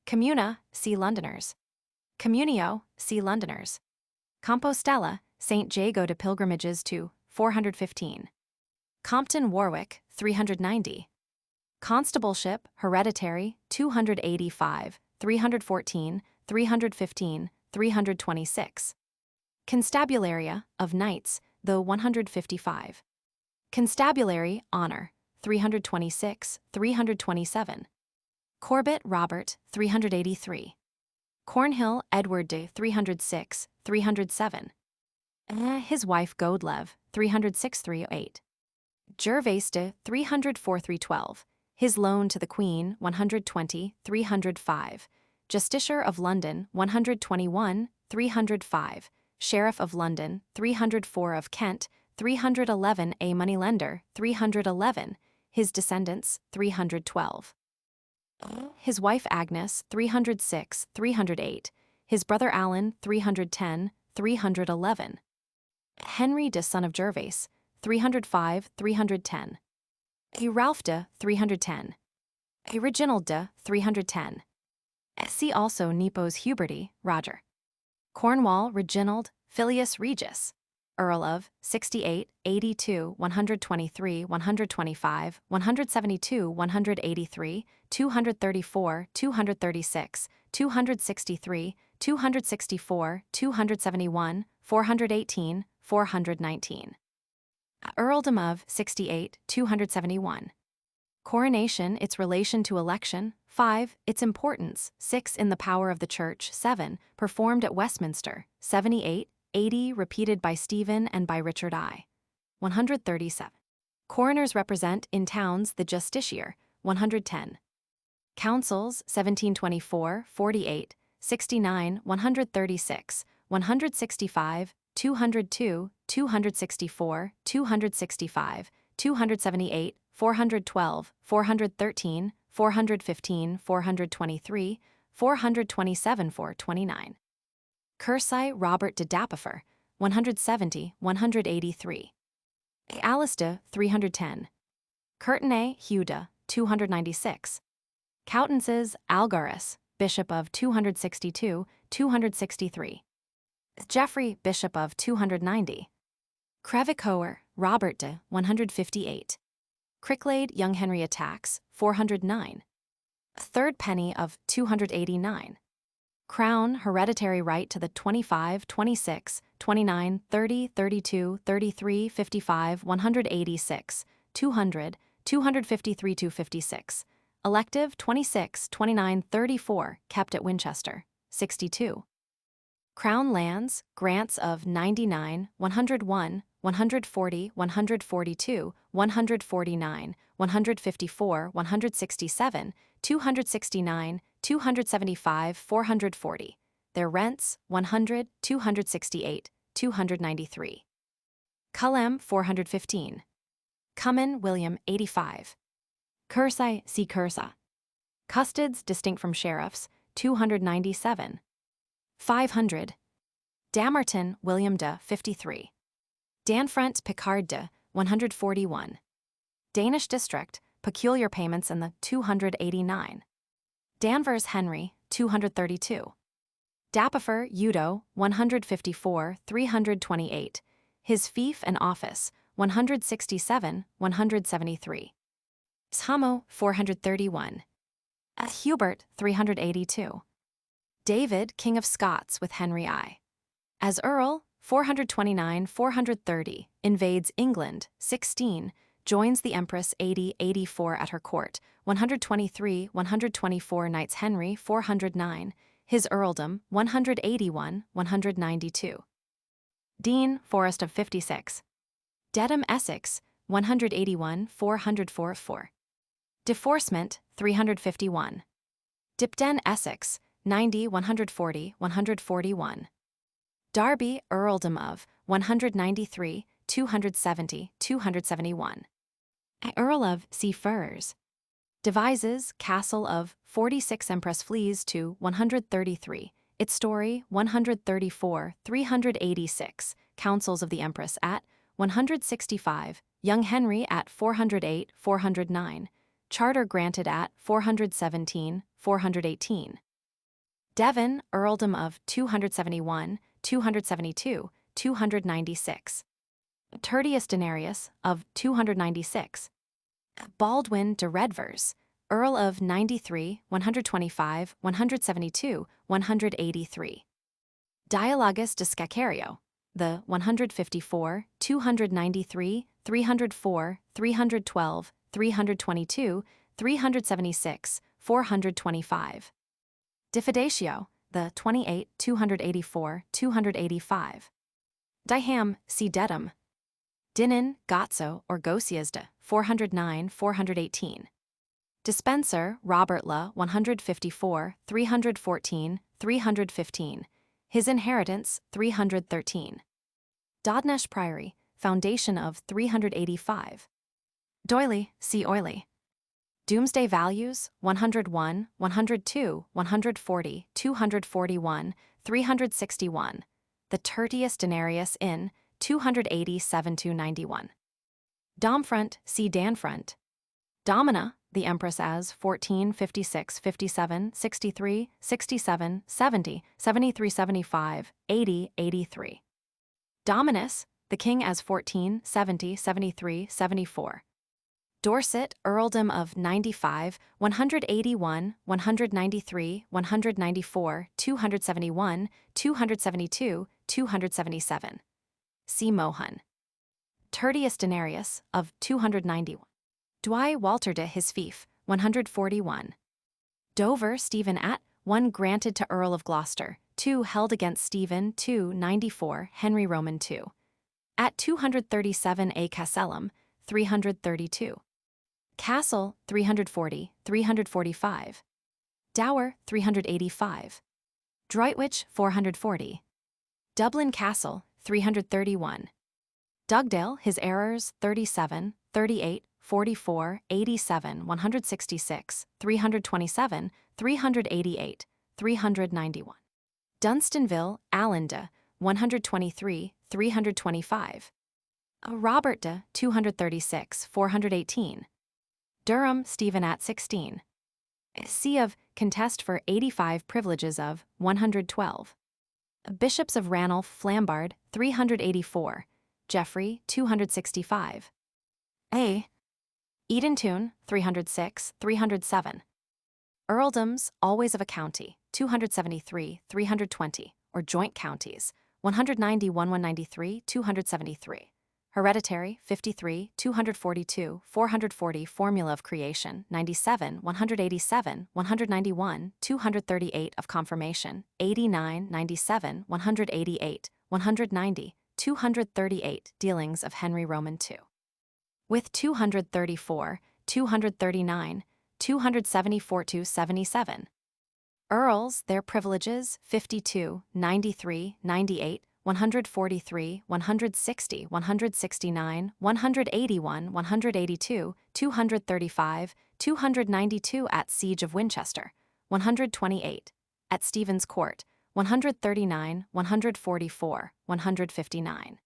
Communa, see Londoners. Communio, see Londoners. Compostela, St. Jago de Pilgrimages to, 415. Compton, Warwick, 390. Constableship, Hereditary, 285, 314, 315, 326. Constabularia, of Knights, though 155. Constabulary, Honour, 326, 327. Corbett, Robert, 383. Cornhill, Edward de, 306, 307. His wife Godlev, 306, 308. Gervase de, 304, 312. His loan to the Queen, 120, 305. Justiciar of London, 121, 305. Sheriff of London, 304 of Kent, 311 a moneylender, 311. His descendants, 312. His wife Agnes, 306, 308. His brother Alan, 310, 311. Henry de son of Gervase, 305, 310. A Ralph de, 310. A Reginald de, 310. See also Nepos Huberty, Roger. Cornwall, Reginald, Filius Regis. Earl of, 68, 82, 123, 125, 172, 183, 234, 236, 263, 264, 271, 418, 419. Earldom of, 68, 271. Coronation, its relation to election, 5, its importance, 6, in the power of the Church, 7, performed at Westminster, 78, 80, repeated by Stephen and by Richard I. 137. Coroners represent, in towns, the justiciar, 110. Councils, 1724, 48, 69, 136, 165, 202, 264, 265, 278, 412, 413, 415, 423, 427, 429. Cursai Robert de Dapifer, 170, 183. Alice de, 310. Courtenay Huda, 296. Coutances Algaris, Bishop of 262, 263. Geoffrey, Bishop of 290. Crevecoeur, Robert de 158. Cricklade, Young Henry attacks, 409. Third penny of 289. Crown, hereditary right to the 25, 26, 29, 30, 32, 33, 55, 186, 200, 253 to 56. Elective 26, 29, 34, kept at Winchester, 62. Crown lands, grants of 99, 101, 140, 142, 149, 154, 167, 269, 275, 440. Their rents, 100, 268, 293. Cullem, 415. Cummin, William, 85. Cursai, see Cursa. Custeds, distinct from sheriffs, 297. 500. Damerton, William de, 53. Danfront, Picard de, 141. Danish district, peculiar payments in the 289. Danvers, Henry, 232. Dapifer, Udo, 154, 328. His fief and office, 167, 173. Shamo, 431. Hubert, 382. David, King of Scots with Henry I. As Earl, 429, 430, invades England, 16, joins the Empress 80, 84 at her court, 123, 124 knights Henry, 409, his earldom, 181, 192. Dean, Forest of 56. Dedham, Essex, 181, 404. Deforcement, 351. Dipden, Essex, 90, 140, 141. Derby, Earldom of, 193, 270, 271. Earl of Sea Furs. Devises, Castle of, 46 Empress flees to 133, its story, 134, 386, Councils of the Empress at 165, Young Henry at 408, 409, Charter granted at 417, 418. Devon, Earldom of 271, 272, 296. Tertius Denarius of 296. Baldwin de Redvers, Earl of 93, 125, 172, 183. Dialogus de Scacario, the 154, 293, 304, 312, 322, 376, 425. Diffidatio, the 28, 284, 285. Diham, see Dedham. Dinan, Gotso, or Gosiasda, 409, 418. Dispenser, Robert La, 154, 314, 315. His inheritance, 313. Dodnesh Priory, foundation of 385. Doyley, see Oily. Doomsday values, 101, 102, 140, 241, 361. The Tertius Denarius in 287-91. Domfront, see Danfront. Domina, the Empress as 14, 56, 57, 63, 67, 70, 73, 75, 80, 83. Dominus, the King as 14, 70, 73, 74. Dorset, Earldom of 95, 181, 193, 194, 271, 272, 277. C. Mohun. Tertius Denarius, of 291. Dwy Walter de his fief, 141. Dover, Stephen at, 1 granted to Earl of Gloucester, 2 held against Stephen, 2 94, Henry Roman 2. At 237 a Castellum, 332. Castle, 340, 345. Dower, 385. Droitwich, 440. Dublin Castle, 331. Dugdale, his errors, 37, 38, 44, 87, 166, 327, 388, 391. Dunstanville, Allende, 123, 325. Robert de, 236, 418. Durham, Stephen at 16. C of contest for 85 privileges of 112. Bishops of Ranulph Flambard 384. Geoffrey 265. A. Edentoun 306, 307. Earldoms, always of a county, 273, 320, or joint counties, 191, 193, 273. Hereditary, 53, 242, 440. Formula of creation, 97, 187, 191, 238 of confirmation, 89, 97, 188, 190, 238 dealings of Henry Roman II. With 234, 239, 274 to 77. Earls, their privileges, 52, 93, 98, 143, 160, 169, 181, 182, 235, 292 at Siege of Winchester, 128, at Stephen's Court, 139, 144, 159.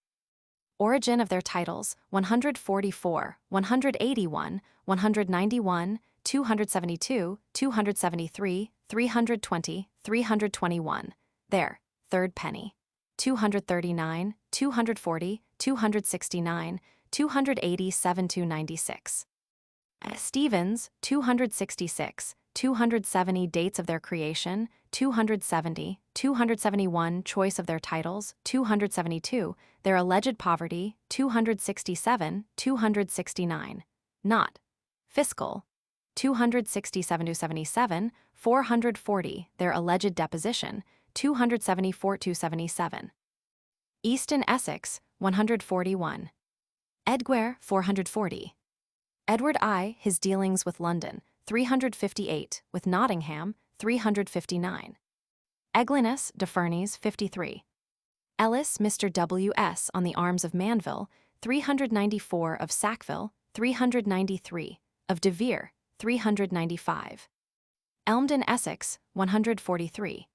Origin of their titles, 144, 181, 191, 272, 273, 320, 321. Their third penny. 239, 240, 269, 287 to 96. Stevens, 266, 270 dates of their creation, 270, 271 choice of their titles, 272, their alleged poverty, 267, 269. Not fiscal, 267 to 77, 440, their alleged deposition, 274 to 77. Easton Essex, 141. Edgware, 440. Edward I, his dealings with London, 358, with Nottingham, 359. Eglinus de Fernies, 53. Ellis, Mr. W.S. on the arms of Mandeville, 394 of Sackville, 393, of De Vere, 395. Elmden Essex, 143.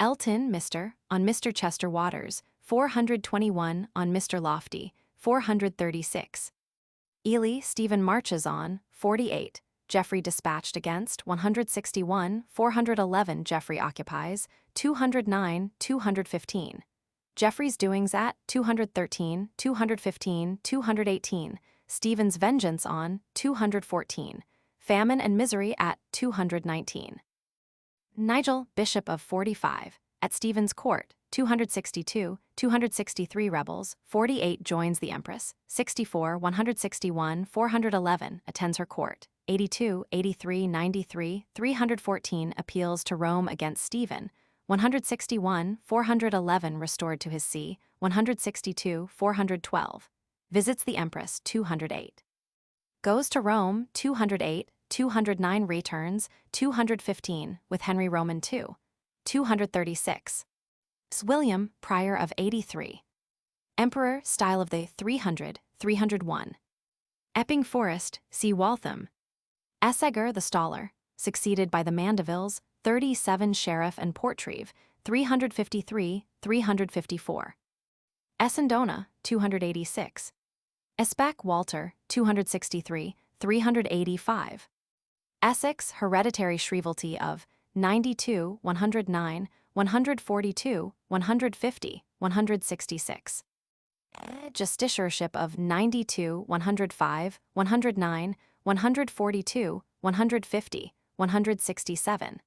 Elton, Mr., on Mr. Chester Waters, 421 on Mr. Lofty, 436. Ely Stephen marches on, 48. Geoffrey dispatched against, 161, 411 Geoffrey occupies, 209, 215. Geoffrey's doings at, 213, 215, 218. Stephen's vengeance on, 214. Famine and misery at, 219. Nigel, Bishop of 45, at Stephen's Court, 262, 263 rebels, 48 joins the Empress, 64, 161, 411 attends her court, 82, 83, 93, 314 appeals to Rome against Stephen, 161, 411 restored to his see, 162, 412. Visits the Empress, 208. Goes to Rome, 208, 209 returns, 215, with Henry Roman II, 236. William, Prior of 83. Emperor, style of the 300, 301. Epping Forest, see Waltham. Esseger the Staller, succeeded by the Mandevilles, 37 Sheriff and Portreeve, 353, 354. Essendona, 286. Especk Walter, 263, 385. Essex Hereditary Shrievalty of 92, 109, 142, 150, 166. Justiciarship of 92, 105, 109, 142, 150, 167.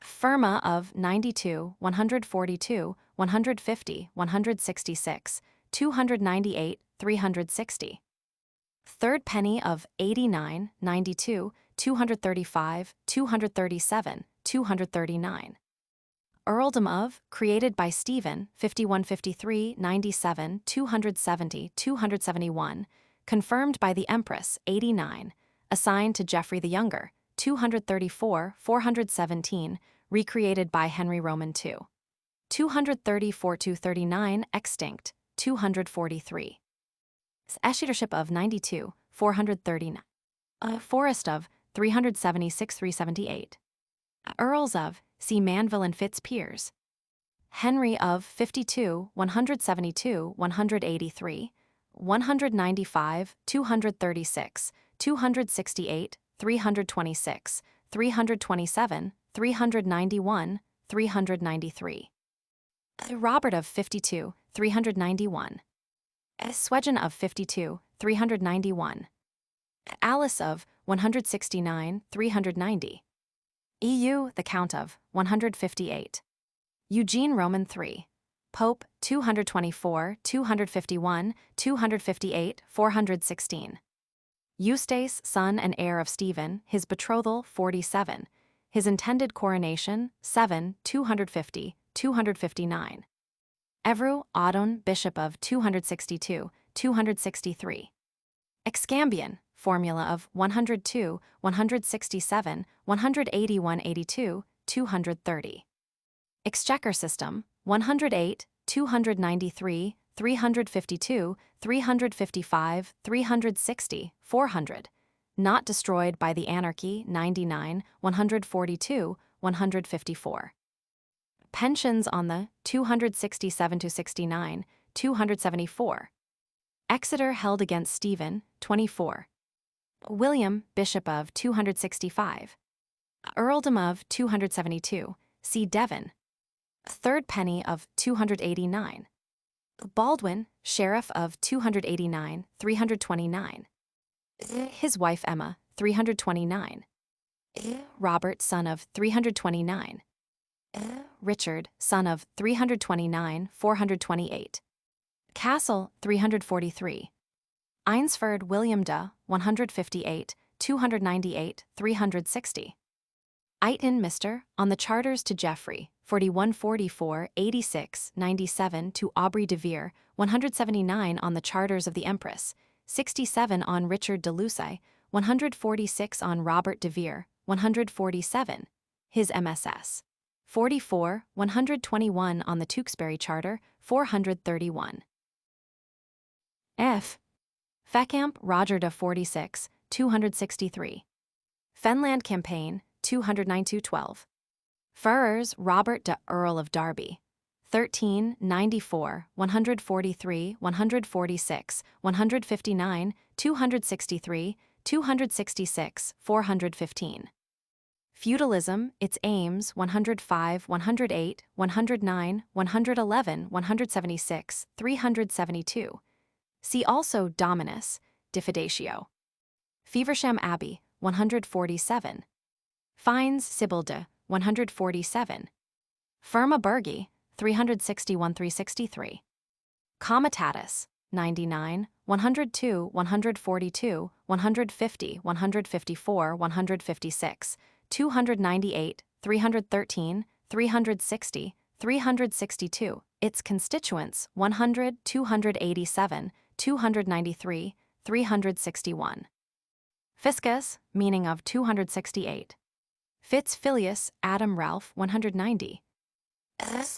Firma of 92, 142, 150, 166, 298, 360. Third penny of 89, 92, 235, 237, 239. Earldom of, created by Stephen, 5153, 97, 270, 271, confirmed by the Empress, 89, assigned to Geoffrey the Younger, 234, 417, recreated by Henry Roman II. 234 to 39, extinct, 243. Escheatorship of 92, 439. Forest of 376, 378. Earls of, see Manville and Fitzpiers. Henry of 52, 172, 183, 195, 236, 268, 326, 327, 391, 393. Robert of 52, 391. Swedgen of 52, 391. Alice of 169, 390. EU, the Count of 158. Eugene Roman III. Pope 224, 251, 258, 416. Eustace, son and heir of Stephen, his betrothal 47. His intended coronation 7, 250, 259. Evru, Audun, Bishop of 262, 263. Excambian, formula of 102, 167, 181, 82, 230. Exchequer system 108, 293, 352, 355, 360, 400. Not destroyed by the Anarchy 99, 142, 154. Pensions on the 267-69, 274. Exeter held against Stephen 24. William, Bishop of 265. Earldom of 272, see Devon. Third penny of 289. Baldwin, Sheriff of 289, 329. His wife Emma, 329. Robert, son of 329. Richard, son of 329, 428. Castle, 343. Eynsford William de, 158, 298, 360. Eighton Mr., on the charters to Geoffrey, 4144, 86, 97 to Aubrey de Vere, 179 on the charters of the Empress, 67 on Richard de Lucy, 146 on Robert de Vere, 147. His MSS. 44, 121 on the Tewkesbury Charter, 431. F. Fecamp Roger de 46, 263. Fenland Campaign, 209-12. Furrers Robert de Earl of Derby, 13, 94, 143, 146, 159, 263, 266, 415. Feudalism, its aims 105, 108, 109, 111, 176, 372. See also Dominus, Diffidatio. Feversham Abbey, 147. Fines Sibilde, 147. Firma Burgi, 361-363. Comitatus, 99, 102, 142, 150, 154, 156, 298, 313, 360, 362. Its constituents 100, 287, 293, 361. Fiscus, meaning of 268. Fitzfilius Adam Ralph 190.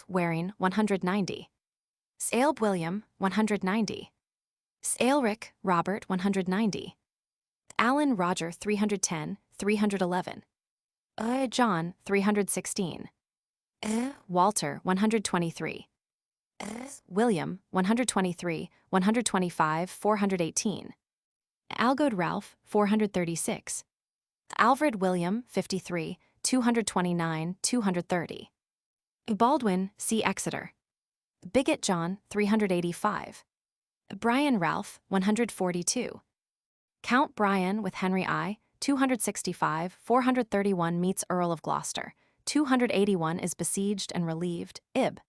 Waring 190. Sailb William 190. Sailric Robert 190. Allen Roger 310, 311. John 316. Walter 123. William 123, 125, 418. Algode Ralph 436. Alfred William 53, 229, 230. Baldwin C. Exeter. Bigot John 385. Brian Ralph 142. Count Brian with Henry I 265, 431 meets Earl of Gloucester, 281 is besieged and relieved, Ib.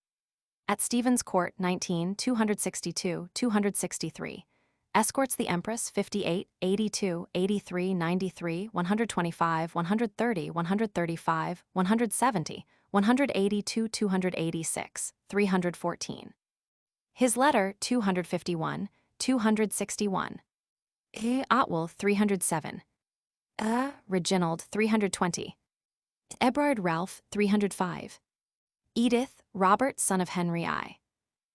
At Stephen's Court 19, 262, 263. Escorts the Empress 58, 82, 83, 93, 125, 130, 135, 170, 182, 286, 314. His letter 251, 261. Otwell 307. Reginald 320. Ebrard Ralph 305. Edith Robert son of Henry I.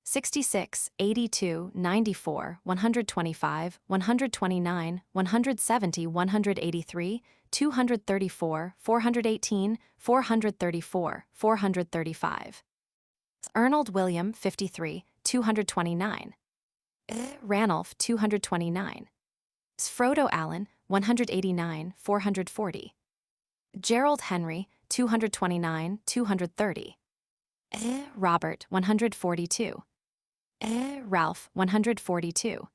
66, 82, 94, 125, 129, 170, 183, 234, 418, 434, 435. Ernald William 53, 229. Ranulph 229. Frodo Allen 189, 440. Gerald Henry, 229, 230. Robert, 142. Ralph, 142.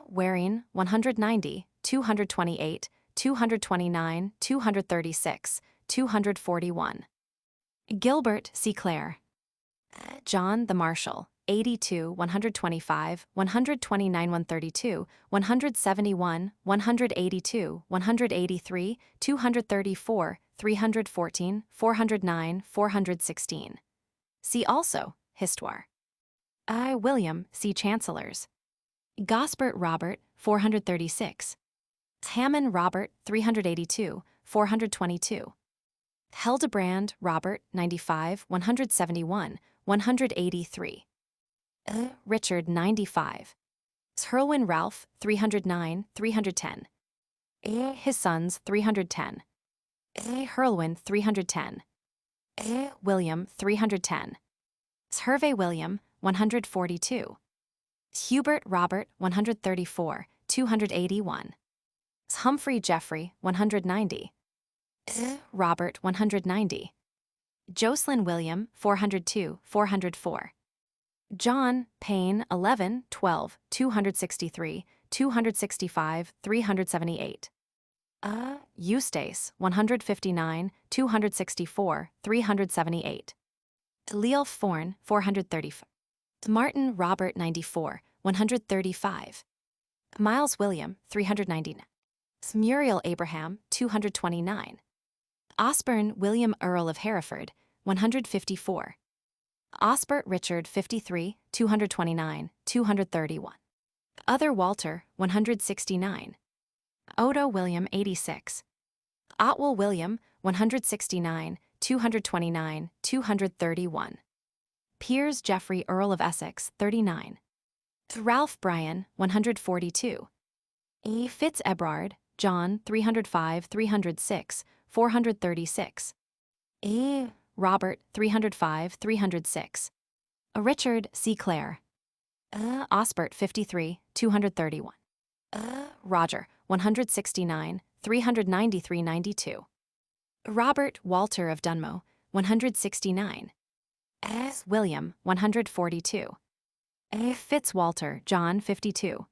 Waring, 190, 228, 229, 236, 241. Gilbert C. Clare. John the Marshal, 82, 125, 129, 132, 171, 182, 183, 234, 314, 409, 416. See also, Histoire. William C. Chancellors. Gosbert Robert, 436. Hammond Robert, 382, 422. Hildebrand Robert, 95, 171, 183. Richard, 95. Mauduit Ralf, 309, 310. His sons, 310. Herlwin, 310. William, 310. Hervey William, 142. Hubert Robert, 134, 281. Humphrey Geoffrey, 190. Robert, 190. Jocelyn William, 402, 404. John Payne, 11, 12, 263, 265, 378. Eustace, 159, 264, 378. Leolf Forn, 435. Martin Robert, 94, 135. Miles William, 399. Muriel Abraham, 229. Osborne William Earl of Hereford, 154. Osbert Richard, 53, 229, 231. Other Walter, 169. Odo William, 86. Otwell William, 169, 229, 231. Piers Geoffrey Earl of Essex, 39. Ralph Bryan, 142. E. Fitz Ebrard, John, 305, 306, 436. E. Robert, 305, 306. Richard C. Clare. Osbert, 53, 231. Roger, 169, 393, 92. Robert Walter of Dunmow, 169. William, 142. Fitzwalter John, 52.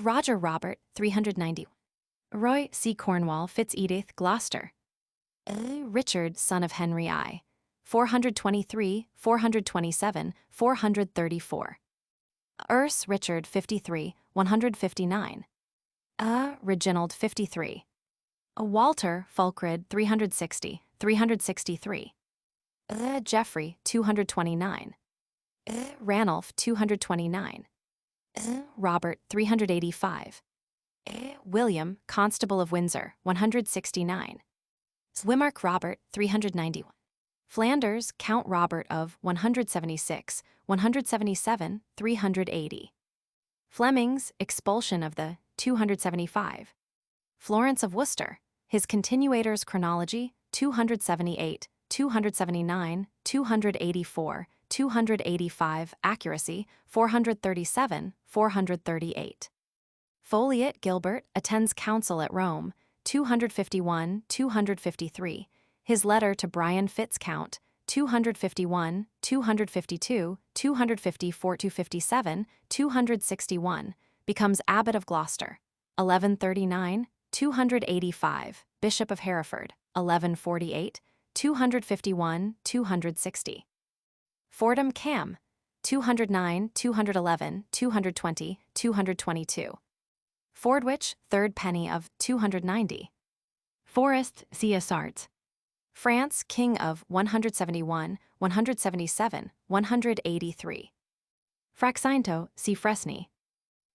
Roger Robert, 390. Roy C. Cornwall Fitzedith Gloucester. Richard son of Henry I, 423, 427, 434. Urs Richard, 53, 159. Reginald, 53. Walter Fulkred, 360, 363. Geoffrey, 229. Ranulph, 229. Robert, 385. William, Constable of Windsor, 169. Swimark Robert, 391. Flanders, Count Robert of 176, 177, 380. Fleming's expulsion of the 275. Florence of Worcester, his continuator's chronology, 278, 279, 284, 285, accuracy, 437, 438. Folliot Gilbert attends council at Rome, 251, 253. His letter to Brian Fitzcount, 251, 252, 254 to 57, 261, becomes Abbot of Gloucester, 1139, 285, Bishop of Hereford, 1148, 251, 260. Fordham Cam, 209, 211, 220, 222. Fordwich, 3rd penny of 290. Forrest C. Essart. France, King of 171, 177, 183. Fraxinto C. Fresney.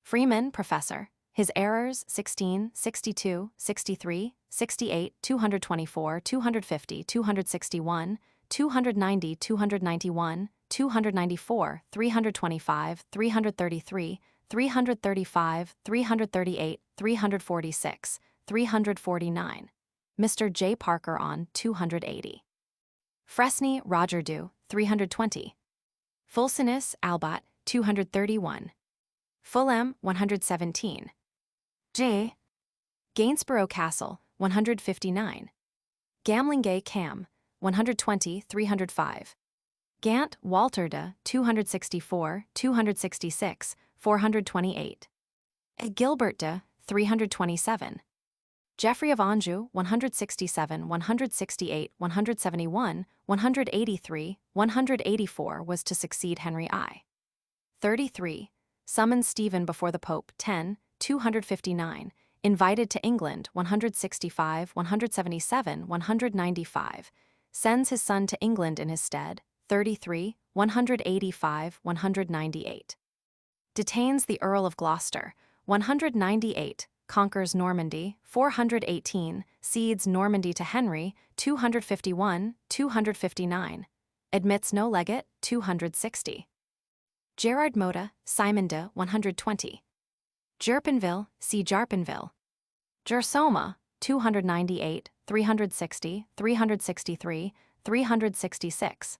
Freeman, Professor. His errors, 16, 62, 63, 68, 224, 250, 261, 290, 291, 294, 325, 333, 335, 338, 346, 349. Mr. J. Parker on 280. Fresney Roger Dew, 320. Fulcinus Albot, 231. Fulham, 117. J. Gainsborough Castle, 159. Gamlingay Cam, 120, 305. Gant Walter de, 264, 266, 428. Gilbert de, 327. Geoffrey of Anjou, 167, 168, 171, 183, 184 was to succeed Henry I. 33. Summoned Stephen before the Pope, 10, 259. Invited to England, 165, 177, 195. Sends his son to England in his stead, 33, 185, 198. Detains the Earl of Gloucester, 198. Conquers Normandy, 418, cedes Normandy to Henry, 251, 259. Admits no legate, 260. Gerard Moda, Simon de, 120. Jerpenville, see Jarpenville. Gersoma, 298, 360, 363, 366.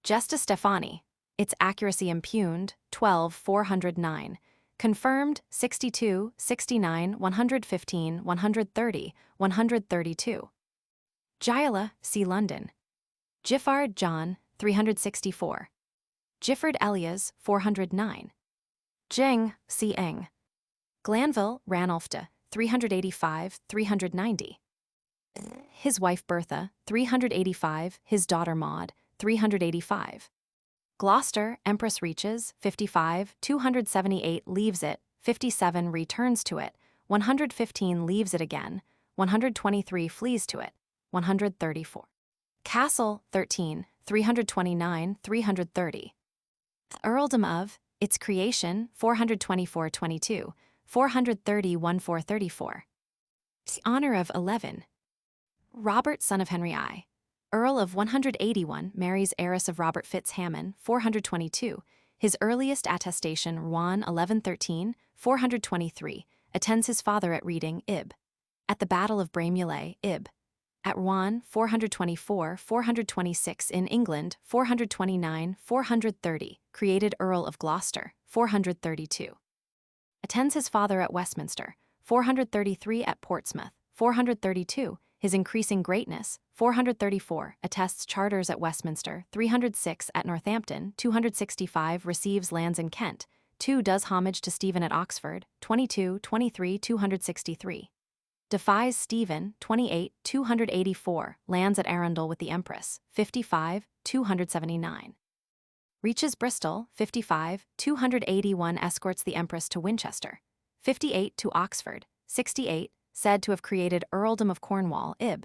Gesta Stephani, its accuracy impugned, 12, 409. Confirmed, 62, 69, 115, 130, 132. Gila, see London. Giffard John, 364. Gifford Elias, 409. Jing, see Eng. Glanville, Ranulf de, 385, 390. His wife Bertha, 385, his daughter Maud, 385. Gloucester, Empress reaches, 55, 278 leaves it, 57 returns to it, 115 leaves it again, 123 flees to it, 134. Castle, 13, 329, 330. Earldom of, its creation, 424-22, 430-1434. Honor of 11. Robert, son of Henry I. Earl of 181, marries heiress of Robert Fitzhamon, 422. His earliest attestation, Rouen 1113, 423, attends his father at Reading, Ib. At the Battle of Braine-l'Alleud, Ib. At Rouen, 424, 426 in England, 429, 430, created Earl of Gloucester, 432. Attends his father at Westminster, 433 at Portsmouth, 432, his increasing greatness, 434, attests charters at Westminster, 306 at Northampton, 265 receives lands in Kent, 2 does homage to Stephen at Oxford, 22, 23, 263. Defies Stephen, 28, 284, lands at Arundel with the Empress, 55, 279. Reaches Bristol, 55, 281 escorts the Empress to Winchester, 58 to Oxford, 68, said to have created Earldom of Cornwall, Ib.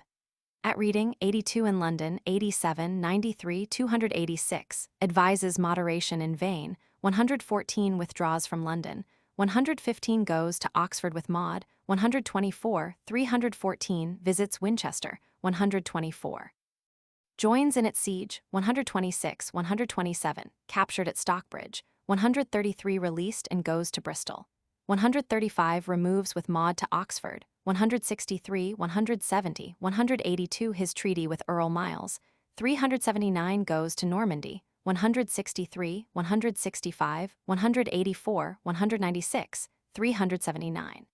At Reading, 82 in London, 87, 93, 286, advises moderation in vain, 114 withdraws from London, 115 goes to Oxford with Maud, 124, 314 visits Winchester, 124. Joins in its siege, 126, 127, captured at Stockbridge, 133 released and goes to Bristol. 135 removes with Maud to Oxford, 163, 170, 182 his treaty with Earl Miles, 379 goes to Normandy, 163, 165, 184, 196, 379.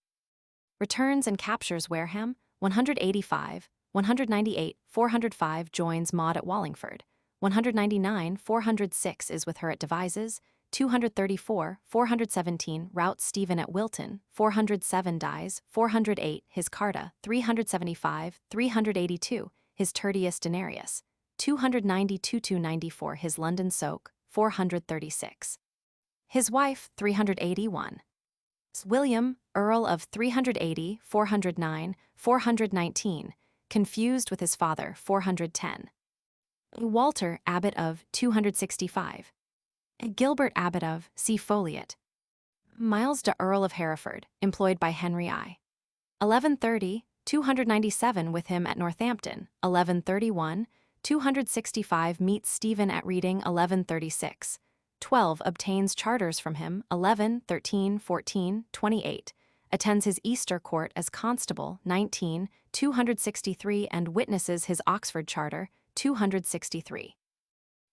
Returns and captures Wareham, 185, 198, 405 joins Maud at Wallingford, 199, 406 is with her at Devizes, 234, 417 routs Stephen at Wilton, 407 dies, 408 his Carta, 375, 382 his Tertius Denarius, 292-294 his London Soak, 436. His wife, 381. William, Earl of 380, 409, 419, confused with his father, 410. Walter, Abbot of, 265. Gilbert, Abbot of, see Foliot. Miles de Earl of Hereford, employed by Henry I. 1130, 297 with him at Northampton, 1131, 265 meets Stephen at Reading, 1136. 12 obtains charters from him, 11, 13, 14, 28. Attends his Easter court as constable, 19, 263 and witnesses his Oxford charter, 263.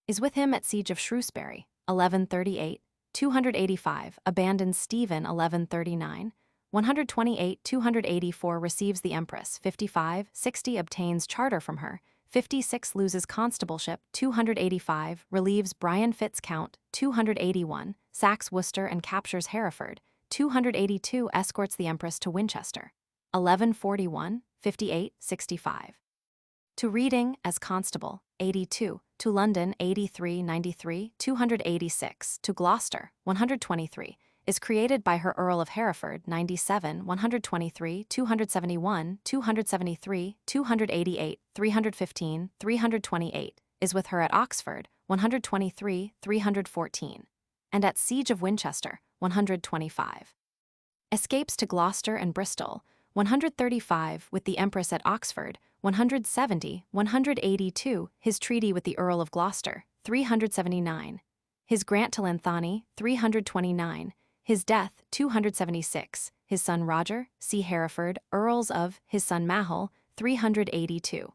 Is with him at siege of Shrewsbury, 1138, 285, abandons Stephen, 1139, 128, 284 receives the Empress, 55, 60 obtains charter from her, 56 loses constableship, 285 relieves Brian Fitz-Count, 281 sacks Worcester and captures Hereford, 282 escorts the Empress to Winchester, 1141, 58, 65. To Reading as Constable, 82, to London 83, 93, 286, to Gloucester, 123, is created by her Earl of Hereford, 97, 123, 271, 273, 288, 315, 328, is with her at Oxford, 123, 314, and at Siege of Winchester, 125. Escapes to Gloucester and Bristol, 135 with the Empress at Oxford, 170, 182, his treaty with the Earl of Gloucester, 379, his grant to Lanthony, 329, his death, 276, his son Roger, C. Hereford, Earls of, his son Mahul, 382.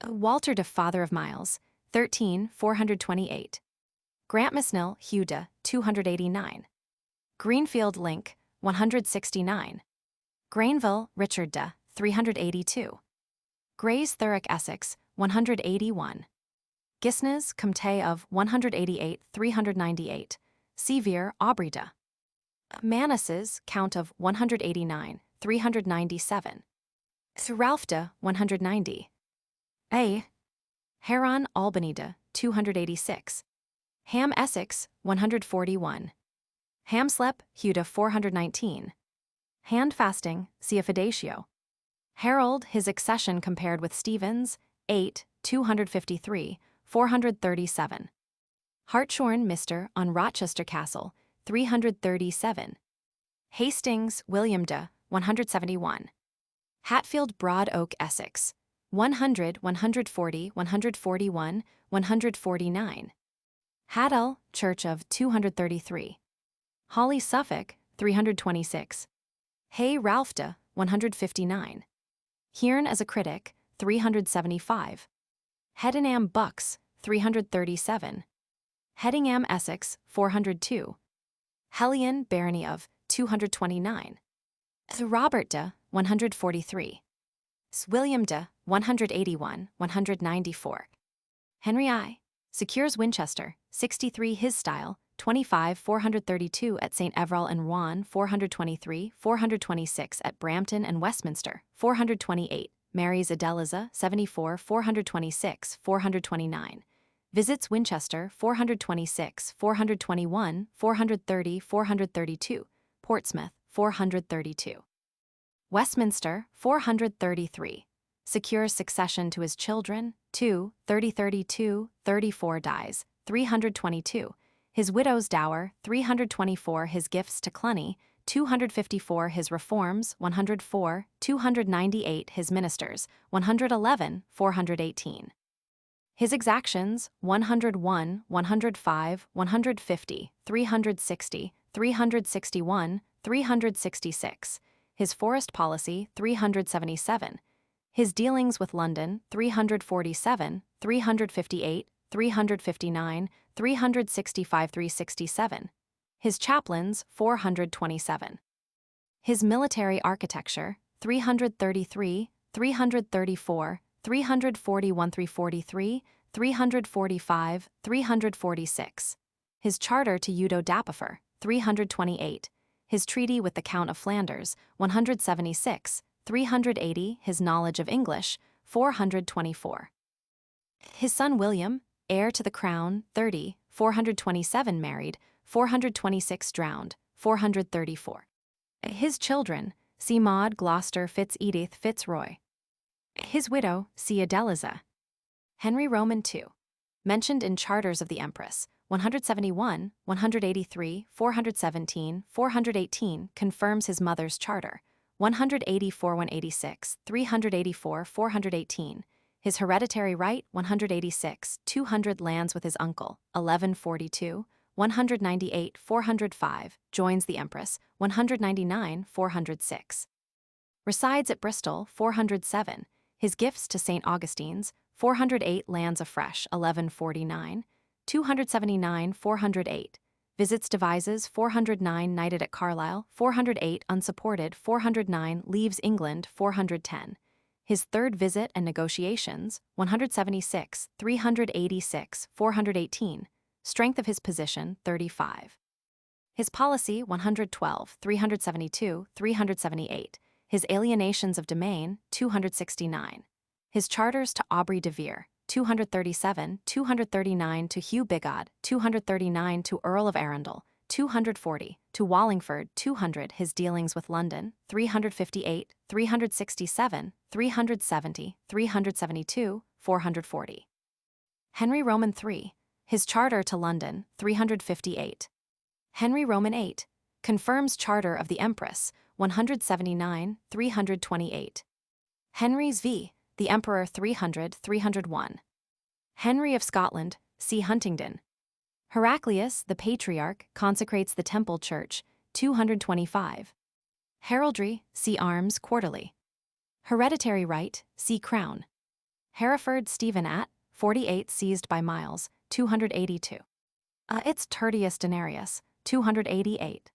Walter de Father of Miles, 13, 428. Grantmesnil, Huda, 289. Greenfield Link, 169. Grainville, Richard de, 382. Gray's Thurrock Essex, 181. Gisnes, Comte of, 188, 398. Sevier, Aubrey de. Manasses, Count of, 189, 397. Ralf de, 190. A. Heron, Albany de, 286. Ham Essex, 141. Hamslep, Huda, 419. Handfasting, Ciafidatio. Harold, his accession compared with Stephen's, 8, 253, 437. Hartshorn, Mr. on Rochester Castle, 337. Hastings, William de, 171. Hatfield, Broad Oak, Essex, 100, 140, 141, 149. Haddell, Church of, 233. Hawley, Suffolk, 326. Hay, Ralph de, 159. Hearn as a critic, 375. Headingham, Bucks, 337. Headingham, Essex, 402. Hellion, Barony of, 229. Robert de, 143. William de, 181, 194. Henry I. secures Winchester, 63 his style, 25 432 at St. Everall and Rouen, 423, 426 at Brampton and Westminster, 428, marries Adeliza, 74 426, 429. Visits Winchester, 426, 421, 430, 432, Portsmouth, 432. Westminster, 433. Secures succession to his children, 2, 3032, 34 dies, 322. His widow's dower, 324 his gifts to Cluny, 254 his reforms, 104, 298 his ministers, 111, 418. His exactions, 101, 105, 150, 360, 361, 366. His forest policy, 377. His dealings with London, 347, 358, 359, 365, 367. His chaplains, 427. His military architecture, 333, 334, 341, 343, 345, 346. His charter to Udo Dapifer, 328. His treaty with the Count of Flanders, 176, 380. His knowledge of English, 424. His son William, heir to the crown, 30, 427 married, 426 drowned, 434. His children, see Maud, Gloucester, Fitz-Edith, Fitzroy. His widow, see Adeliza. Henry Roman II. Mentioned in Charters of the Empress, 171, 183, 417, 418 confirms his mother's charter, 184, 186, 384, 418. His hereditary right, 186, 200 lands with his uncle, 1142, 198, 405, joins the Empress, 199, 406. Resides at Bristol, 407, his gifts to St. Augustine's, 408 lands afresh, 1149, 279, 408. visits Devizes 409 knighted at Carlisle, 408 unsupported, 409 leaves England, 410. His third visit and negotiations, 176, 386, 418. Strength of his position, 35. His policy, 112, 372, 378. His alienations of domain, 269. His charters to Aubrey de Vere, 237, 239 to Hugh Bigod, 239 to Earl of Arundel, 240 to Wallingford, 200 his dealings with London, 358, 367, 370, 372, 440. Henry Roman III, his charter to London, 358. Henry Roman VIII, confirms charter of the Empress, 179, 328. Henry's v. the Emperor 300, 301. Henry of Scotland, see Huntingdon. Heraclius, the Patriarch, consecrates the Temple Church, 225. Heraldry, see Arms Quarterly. Hereditary right, see Crown. Hereford Stephen at, 48 seized by Miles, 282. Its Tertius Denarius, 288.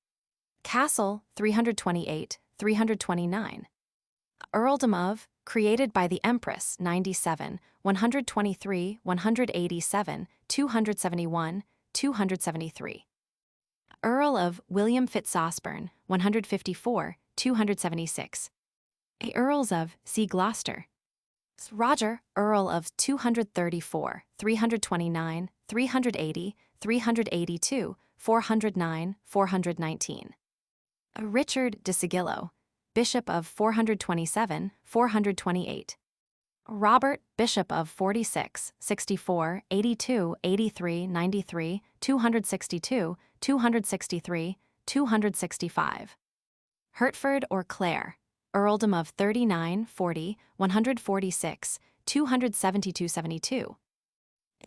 Castle, 328, 329. Earldom of, created by the Empress, 97, 123, 187, 271, 273. Earl of William Fitzosborne, 154, 276. Earls of, see Gloucester. Roger, Earl of 234, 329, 380, 382, 409, 419. Richard de Sigillo, Bishop of 427, 428. Robert, Bishop of 46, 64, 82, 83, 93, 262, 263, 265. Hertford or Clare, Earldom of 39, 40, 146, 272, 72.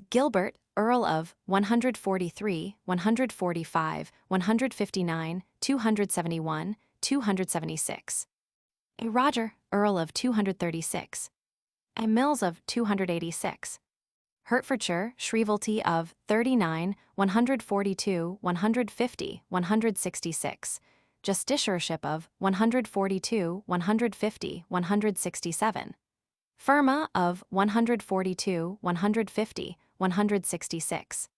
Gilbert, Earl of 143, 145, 159, 271, 276. Roger, Earl of 236. Mills of 286. Hertfordshire, Shrievalty of 39, 142, 150, 166. Justiciarship of 142, 150, 167. Firma of 142, 150, 166.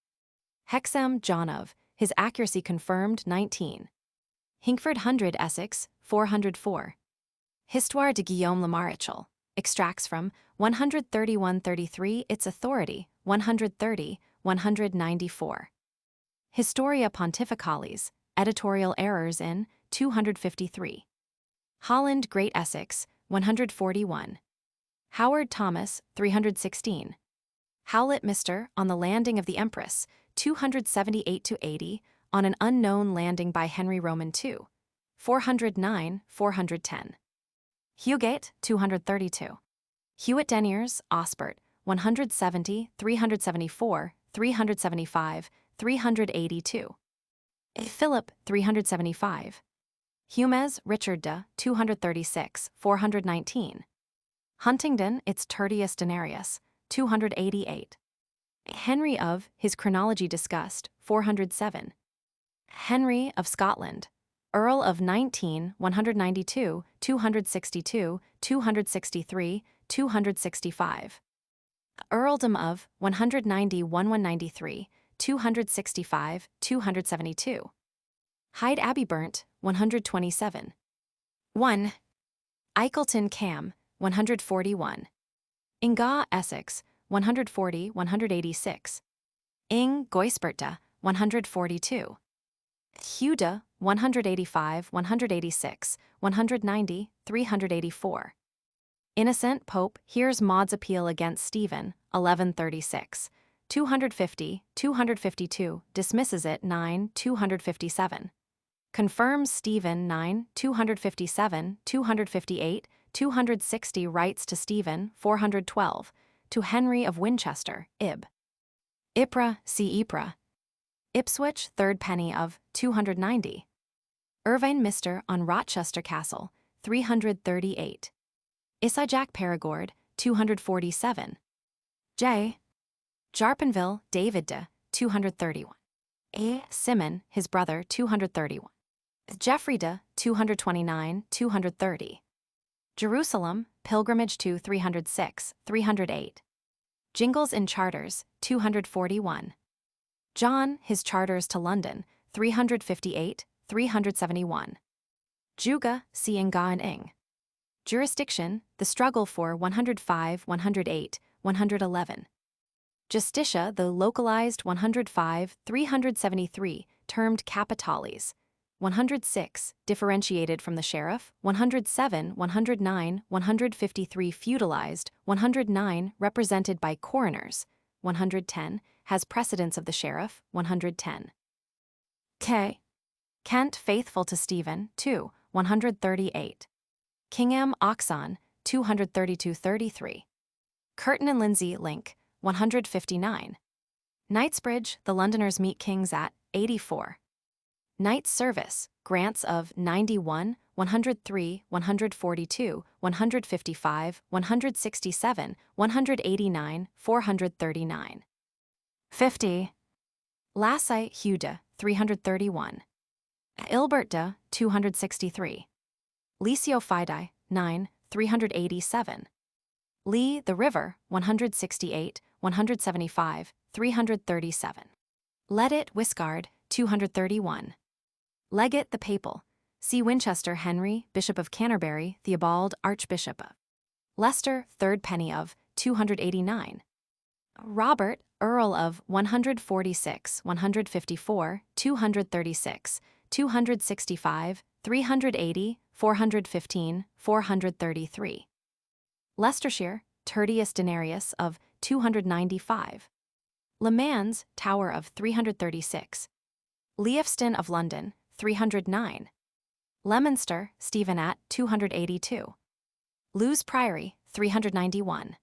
Hexam John of, his accuracy confirmed 19. Hinkford Hundred Essex, 404. Histoire de Guillaume le Maréchal, extracts from 131-33 its authority, 130, 194. Historia Pontificalis, editorial errors in 253. Holland Great Essex, 141. Howard Thomas, 316. Howlett Mr. on the landing of the Empress, 278-80, on an unknown landing by Henry Roman II, 409, 410. Hugate, 232. Hewitt Deniers, Osbert, 170, 374, 375, 382. Philip, 375. Humes, Richard de, 236, 419. Huntingdon, its Tertius Denarius, 288. Henry of, his chronology discussed, 407. Henry of Scotland, Earl of 19, 192, 262, 263, 265. Earldom of 190, 193, 265, 272. Hyde Abbey burnt, 127. 1. Eichelton Cam, 141. Inga Essex, 140, 186. Ing Goisberta, 142. Huda, 185, 186, 190, 384. Innocent Pope hears Maud's appeal against Stephen, 1136. 250, 252, dismisses it 9, 257. Confirms Stephen 9, 257, 258, 260 writes to Stephen, 412, to Henry of Winchester, Ib. Ypres, see Ypres. Ipswich, third penny of 290. Irvine Mister on Rochester Castle, 338. Isajac Perigord, 247. J. Jarpenville, David de, 231. A. Simon, his brother, 231. Geoffrey de, 229, 230. Jerusalem, pilgrimage to 306, 308. Jingles in charters, 241. John, his charters to London, 358, 371. Juga, seeing Ga and Ing. Jurisdiction, the struggle for 105, 108, 111. Justitia, the localized 105, 373, termed capitales. 106, differentiated from the sheriff. 107, 109, 153, feudalized. 109, represented by coroners. 110, has precedence of the sheriff. 110. K. Kent, faithful to Stephen. 2, 138. Kingham, Oxon, 232-33. Curtin and Lindsay, Link, 159. Knightsbridge, the Londoners meet kings at, 84. Knights Service, grants of 91, 103, 142, 155, 167, 189, 439. 50. Lassi, Huda, 331. Ilberta, 263. Licio Fidei, 9, 387. Lee, the River, 168, 175, 337. Ledet, Wisgard, 231. Legate, the Papal. C. Winchester Henry, Bishop of Canterbury, Theobald, Archbishop of Leicester, 3rd Penny of, 289. Robert, Earl of 146, 154, 236, 265, 380, 415, 433. Leicestershire, Tertius Denarius of 295. Le Mans, Tower of 336. Leofston of London, 309. Leominster, Stephen at 282. Lewes Priory, 391.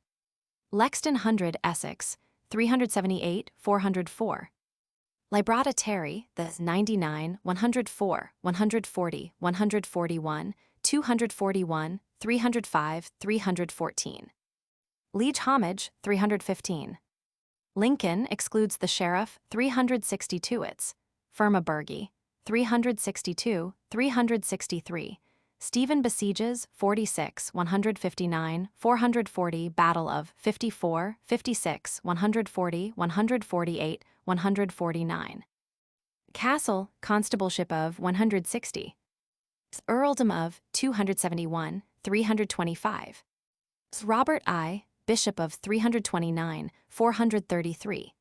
Lexden Hundred, Essex, 378, 404. Librata Terry, the 99, 104, 140, 141, 241, 305, 314. Liege Homage, 315. Lincoln excludes the sheriff, 362 its. Firmaburgi, 362, 363. Stephen besieges, 46, 159, 440. Battle of 54, 56, 140, 148, 149. Castle, constableship of 160. Earldom of 271, 325. Robert I, Bishop of 329, 433.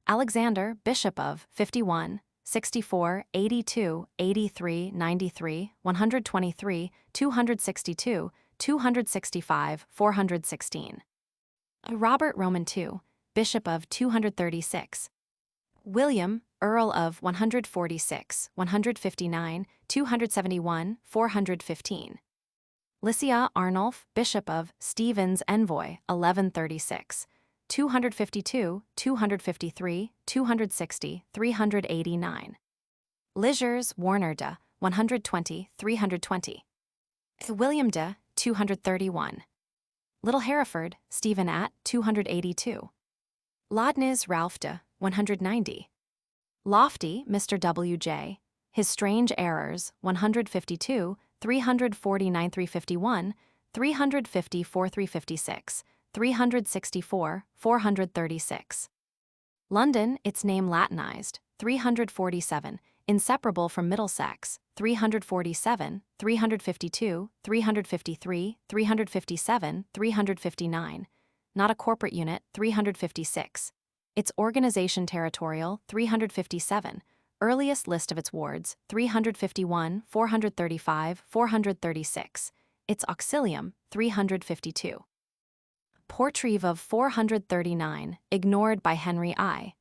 Alexander, Bishop of 51, 64, 82, 83, 93, 123, 262, 265, 416. Robert Roman II, Bishop of 236. William, Earl of 146, 159, 271, 415. Lycia Arnulf, Bishop of Stephen's Envoy, 1136, 252, 253, 260, 389. Ligers Warner de, 120, 320. William de, 231. Little Hereford, Stephen at, 282. Laudnes Ralf de, 190. Lofty, Mr. W.J., His Strange Errors, 152, 349, 351, 354, 356, 364, 436. London, its name Latinized, 347, inseparable from Middlesex, 347, 352, 353, 357, 359. Not a corporate unit, 356. Its organization territorial, 357. Earliest list of its wards, 351, 435, 436. Its auxilium, 352. Portreeve of 439, ignored by Henry I.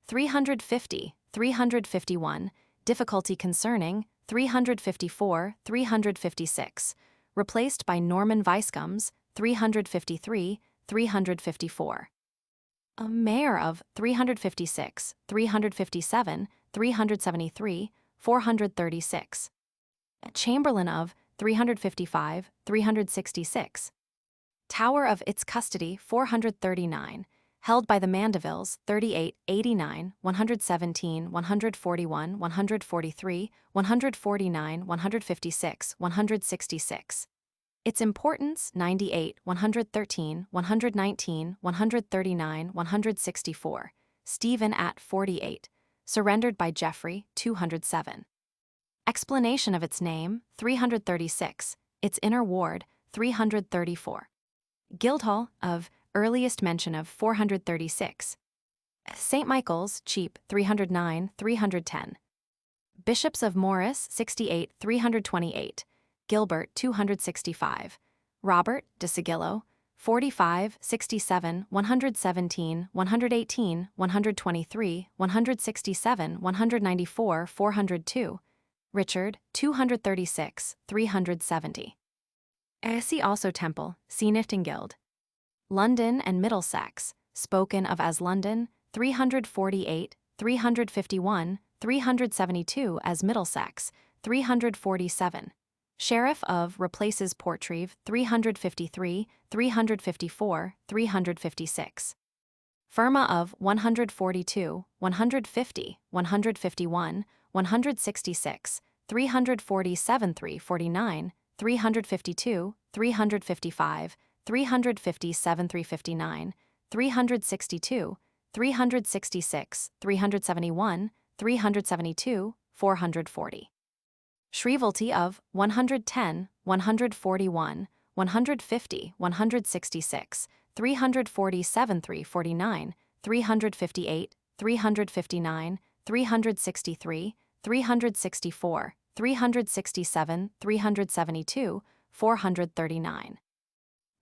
350, 351, difficulty concerning, 354, 356. Replaced by Norman Viscombs, 353, 354. A mayor of 356, 357, 373, 436. A chamberlain of 355, 366. Tower of its custody 439. held by the Mandevilles, 38, 89, 117, 141, 143, 149, 156, 166. Its importance, 98, 113, 119, 139, 164. Stephen at 48. Surrendered by Geoffrey, 207. Explanation of its name, 336. Its inner ward, 334. Guildhall, of, earliest mention of 436. St. Michael's, cheap, 309, 310. Bishops of Morris, 68, 328. Gilbert, 265. Robert, de Sigillo, 45, 67, 117, 118, 123, 167, 194, 402. Richard, 236, 370. See also Temple, Cenith and Guild. London and Middlesex, spoken of as London, 348, 351, 372 as Middlesex, 347. Sheriff of replaces Portreeve, 353, 354, 356. Firma of 142, 150, 151, 166, 347, 349, 352, 355, 357, 359, 362, 366, 371, 372, 440. Shrievalty of 110, 141, 150, 166, 347, 349, 358, 359, 363, 364, 367, 372, 439.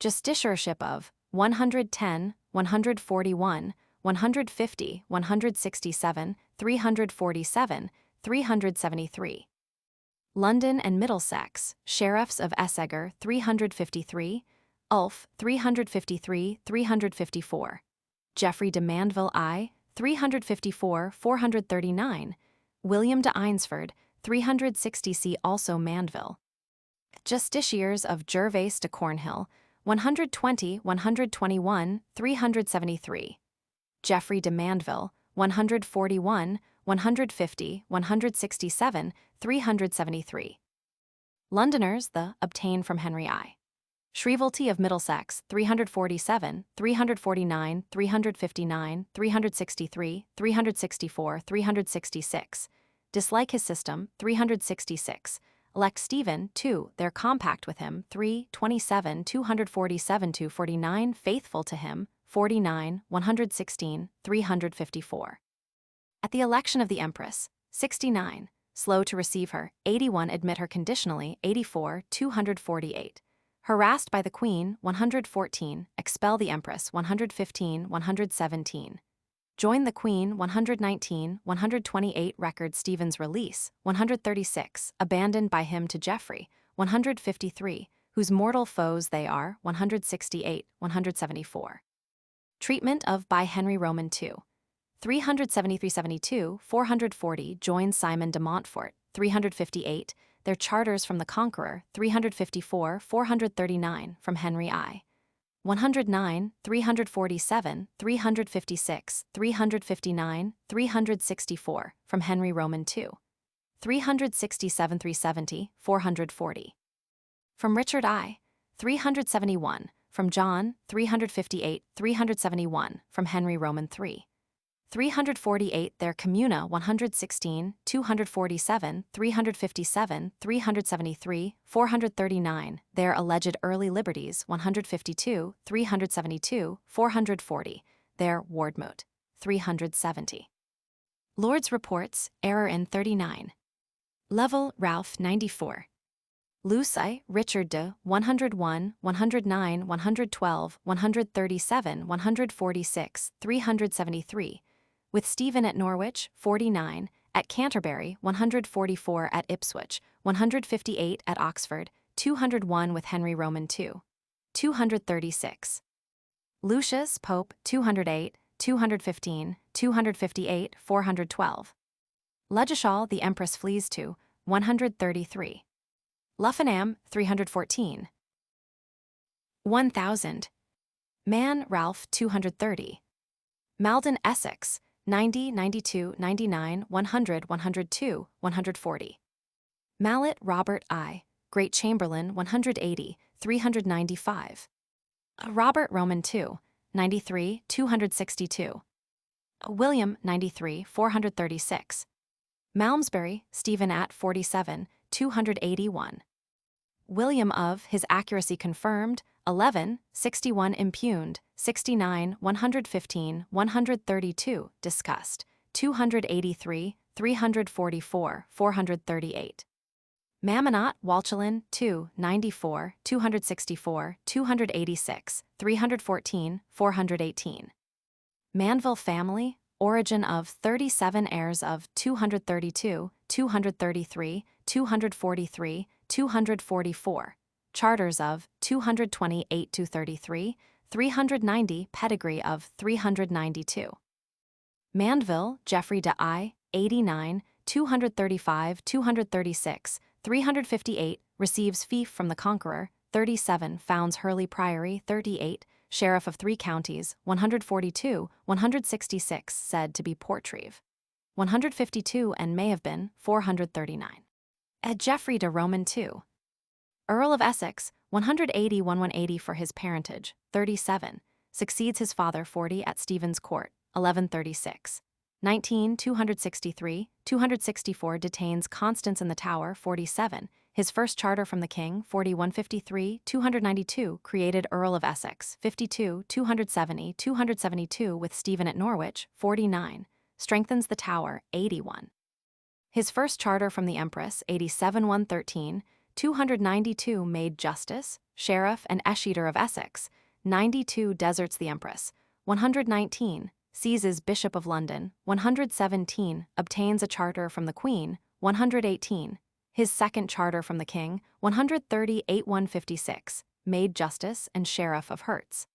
Justiciarship of 110, 141, 150, 167, 347, 373. London and Middlesex, Sheriffs of Esseger, 353, Ulf, 353, 354. Geoffrey de Mandeville I, 354, 439. William de Eynsford, 360 c. Also Mandeville. Justiciars of Gervase de Cornhill, 120, 121, 373. Geoffrey de Mandeville, 141, 150, 167, 373. Londoners, the obtain from Henry I. Shrievalty of Middlesex, 347, 349, 359, 363, 364, 366. Dislike his system, 366. Elect Stephen, 2, their compact with him, 3, 27, 247 to 49, faithful to him, 49, 116, 354. At the election of the Empress, 69, slow to receive her, 81 admit her conditionally, 84, 248. Harassed by the Queen, 114, expel the Empress, 115, 117. Join the Queen, 119, 128 record Stephen's release, 136, abandoned by him to Geoffrey, 153, whose mortal foes they are, 168, 174. Treatment of by Henry Roman II. 373-72, 440 joins Simon de Montfort, 358, their charters from the Conqueror, 354, 439 from Henry I. 109, 347, 356, 359, 364 from Henry Roman II. 367-370, 440. From Richard I. 371, from John, 358, 371 from Henry Roman III. 348 their Communa 116, 247, 357, 373, 439 their alleged early liberties 152, 372, 440 their Wardmote 370. Lord's Reports, error in 39. Level Ralph 94. Lucy, Richard de 101, 109, 112, 137, 146, 373. With Stephen at Norwich, 49, at Canterbury, 144 at Ipswich, 158 at Oxford, 201 with Henry Roman II. 236. Lucius, Pope, 208, 215, 258, 412. Legischal, the Empress flees to, 133. Luffenham, 314. 1000. Mann, Ralph, 230. Mauduit Essex, 90, 92, 99, 100, 102, 140. Mallet Robert I, Great Chamberlain 180, 395. Robert Roman II, 93, 262. William 93, 436. Malmesbury, Stephen at 47, 281. William of his accuracy confirmed, 11, 61 impugned, 69, 115, 132 discussed, 283, 344, 438. Mamonot Walchelin 2, 94, 264, 286, 314, 418. Mandeville family, origin of 37 heirs of 232, 233, 243, 244, charters of 228 to 33, 390 pedigree of 392. Mandeville, Geoffrey de I, 89, 235, 236, 358, receives fief from the Conqueror, 37, founds Hurley Priory, 38, sheriff of 3 counties, 142, 166 said to be Portreeve, 152 and may have been, 439. Geoffrey de Roman II, Earl of Essex, 180 for his parentage, 37, succeeds his father 40 at Stephen's Court, 1136. 19, 263, 264 detains Constance in the Tower, 47, his first charter from the king, 4153, 292 created Earl of Essex, 52, 270, 272 with Stephen at Norwich, 49, strengthens the Tower, 81. His first charter from the Empress, 87, 113, 292 made Justice, Sheriff and Escheator of Essex, 92 deserts the Empress, 119, seizes Bishop of London, 117, obtains a charter from the Queen, 118, his second charter from the King, 138, 156, made Justice and Sheriff of Herts,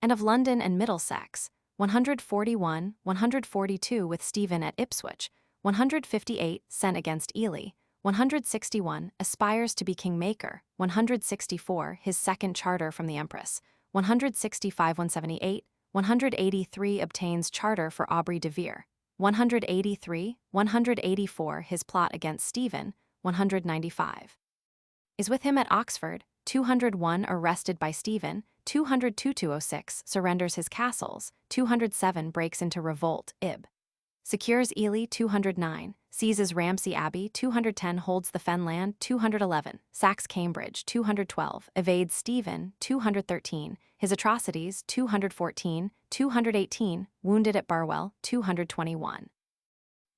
and of London and Middlesex, 141, 142 with Stephen at Ipswich, 158 sent against Ely, 161 aspires to be kingmaker, 164 his second charter from the Empress, 165, 178, 183 obtains charter for Aubrey de Vere, 183, 184 his plot against Stephen, 195. Is with him at Oxford, 201 arrested by Stephen, 202, 206 surrenders his castles, 207 breaks into revolt, Ib. Secures Ely, 209, seizes Ramsey Abbey, 210 holds the Fenland, 211, sacks Cambridge, 212, evades Stephen, 213, his atrocities, 214, 218, wounded at Barwell, 221.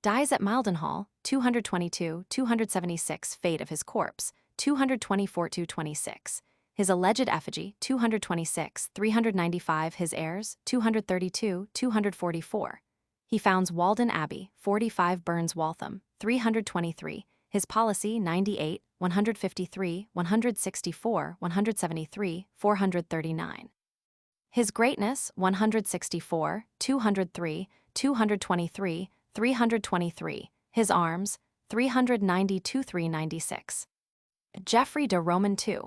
Dies at Mildenhall, 222, 276 fate of his corpse, 224, 226. His alleged effigy, 226, 395 his heirs, 232, 244. He founds Walden Abbey, 45 Burns Waltham, 323, his policy 98, 153, 164, 173, 439. His greatness 164, 203, 223, 323, his arms 392, 396. Geoffrey de Roman II,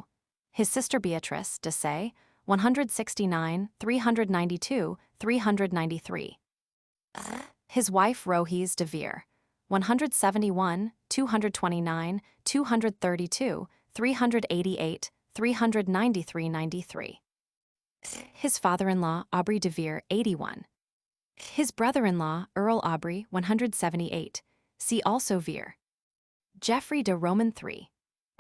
his sister Beatrice de Say, 169, 392, 393. His wife Rohes de Vere, 171, 229, 232, 388, 393, 93. His father-in-law Aubrey de Vere, 81. His brother-in-law Earl Aubrey, 178. See also Vere. Geoffrey de Roman III,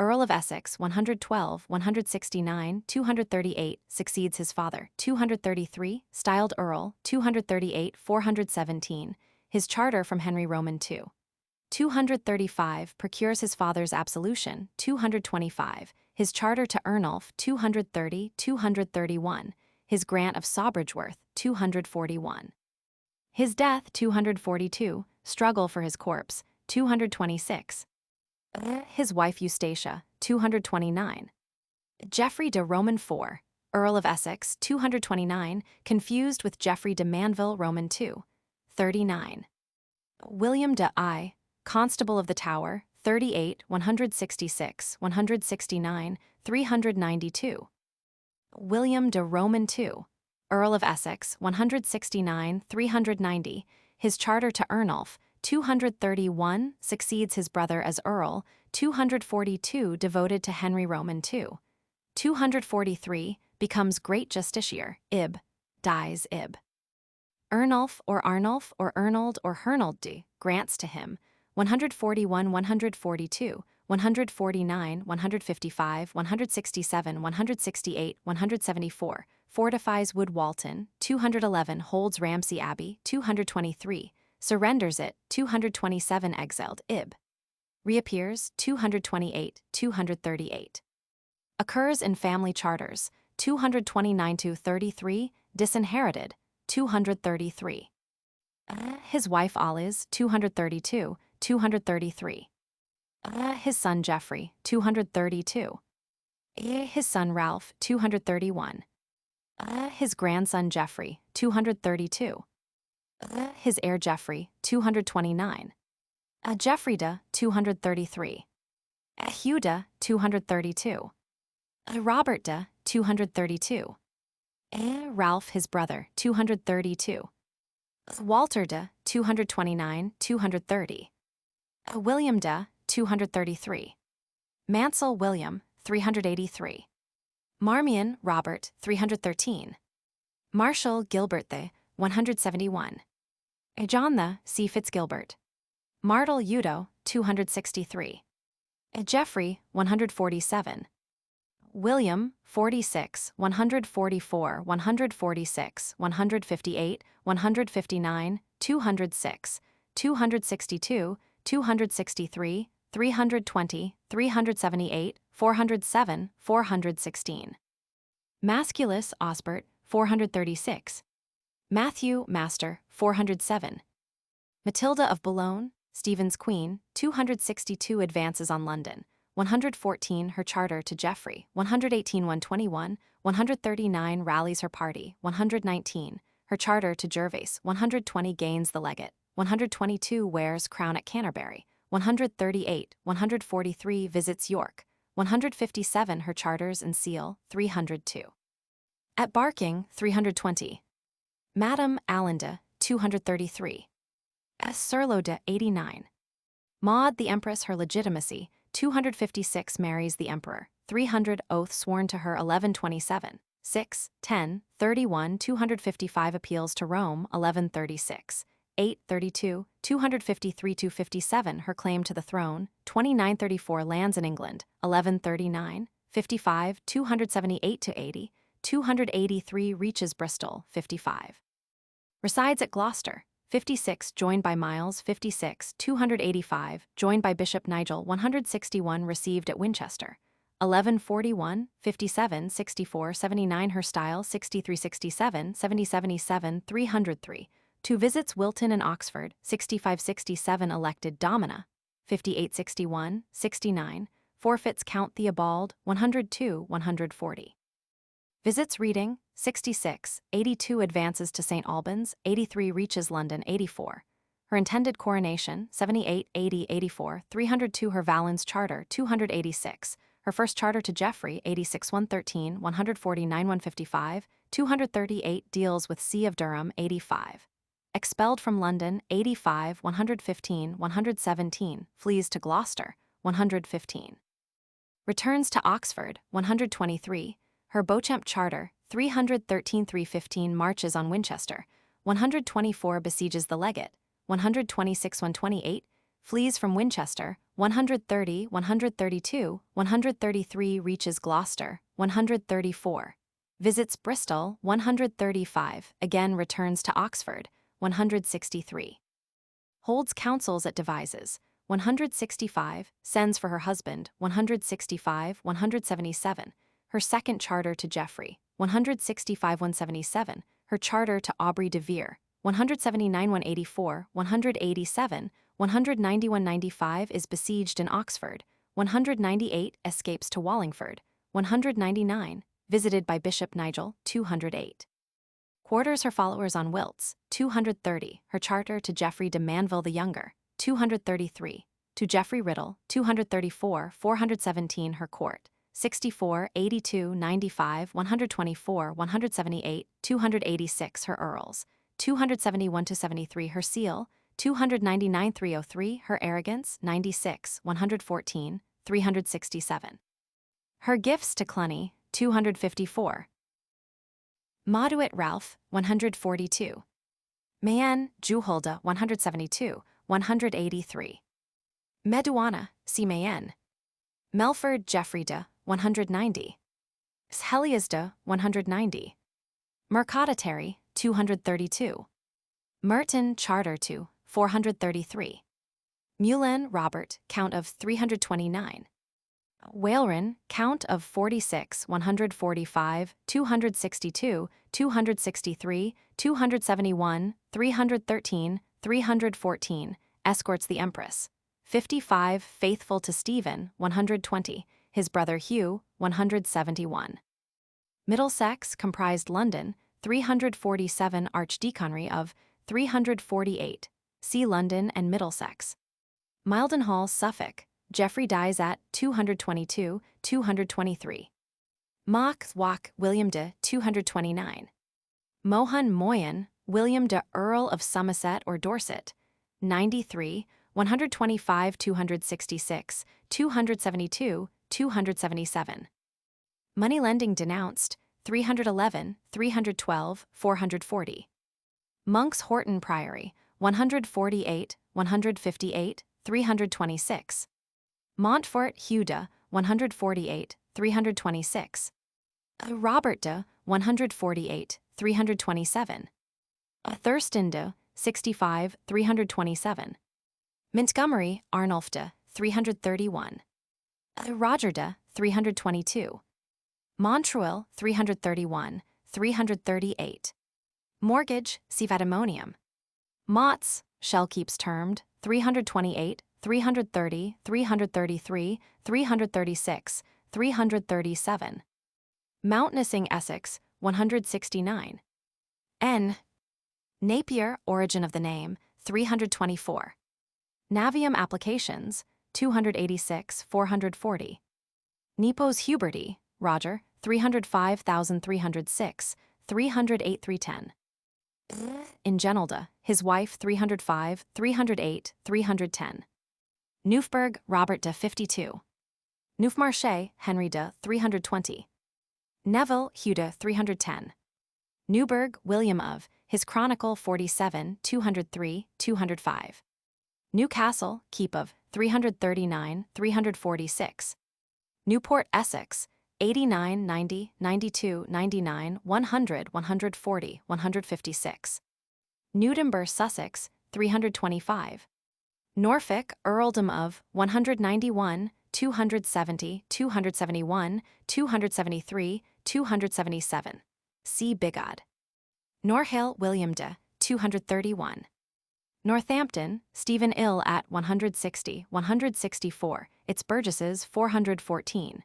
Earl of Essex, 112, 169, 238, succeeds his father, 233, styled Earl, 238, 417, his charter from Henry Roman II. 235, procures his father's absolution, 225, his charter to Ernulf, 230, 231, his grant of Sawbridgeworth, 241. His death, 242, struggle for his corpse, 226. His wife Eustacia, 229. Geoffrey de Roman IV, Earl of Essex, 229, confused with Geoffrey de Mandeville Roman II, 39. William de I, Constable of the Tower, 38, 166, 169, 392. William de Roman II, Earl of Essex, 169, 390, his charter to Ernulf, 231, succeeds his brother as Earl, 242 devoted to Henry Roman II. 243, becomes Great Justiciar, Ib, dies Ib. Ernulf or Arnulf or Ernald or Hernald grants to him, 141, 142, 149, 155, 167, 168, 174, fortifies Wood Walton, 211 holds Ramsey Abbey, 223, surrenders it, 227 exiled Ib. Reappears, 228, 238. Occurs in family charters, 229-33, disinherited, 233. His wife Aliz, 232, 233. His son Geoffrey, 232. His son Ralph, 231. His grandson Geoffrey, 232. His heir Geoffrey, 229. Geoffrey de, 233. Hugh de, 232. Robert de, 232. Ralph his brother, 232. Walter de, 229, 230. William de, 233. Mansell William, 383. Marmion Robert, 313. Marshall Gilbert the, 171. John the, C. Fitzgilbert. Martel Udo, 263. Geoffrey, 147. William, 46, 144, 146, 158, 159, 206, 262, 263, 320, 378, 407, 416. Masculus Osbert, 436. Matthew Master, 407. Matilda of Boulogne, Stephen's queen, 262 advances on London, 114 her charter to Geoffrey, 118 121, 139 rallies her party, 119 her charter to Gervase, 120 gains the legate, 122 wears crown at Canterbury, 138, 143 visits York, 157 her charters and seal, 302. At Barking, 320. Madame Allende, 233. Surlo de, 89. Maud the Empress her legitimacy, 256 marries the Emperor, 300 oath sworn to her 1127, 6, 10, 31 255 appeals to Rome 1136, 8, 32, 253 257 her claim to the throne, 2934 lands in England, 1139, 55 278 to 80, 283 reaches Bristol, 55. Resides at Gloucester, 56 joined by Miles, 56, 285 joined by Bishop Nigel, 161 received at Winchester, 1141, 57, 64, 79 her style, 63, 67, 70, 77, 303, 2 visits Wilton and Oxford, 65, 67 elected Domina, 58, 61, 69, forfeits Count Theobald, 102, 140. Visits Reading, 66, 82 advances to St. Albans, 83 reaches London, 84. Her intended coronation, 78, 80, 84, 302 her Valens charter, 286. Her first charter to Geoffrey, 86, 113, 149, 155, 238 deals with See of Durham, 85. Expelled from London, 85, 115, 117, flees to Gloucester, 115. Returns to Oxford, 123. Her Beauchamp charter, 313 315 marches on Winchester, 124 besieges the legate, 126 128, flees from Winchester, 130 132, 133 reaches Gloucester, 134. Visits Bristol, 135, again returns to Oxford, 163. Holds councils at Devizes, 165, sends for her husband, 165 177. Her second charter to Geoffrey, 165 177, her charter to Aubrey de Vere, 179 184, 187, 190 195 is besieged in Oxford, 198 escapes to Wallingford, 199, visited by Bishop Nigel, 208. Quarters her followers on Wilts, 230, her charter to Geoffrey de Mandeville the Younger, 233, to Geoffrey Riddle, 234, 417 her court, 64, 82, 95, 124, 178, 286 her Earls, 271-73 her Seal, 299-303 her Arrogance, 96, 114, 367. Her Gifts to Cluny, 254. Mauduit Ralf, 142. Mayenne, Juholda, 172, 183. Meduana, C. Mayenne. Melford, Geoffrey de, 190. Heliasda, 190. Mercatary, 232. Merton, Charter 2, 433. Mullen, Robert, Count of 329. Waleran, Count of 46, 145, 262, 263, 271, 313, 314, escorts the Empress. 55, faithful to Stephen, 120, his brother Hugh, 171. Middlesex comprised London, 347 archdeaconry of, 348, see London and Middlesex. Mildenhall, Suffolk, Geoffrey dies at 222, 223. Mock Thwack, William de, 229. Mohun Moyen, William de, Earl of Somerset or Dorset, 93, 125, 266, 272, 277. Moneylending denounced, 311, 312, 440. Monk's Horton Priory, 148, 158, 326. Montfort Huda, 148, 326. Robert de, 148, 327. Thurston de, 65, 327. Montgomery Arnulf de, 331. Roger de, 322. Montreal, 331, 338. Mortgage, Civadimonium. Mott's, shell keeps termed, 328, 330, 333, 336, 337. Mountnessing Essex, 169. N. Napier, origin of the name, 324. Navium applications, 286, 440. Nepos Huberty, Roger, 305,306, 308, 310. Ingenilda, his wife, 305, 308, 310. Neufberg, Robert de, 52. Neufmarché, Henry de, 320. Neville, Hugh de, 310. Newburgh, William of, his Chronicle, 47, 203, 205. Newcastle, Keep of, 339, 346. Newport, Essex, 89, 90, 92, 99, 100, 140, 156. Newdenburgh, Sussex, 325. Norfolk, Earldom of, 191, 270, 271, 273, 277. C. Bigod. Norhill, William de, 231. Northampton, Stephen Ill at 160, 164, its burgesses 414.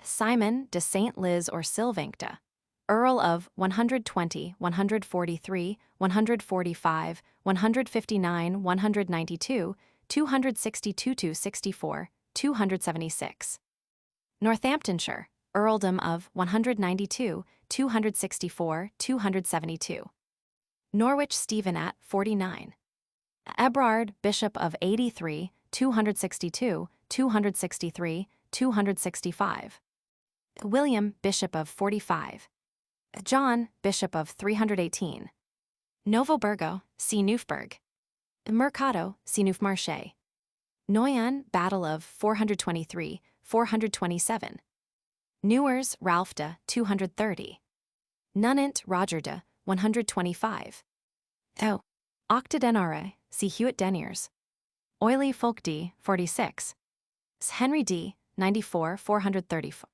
Simon de St. Liz or Sylvancta, Earl of 120, 143, 145, 159, 192, 262-64, 276. Northamptonshire, Earldom of 192, 264, 272. Norwich Stephen at 49. Ebrard, Bishop of 83, 262, 263, 265. William, Bishop of 45. John, Bishop of 318. Novoburgo, see Neufberg. Mercato, see Neufmarché. Noyon, Battle of 423, 427. Newers, Ralf de, 230. Nunant, Roger de, 125. Oh. Octodenare, see Hewitt Deniers. Oily Folk D, 46. Henry D, 94, 434.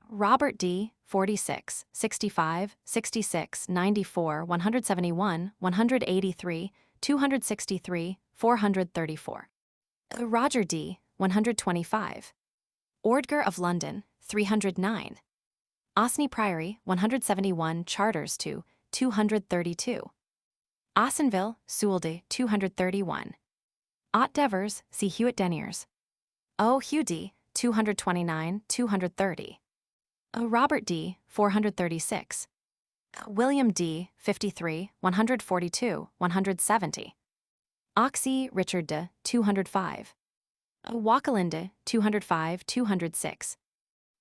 Robert D, 46, 65, 66, 94, 171, 183, 263, 434. Roger D, 125. Ordgar of London, 309. Osney Priory, 171, Charters to 232. Ossonville, Seweldy, 231. Ott Devers, see Hewitt Deniers. O. Hugh D, 229, 230. Robert D., 436. William D., 53, 142, 170. Oxy Richard de, 205. Wakelinde, 205, 206.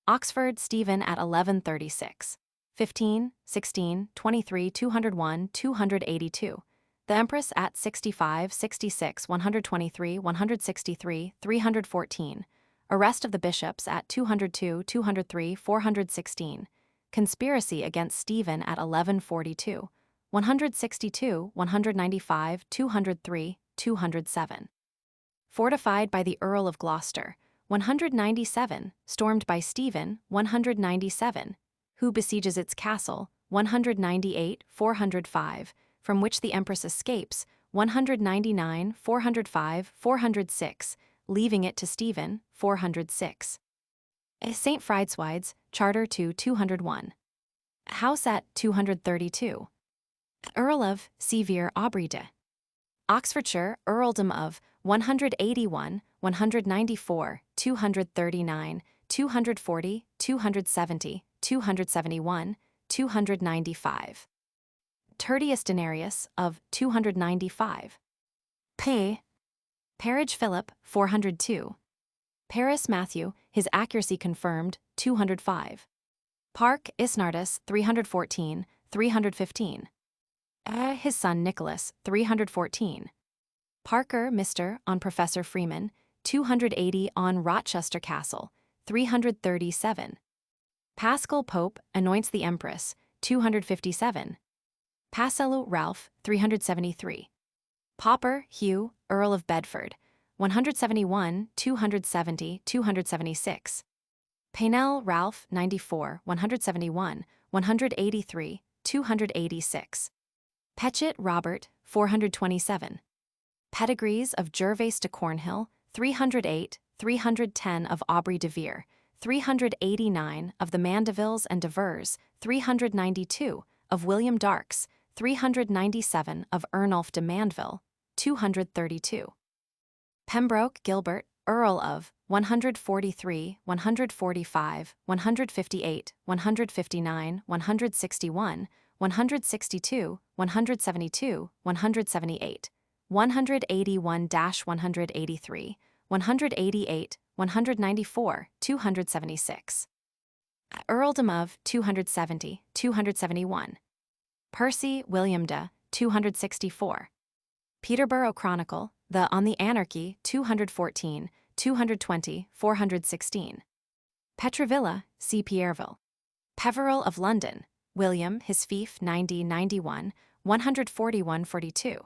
Oxford Stephen at 1136. 15, 16, 23, 201, 282. The Empress at 65, 66, 123, 163, 314. Arrest of the bishops at 202, 203, 416. Conspiracy against Stephen at 1142. 162, 195, 203, 207. Fortified by the Earl of Gloucester, 197, stormed by Stephen, 197, who besieges its castle, 198, 405, from which the Empress escapes, 199, 405, 406, leaving it to Stephen, 406. St. Fridswide's, Charter to 201. House at 232. Earl of Sevier Aubrey de. Oxfordshire, Earldom of 181, 194, 239, 240, 270, 271, 295. Tertius Denarius of 295. Parage Philip, 402. Paris Matthew, his accuracy confirmed, 205. Park Isnardus, 314, 315. His son Nicholas, 314. Parker Mr. on Professor Freeman, 280 on Rochester Castle, 337. Paschal Pope anoints the Empress, 257. Mauduit Ralf, 373. Popper Hugh, Earl of Bedford, 171, 270, 276. Paynell Ralph, 94, 171, 183, 286. Petchett Robert, 427. Pedigrees of Gervase de Cornhill, 308, 310 of Aubrey de Vere, 389 of the Mandevilles and de Vers, 392 of William Darkes, 397 of Ernulf de Mandeville, 232. Pembroke Gilbert, Earl of 143, 145, 158, 159, 161, 162, 172, 178, 181-183, 188, 194, 276. Earldom of 270, 271. Percy William de, 264. Peterborough Chronicle, the On the Anarchy, 214, 220, 416. Petravilla, C. Pierreville. Peveril of London, William, his fief 90-91, 141-42.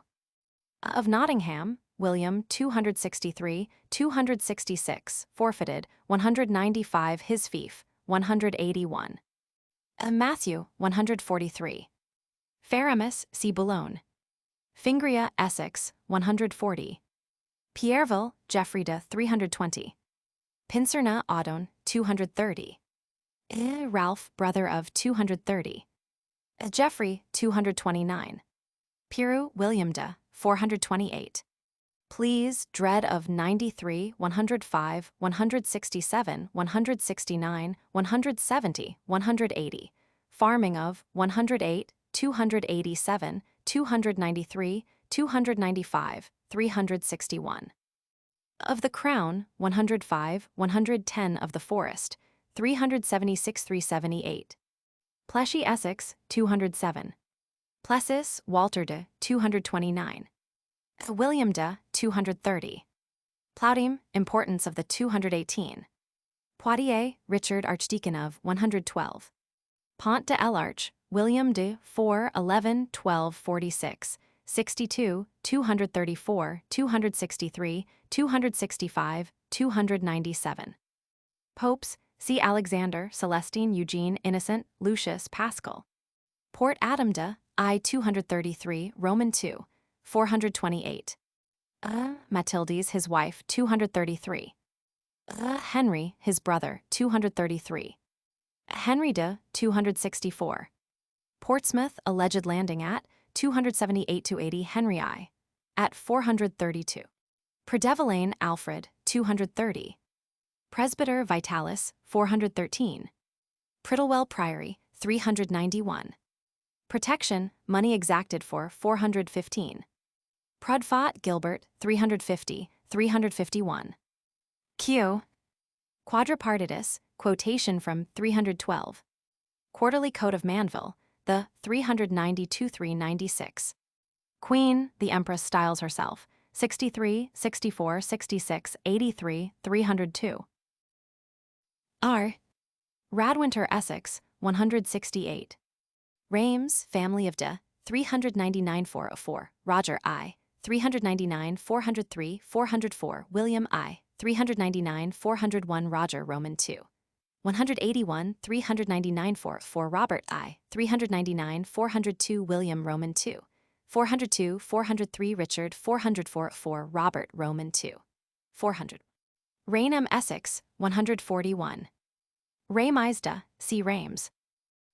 Of Nottingham, William 263, 266, forfeited, 195 his fief, 181. Matthew, 143. Faramus, C. Boulogne. Fingria, Essex, 140. Pierreville, Geoffrey de 320. Pincerna, Audon, 230. Ralph, brother of 230. Geoffrey, 229. Piru, William de, 428. Please, dread of 93, 105, 167, 169, 170, 180. Farming of 108, 287, 293, 295, 361. Of the Crown, 105, 110 of the Forest, 376, 378. Pleshy Essex, 207. Plessis, Walter de, 229. William de, 230. Plaudim, importance of the 218. Poitiers, Richard Archdeacon of, 112. Pont de l'Arche, William de, 4, 11, 12, 46, 62, 234, 263, 265, 297. Popes, C. Alexander, Celestine, Eugene, Innocent, Lucius, Paschal. Port Adamda, I. 233, Roman 2, 428. Matildes, his wife, 233. Henry, his brother, 233. Henry de, 264. Portsmouth, alleged landing at 278-80 Henry I. At 432. Predevillane, Alfred, 230. Presbyter Vitalis, 413. Prittlewell Priory, 391. Protection, money exacted for 415. Prudfot Gilbert, 350, 351. Q. Quadripartitus, quotation from 312. Quarterly Code of Mandeville, the 392-396. Queen, the Empress styles herself, 63, 64, 66, 83, 302. R. Radwinter Essex, 168. Reims, family of de, 399-404, Roger I, 399-403, 404, William I, 399-401, Roger Roman II. 181, 399-404, Robert I, 399-402, William Roman II. 402, 403, Richard, 404, Robert Roman II. 400. Rainham Essex, 141. Reims de, see Reims.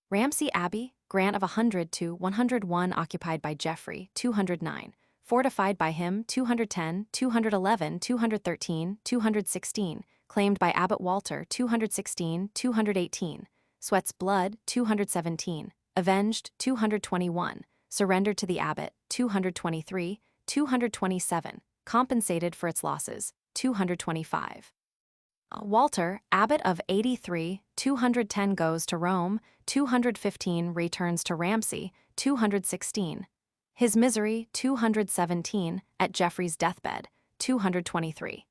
Ramsey Abbey, grant of 100 to 101, occupied by Geoffrey, 209. Fortified by him, 210, 211, 213, 216. Claimed by Abbot Walter, 216, 218. Sweat's blood, 217. Avenged, 221. Surrendered to the abbot, 223, 227. Compensated for its losses, 225. Walter, abbot of 83, 210 goes to Rome, 215 returns to Ramsey, 216. His misery, 217, at Geoffrey's deathbed, 223.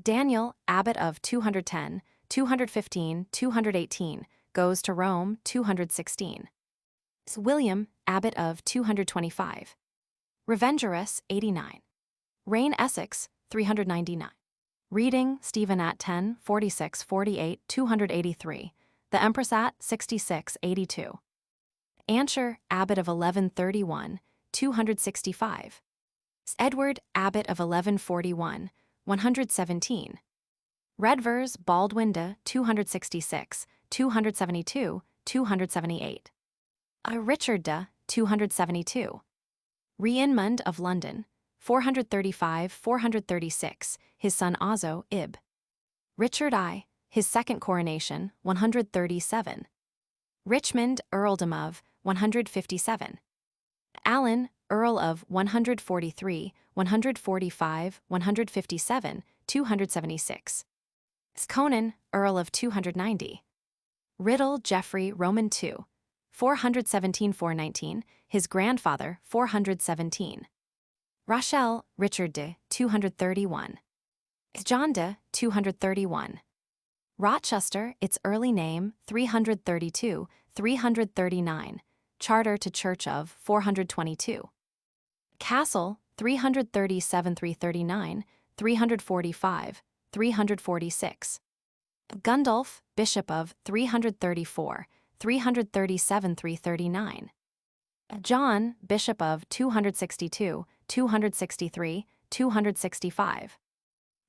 Daniel, abbot of 210, 215, 218, goes to Rome, 216. William, abbot of 225. Revengerus, 89. Rain Essex, 399. Reading, Stephen at 10, 46, 48, 283. The Empress at 66, 82. Ansher, abbot of 1131, 265. Edward, abbot of 1141, 117. Redvers, Baldwin de, 266, 272, 278. Richard de, 272. Rienmund of London, 435, 436, his son Ozzo, Ib. Richard I, his second coronation, 137. Richmond, Earldom of, 157. Allen, Earl of 143, 145, 157, 276. Conan, Earl of 290. Riddle, Geoffrey, Roman II, 417-419, his grandfather, 417. Rochelle, Richard de, 231. John de, 231. Rochester, its early name, 332, 339, charter to church of, 422. Castle, 337-339, 345, 346. Gundulf, bishop of, 334, 337-339. John, bishop of 262, 263, 265.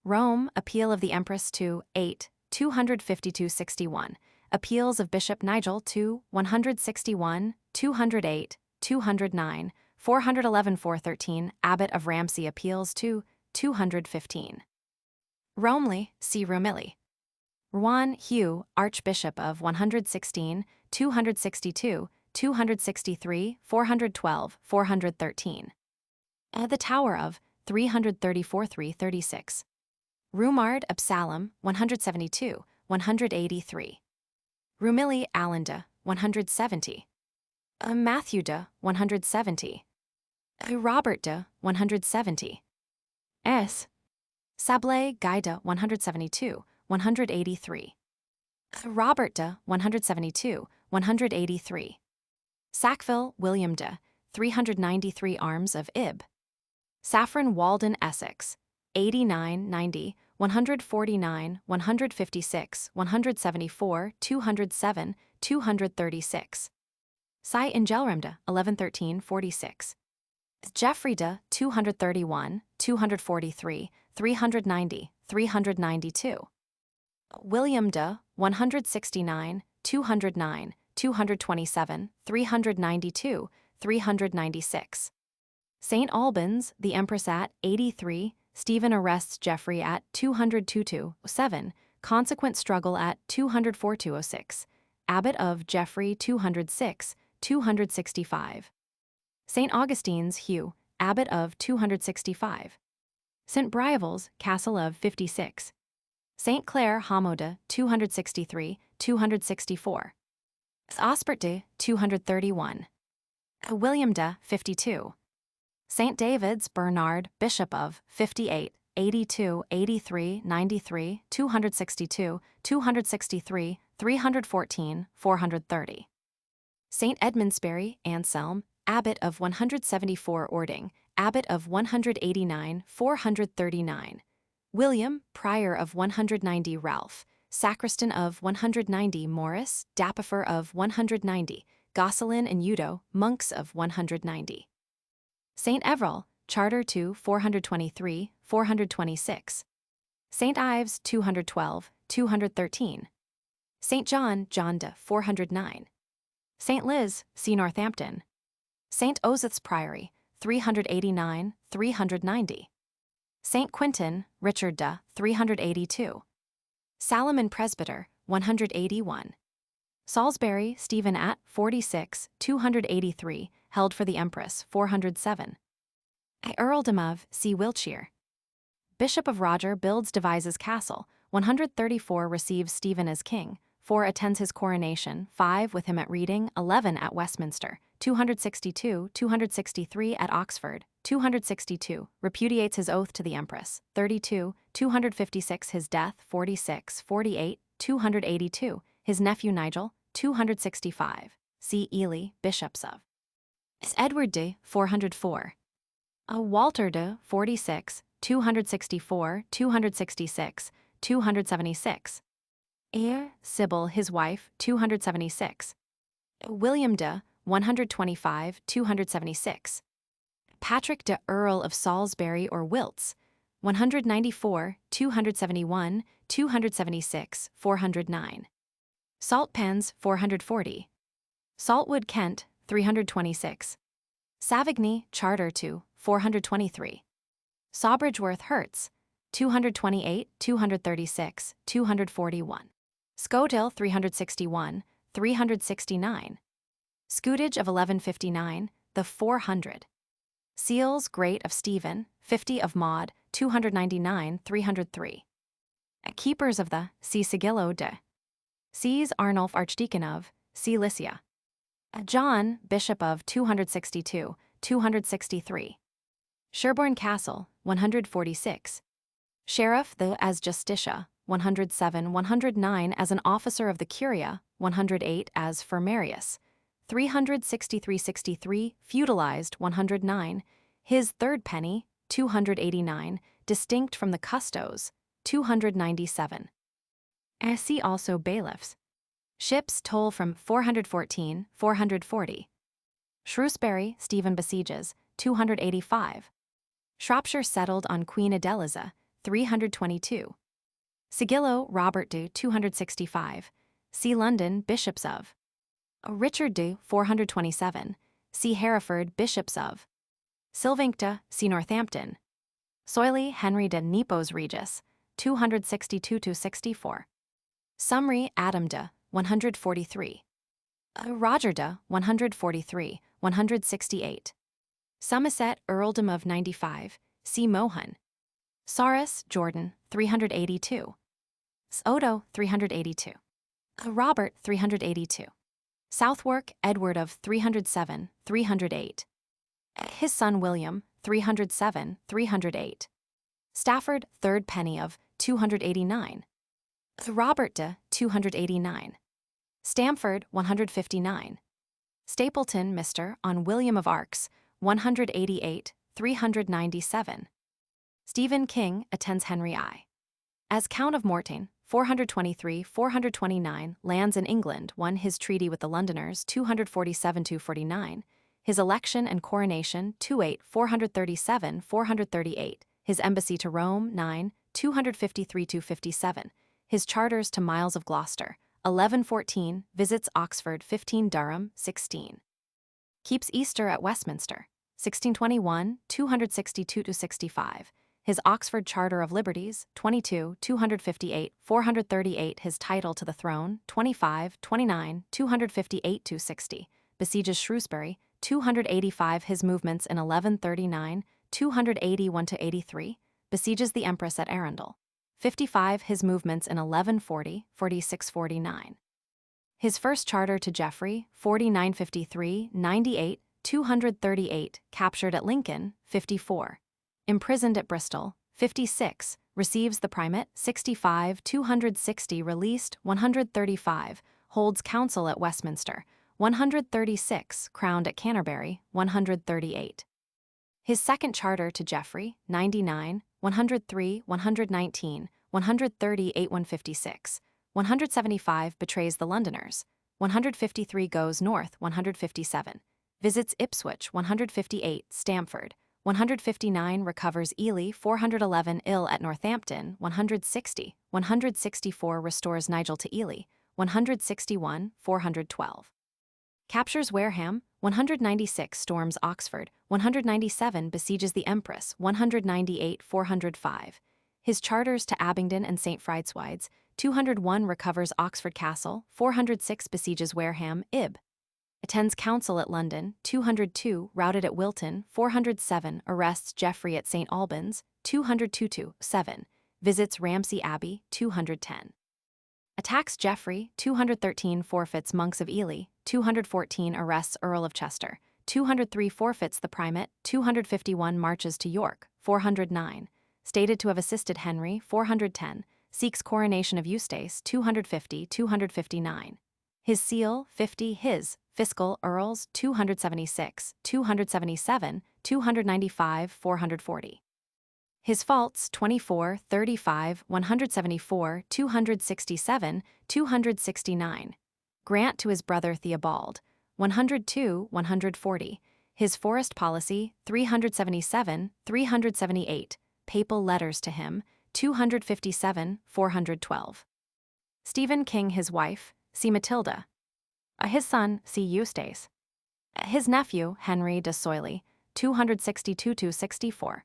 Rome, appeal of the Empress to 8, 252-61. Appeals of Bishop Nigel to 161, 208, 209, 411-413. Abbot of Ramsey appeals to 215. Romilly, see Romilly. Rouen, Hugh, Archbishop of 116, 262, 263, 412, 413. The Tower of 334-336. Rumard, Absalom, 172, 183. Rumilly, Allende, 170. Matthew de, 170. Robert de, 170. S. Sablé, Guy de, 172, 183. Robert de, 172, 183. Sackville, William de, 393. Arms of Ib. Saffron Walden, Essex, 89, 90, 149, 156, 174, 207, 236. Sai Ingelramde, 1113, 46. Geoffrey de, 231, 243, 390, 392. William de, 169, 209, 227, 392, 396. St. Albans, the Empress at 83, Stephen arrests Geoffrey at 202-7, consequent struggle at 204-206, Abbot of Geoffrey 206, 265. St. Augustine's Hugh, Abbot of 265. St. Briavels, Castle of 56. St. Clare Hamoda 263, 264. Osbert de 231. William de 52. St. David's Bernard, Bishop of 58, 82, 83, 93, 262, 263, 314, 430. St. Edmundsbury Anselm, Abbot of 174 Ording, Abbot of 189, 439. William, Prior of 190 Ralph, Sacristan of 190 Morris, Dapifer of 190, Gosselin and Udo, Monks of 190. St. Everall, Charter 2, 423, 426. St. Ives 212, 213. St. John, John de 409. St. Liz, see Northampton. St. Osyth's Priory, 389, 390. St. Quintin, Richard de 382. Salomon Presbyter, 181. Salisbury, Stephen at 46, 283, held for the Empress, 407. Earldom of, see Wiltshire. Bishop of Roger builds devises castle, 134 receives Stephen as king, 4 attends his coronation, 5 with him at Reading, 11 at Westminster, 262, 263 at Oxford, 262, repudiates his oath to the Empress, 32, 256 his death, 46, 48, 282, his nephew Nigel, 265, see Ely, bishops of. Edward de, 404. Walter de, 46, 264, 266, 276. Sybil, his wife, 276. William de, 125, 276. Patrick de Earl of Salisbury or Wilts, 194, 271, 276, 409. Saltpans, 440. Saltwood, Kent, 326. Savigny, Charter 2, 423. Sawbridgeworth, Herts, 228, 236, 241. Scodell, 361, 369. Scootage of 1159, the 400. Seals, Great of Stephen, 50 of Maud, 299, 303. Keepers of the, see Sigillo de. Sees Arnulf, Archdeacon of, see Lycia. John, Bishop of 262, 263. Sherborne Castle, 146. Sheriff, though as Justitia, 107, 109 as an officer of the Curia, 108 as Firmarius, 363-63 feudalized, 109, his third penny, 289, distinct from the custos, 297. See also bailiffs. Ships toll from 414, 440. Shrewsbury, Stephen besieges, 285. Shropshire settled on Queen Adeliza, 322. Sigillo, Robert de 265. See London, Bishops of. Richard de 427. See Hereford, Bishops of. Silvincta, see Northampton. Soiley, Henry de Nepos Regis, 262-64. Sumry, Adam de 143. Roger de 143, 168. Somerset, Earldom of 95, see Mohun. Saurus, Jordan, 382. Odo, 382. Robert, 382. Southwark, Edward of 307, 308. His son William, 307, 308. Stafford, third penny of 289. Robert de 289. Stamford, 159. Stapleton, Mr. on William of Arcs, 188, 397. Stephen King attends Henry I. As Count of Mortain, 423-429, lands in England, won his treaty with the Londoners, 247-49, his election and coronation, 437-438, his embassy to Rome, 253-57, his charters to Miles of Gloucester, 1114, visits Oxford, 15 Durham, 16. Keeps Easter at Westminster, 1621, 262-65, his Oxford Charter of Liberties, 22, 258, 438, his title to the throne, 25, 29, 258 to 60, besieges Shrewsbury, 285, his movements in 1139, 281 to 83, besieges the Empress at Arundel, 55, his movements in 1140, 46-49. His first charter to Geoffrey, 4953, 98, 238, captured at Lincoln, 54. Imprisoned at Bristol, 56, receives the primate, 65, 260, released, 135, holds council at Westminster, 136, crowned at Canterbury, 138. His second charter to Geoffrey, 99, 103, 119, 138, 156, 175, betrays the Londoners, 153, goes north, 157, visits Ipswich, 158, Stamford, 159, recovers Ely, 411, ill at Northampton, 160, 164, restores Nigel to Ely, 161, 412. Captures Wareham, 196, storms Oxford, 197, besieges the Empress, 198, 405. His charters to Abingdon and St. Fridswides, 201, recovers Oxford Castle, 406, besieges Wareham, Ib. Attends council at London, 202, routed at Wilton, 407, arrests Geoffrey at St. Albans, 202-7, visits Ramsey Abbey, 210. Attacks Geoffrey, 213, forfeits monks of Ely, 214, arrests Earl of Chester, 203, forfeits the primate, 251, marches to York, 409, stated to have assisted Henry, 410, seeks coronation of Eustace, 250-259. His seal, 50, his, fiscal, earls, 276, 277, 295, 440. His faults, 24, 35, 174, 267, 269. Grant to his brother Theobald, 102, 140. His forest policy, 377, 378. Papal letters to him, 257, 412. Stephen King, his wife, see Matilda. His son, see Eustace. His nephew, Henry de Soilly, 262-64.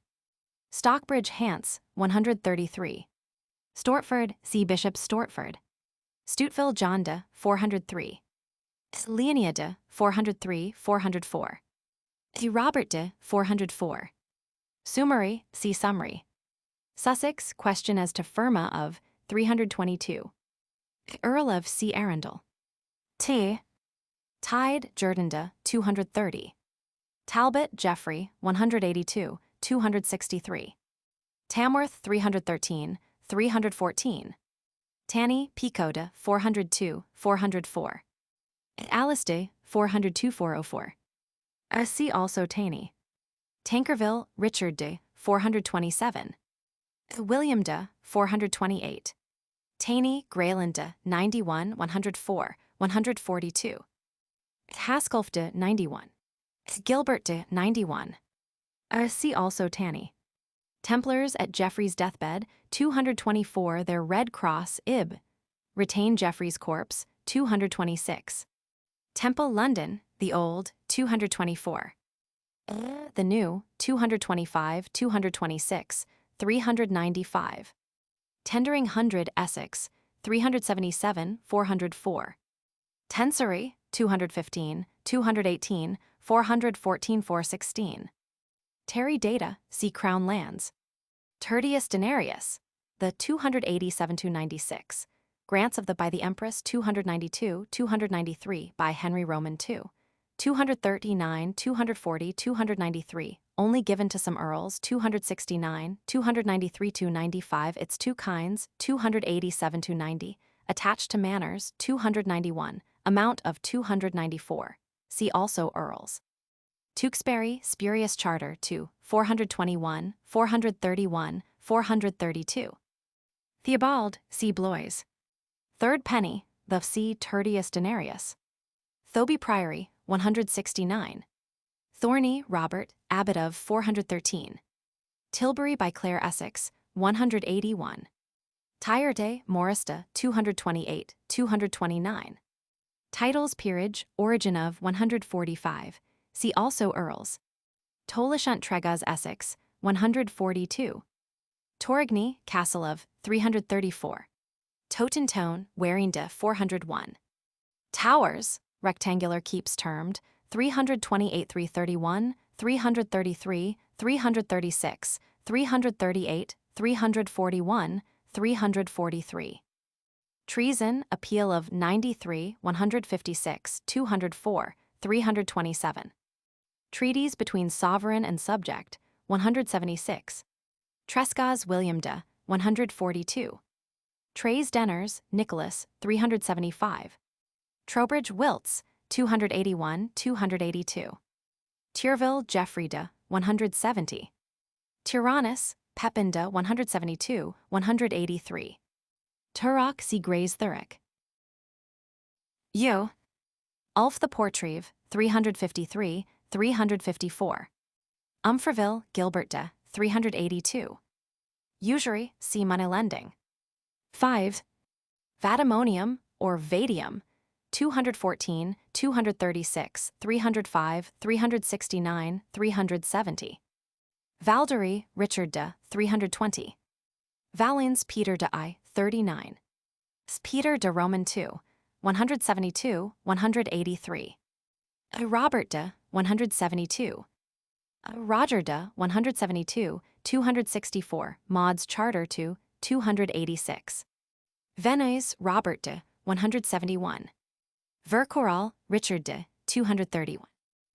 Stockbridge Hants, 133. Stortford, see Bishop Stortford. Stuteville John de, 403. Leonia de, 403, 404. Robert de, 404. Summary, see Summary. Sussex, question as to Firma of, 322. Earl of C. Arundel. Tide, Jerdanda, 230. Talbot, Geoffrey, 182, 263. Tamworth, 313, 314. Tanny, Picoda, 402, 404. Alistair, 402, 404. See also Tanny. Tankerville, Richard de, 427. William de, 428. Taney, Grayland de, 91, 104, 142. Hasculf de, 91. Gilbert de, 91. See also Tanny. Templars at Geoffrey's deathbed, 224, their Red Cross, Ib. Retain Geoffrey's corpse, 226. Temple London, the Old, 224. The New, 225, 226, 395. Tendering Hundred, Essex, 377, 404. Tensory, 215, 218, 414, 416. Terry Data, see Crown Lands. Tertius Denarius, the 287-96. Grants of the by the Empress, 292, 293 by Henry Roman II. 239, 240, 293, only given to some earls, 269, 293-95, its two kinds, 287-90, attached to manors, 291, amount of 294. See also earls. Tewkesbury, Spurious Charter, 2, 421, 431, 432. Theobald, see Blois. Third Penny, the C. Tertius Denarius. Thoby Priory, 169. Thorney, Robert, Abbot of, 413. Tilbury by Clare Essex, 181. Tyre Morista, 228, 229. Titles Peerage, Origin of, 145. See also Earls. Tolleshunt Tregas Essex, 142. Torigny, Castle of, 334. Totentone, Waringde, 401. Towers, rectangular keeps termed, 328 331, 333, 336, 338, 341, 343. Treason, Appeal of 93, 156, 204, 327. Treaties between sovereign and subject, 176. Trescas William de, 142. Trays Denners, Nicholas, 375. Trowbridge Wilts, 281, 282. Tyrville Geoffrey de, 170. Tyrannus, Pepin de, 172, 183. Turok Seagrays Thuric. U. Ulf the Portreeve, 353, 354. Umfreville, Gilbert de, 382. Usury, see money lending. 5. Vademonium, or Vadium, 214, 236, 305, 369, 370. Valdery, Richard de, 320. Valens Peter de I, 39. Peter de Roman II, 172, 183. Robert de, 172. Roger de, 172, 264, Maud's Charter to, 286. Venise, Robert de, 171. Vercoral, Richard de, 231.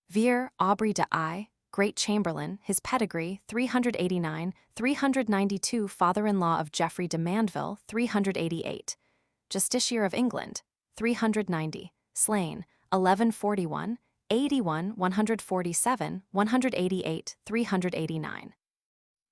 Vere, Aubrey de I, Great Chamberlain, his pedigree, 389, 392, father-in-law of Geoffrey de Mandeville, 388. Justiciar of England, 390, slain, 1141, 81, 147, 188, 389.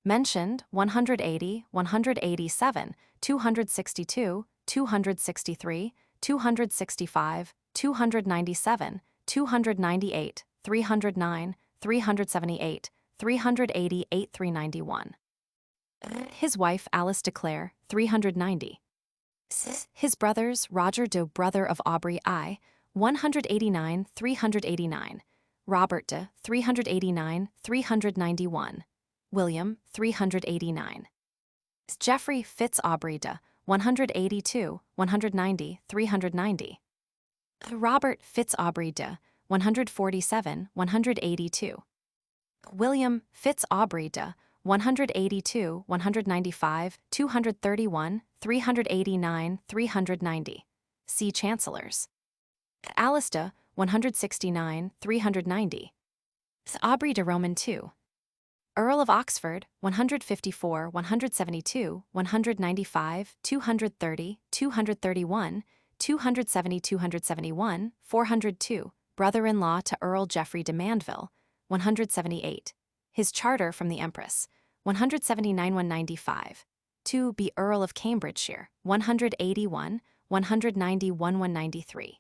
Mentioned, 180, 187, 262, 263, 265, 297, 298, 309, 378, 388, 391. His wife Alice de Clare, 390. His brothers Roger de, brother of Aubrey I, 189, 389. Robert de, 389, 391. William, 389. Geoffrey Fitz Aubrey de, 182, 190, 390. Robert Fitz Aubrey de, 147, 182. William Fitz Aubrey de, 182, 195, 231, 389, 390. See Chancellors. Alice de, 169, 390. Aubrey de Roman II. Earl of Oxford, 154, 172, 195, 230, 231, 270, 271, 402, brother-in-law to Earl Geoffrey de Mandeville, 178. His charter from the Empress, 179, 195. To be Earl of Cambridgeshire, 181, 191, 193.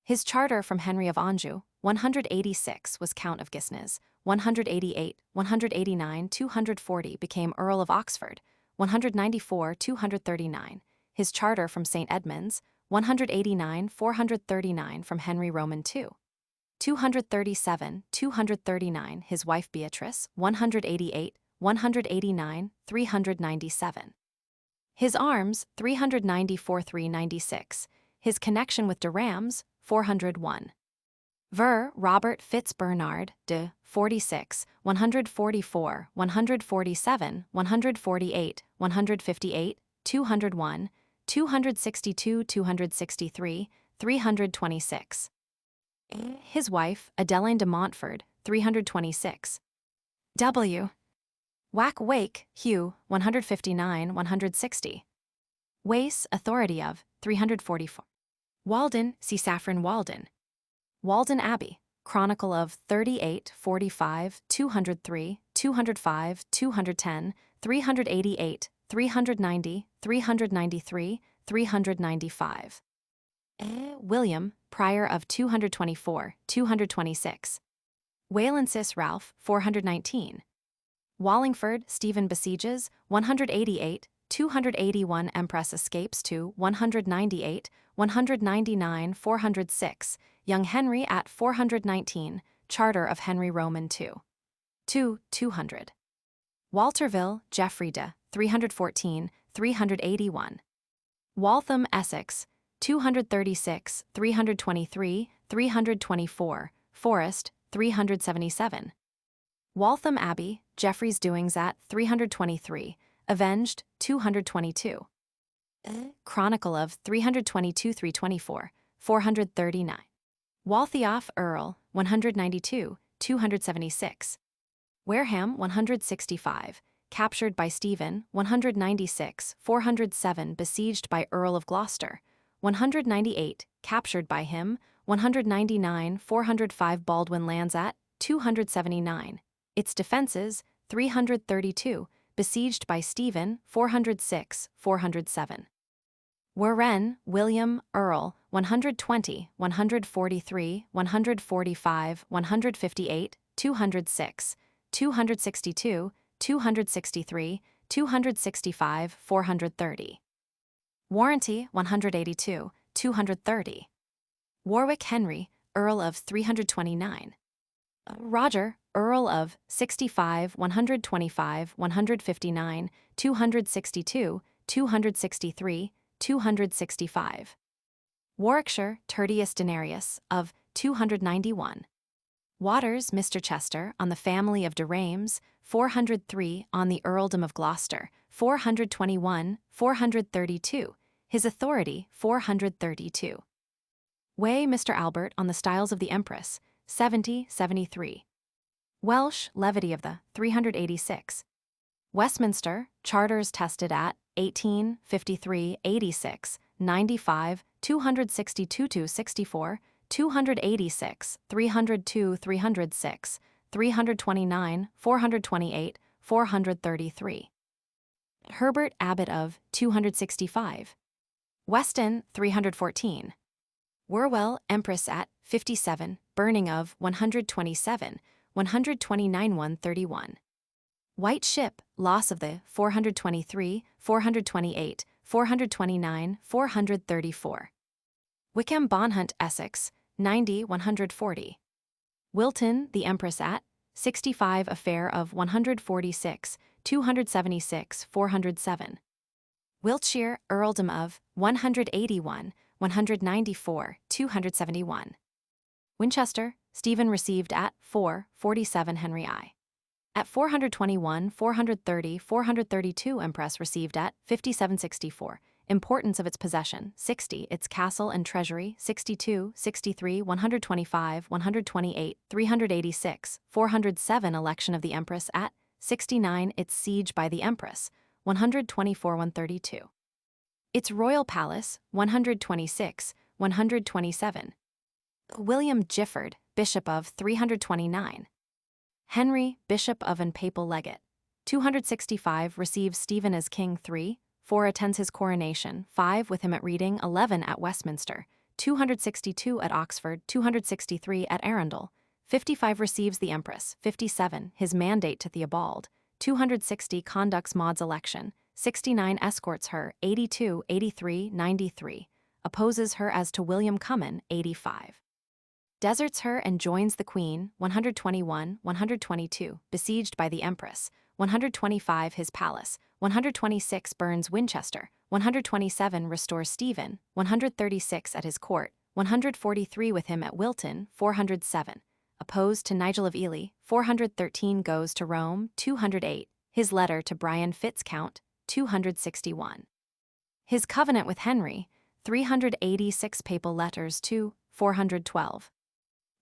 His charter from Henry of Anjou, 186 was Count of Guisnes, 188, 189, 240 became Earl of Oxford, 194, 239. His charter from St. Edmunds, 189, 439 from Henry Roman II. 237, 239 his wife Beatrice, 188, 189, 397. His arms, 394, 396. His connection with de Rams, 401. Ver Robert Fitz Bernard de 46, 144, 147, 148, 158, 201, 262, 263, 326. His wife, Adeline de Montfort, 326. W. Wack Wake, Hugh, 159, 160. Wace, authority of, 344. Walden, see Saffron Walden. Walden Abbey, Chronicle of 38, 45, 203, 205, 210, 388, 390, 393, 395. William, Prior of 224, 226. Waylansis Ralph, 419. Wallingford, Stephen besieges, 188, 281 Empress escapes to 198, 199, 406, Young Henry at 419, Charter of Henry Roman II. 200. Walterville, Geoffrey de, 314, 381. Waltham, Essex, 236, 323, 324, Forest, 377. Waltham Abbey, Geoffrey's doings at 323, avenged, 222. Chronicle of 322-324, 439. Waltheof Earl, 192, 276. Wareham, 165, captured by Stephen, 196, 407, besieged by Earl of Gloucester, 198, captured by him, 199, 405, Baldwin lands at, 279. Its defenses, 332, besieged by Stephen, 406, 407. Warren, William, Earl, 120, 143, 145, 158, 206, 262, 263, 265, 430. Warranty, 182, 230. Warwick Henry, Earl of 329. Roger, Earl of 65, 125, 159, 262, 263, 265. Warwickshire, Tertius Denarius, of 291. Waters, Mr. Chester, on the family of de Reims, 403, on the Earldom of Gloucester, 421, 432, his authority, 432. Way, Mr. Albert, on the styles of the Empress, 70, 73. Welsh, levity of the, 386. Westminster, charters tested at 18, 53, 86, 95, 262 64, 286, 302, 306, 329, 428, 433. Herbert Abbot of 265. Weston, 314. Wherwell, Empress at 57, burning of 127, 129, 131. White Ship, loss of the 423, 428, 429, 434. Wickham Bonhunt, Essex, 90, 140. Wilton, the Empress at 65, affair of 146, 276, 407. Wiltshire, Earldom of 181, 194, 271. Winchester, Stephen received at 447 Henry I. At 421, 430, 432 Empress received at 5764. Importance of its possession, 60, its castle and treasury, 62, 63, 125, 128, 386, 407 election of the Empress at 69, its siege by the Empress, 124, 132. Its royal palace, 126, 127. William Gifford, Bishop of 329. Henry, Bishop of and Papal Legate, 265 receives Stephen as King 3, 4 attends his coronation, 5 with him at Reading, 11 at Westminster, 262 at Oxford, 263 at Arundel, 55 receives the Empress, 57 his mandate to Theobald, 260 conducts Maud's election, 69 escorts her, 82, 83, 93, opposes her as to William Cummin, 85. Deserts her and joins the Queen, 121, 122, besieged by the Empress, 125 his palace, 126 burns Winchester, 127 restores Stephen, 136 at his court, 143 with him at Wilton, 407, opposed to Nigel of Ely, 413 goes to Rome, 208, his letter to Brian Fitzcount, 261. His covenant with Henry, 386 papal letters to, 412.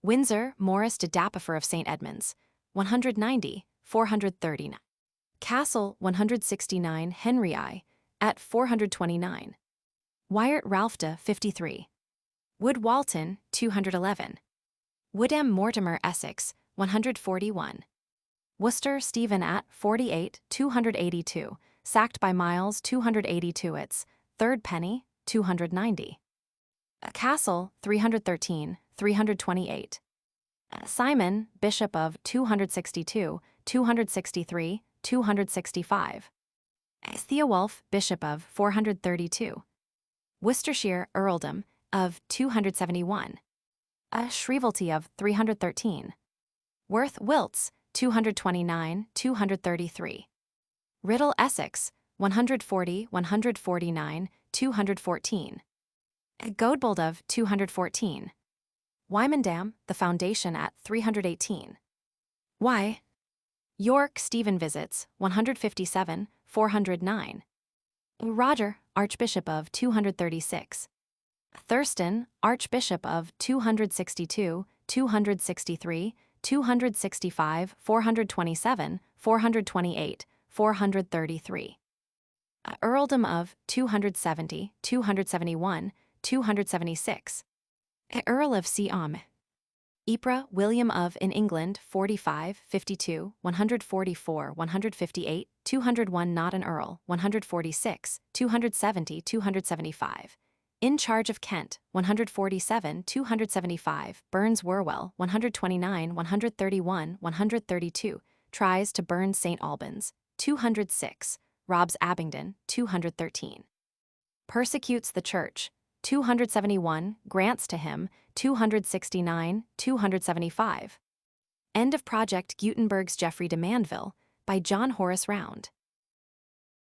Windsor, Maurice de Dapifer of St. Edmunds, 190, 439. Castle, 169, Henry I, at 429. Mauduit Ralf de 53. Wood Walton, 211. Woodham Mortimer, Essex, 141. Worcester Stephen at 48, 282, sacked by Miles, 282 its, third penny, 290. Castle, 313, 328. Simon, Bishop of 262, 263, 265. Theowulf, Bishop of 432. Worcestershire Earldom of 271. Shrievalty of 313. Worth Wilts, 229, 233. Riddle Essex, 140, 149, 214. Godebold of 214. Wymondham, the foundation at 318. Why? York, Stephen visits, 157, 409. Roger, Archbishop of 236. Thurston, Archbishop of 262, 263, 265, 427, 428, 433. Earldom of 270, 271, 276. Earl of Seam. Ypres, William of in England, 45, 52, 144, 158, 201 not an earl, 146, 270, 275. In charge of Kent, 147, 275, Burns Wherwell, 129, 131, 132, tries to burn St. Albans, 206, robs Abingdon, 213. Persecutes the church, 271, grants to him, 269, 275. End of Project Gutenberg's Geoffrey de Mandeville, by John Horace Round.